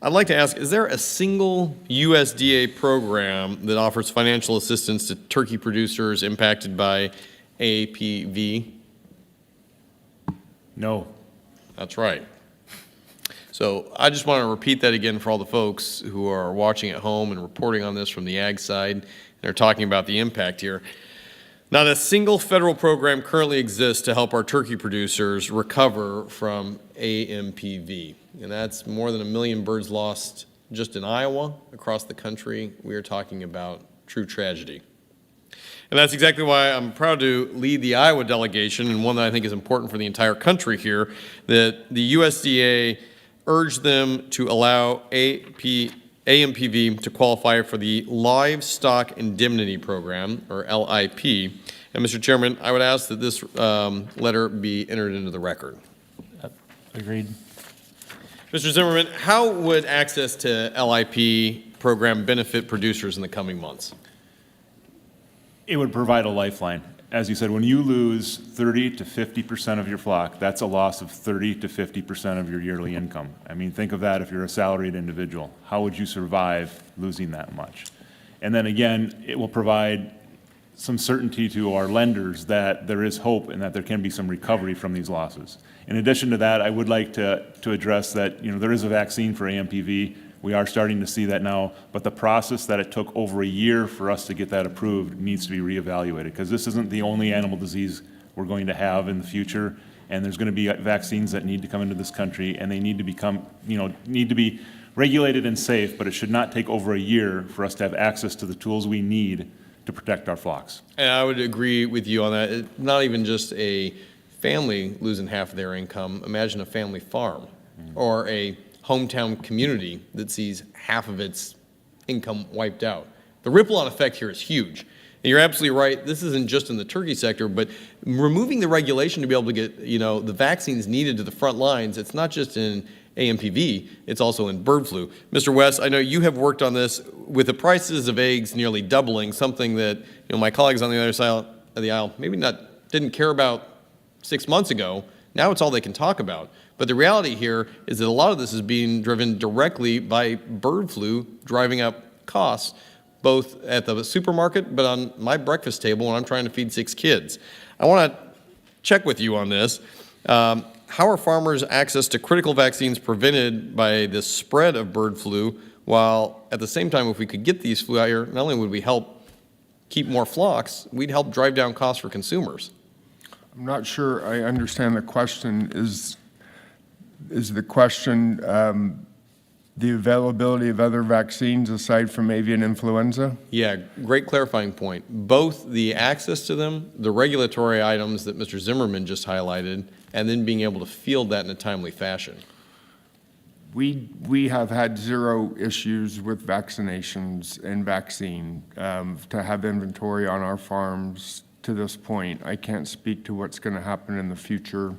I'd like to ask, is there a single USDA program that offers financial assistance to turkey producers impacted by APV?
No.
That's right. So I just want to repeat that again for all the folks who are watching at home and reporting on this from the ag side and are talking about the impact here. Not a single federal program currently exists to help our turkey producers recover from AMPV. And that's more than 1 million birds lost just in Iowa. Across the country, we are talking about true tragedy. And that's exactly why I'm proud to lead the Iowa delegation, and one that I think is important for the entire country here, that the USDA urged them to allow AMPV to qualify for the Livestock Indemnity Program, or LIP. And Mr. Chairman, I would ask that this letter be entered into the record.
Agreed.
Mr. Zimmerman, how would access to LIP program benefit producers in the coming months?
It would provide a lifeline. As you said, when you lose 30 to 50% of your flock, that's a loss of 30 to 50% of your yearly income. I mean, think of that if you're a salaried individual. How would you survive losing that much? And then again, it will provide some certainty to our lenders that there is hope and that there can be some recovery from these losses. In addition to that, I would like to address that, there is a vaccine for AMPV. We are starting to see that now, but the process that it took over a year for us to get that approved needs to be reevaluated, because this isn't the only animal disease we're going to have in the future, and there's going to be vaccines that need to come into this country, and they need to become, need to be regulated and safe, but it should not take over a year for us to have access to the tools we need to protect our flocks.
And I would agree with you on that. It's not even just a family losing half of their income. Imagine a family farm or a hometown community that sees half of its income wiped out. The ripple-on effect here is huge. And you're absolutely right. This isn't just in the turkey sector, but removing the regulation to be able to get, the vaccines needed to the front lines, it's not just in AMPV, it's also in bird flu. Mr. West, I know you have worked on this with the prices of eggs nearly doubling, something that, my colleagues on the other side of the aisle maybe didn't care about 6 months ago. Now it's all they can talk about. But the reality here is that a lot of this is being driven directly by bird flu, driving up costs, both at the supermarket, but on my breakfast table when I'm trying to feed 6 kids. I want to check with you on this. How are farmers' access to critical vaccines prevented by the spread of bird flu, while at the same time, if we could get these flu out here, not only would we help keep more flocks, we'd help drive down costs for consumers?
I'm not sure I understand the question. Is the question the availability of other vaccines aside from avian influenza?
Yeah, great clarifying point. Both the access to them, the regulatory items that Mr. Zimmerman just highlighted, and then being able to field that in a timely fashion.
We have had zero issues with vaccinations and vaccine to have inventory on our farms to this point. I can't speak to what's going to happen in the future,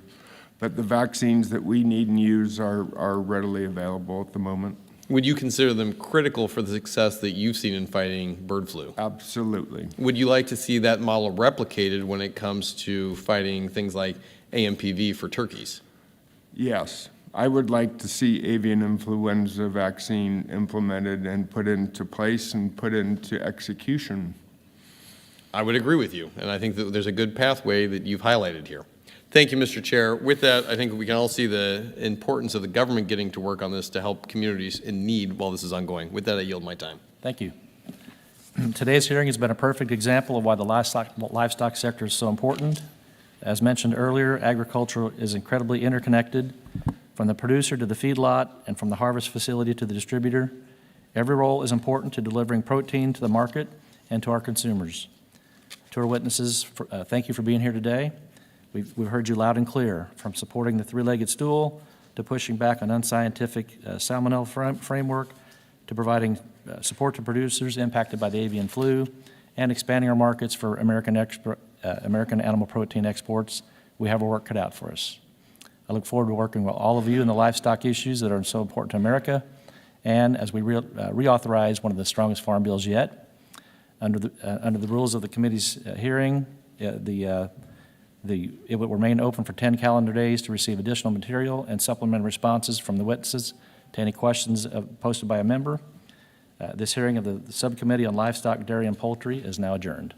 but the vaccines that we need and use are readily available at the moment.
Would you consider them critical for the success that you've seen in fighting bird flu?
Absolutely.
Would you like to see that model replicated when it comes to fighting things like AMPV for turkeys?
Yes. I would like to see avian influenza vaccine implemented and put into place and put into execution.
I would agree with you, and I think that there's a good pathway that you've highlighted here. Thank you, Mr. Chair. With that, I think we can all see the importance of the government getting to work on this to help communities in need while this is ongoing. With that, I yield my time.
Thank you. Today's hearing has been a perfect example of why the livestock sector is so important. As mentioned earlier, agriculture is incredibly interconnected. From the producer to the feedlot and from the harvest facility to the distributor, every role is important to delivering protein to the market and to our consumers. To our witnesses, thank you for being here today. We've heard you loud and clear, from supporting the three-legged stool to pushing back on unscientific salmonella framework to providing support to producers impacted by the avian flu and expanding our markets for American animal protein exports. We have our work cut out for us. I look forward to working with all of you in the livestock issues that are so important to America, and as we reauthorize one of the strongest farm bills yet. Under the rules of the committee's hearing, it will remain open for 10 calendar days to receive additional material and supplemental responses from the witnesses to any questions posted by a member. This hearing of the Subcommittee on Livestock, Dairy, and Poultry is now adjourned.